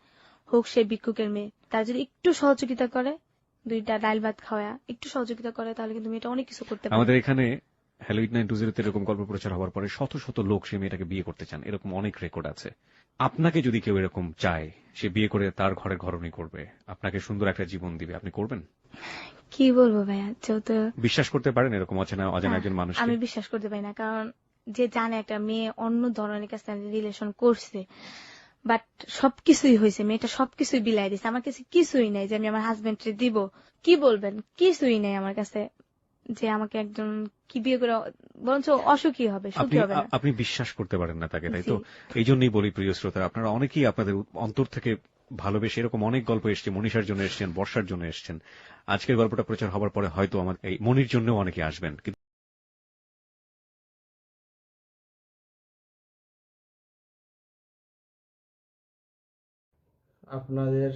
হোক সে ভিক্ষুকের মেয়ে। তার যদি একটু সহযোগিতা করে, দুইটা ডাল ভাত খাওয়া, একটু সহযোগিতা করে, তাহলে কিন্তু মেয়েটা অনেক কিছু করতে পারে। আমাদের এখানে হ্যালো 8920 তে এরকম গল্প প্রচার হওয়ার পরে শত শত লোক সে মেয়েটাকে বিয়ে করতে চান, এরকম অনেক রেকর্ড আছে। আপনাকে যদি কেউ এরকম চায়, সে বিয়ে করে তার ঘরে ঘরণী করবে, আপনাকে সুন্দর একটা জীবন দিবে, আপনি করবেন? কি বলবো ভাইয়া, যেহেতু বিশ্বাস করতে পারেন এরকম অচেনা একজন মানুষ? আমি বিশ্বাস করতে পারি না, কারণ যে জানে একটা মেয়ে অন্য ধরনের কাছে রিলেশন করছে, বাট সবকিছুই হয়েছে, মেয়েটা সবকিছুই বিলাই দিছে, আমার কাছে কিছুই নাই যে আমি আমার হাজবেন্ডকে দিব। কি বলবেন, কিছুই নেই আমার কাছে যে আমাকে একজন কি বিয়ে করে, বরঞ্চ অসুখী হবে, সুখী হবে না। আপনি বিশ্বাস করতে পারেন না তাকে, তাই তো? জি। এই জন্যই বলি প্রিয় শ্রোতা, আপনারা অনেকেই আপনাদের অন্তর থেকে ভালোবেসে, এরকম অনেক গল্প এসছে, মনীষার জন্য এসছেন, বর্ষার জন্য এসছেন। আজকের গল্পটা প্রচার হবার পরে হয়তো আমার এই মনির জন্য অনেকে আসবেন। আপনাদের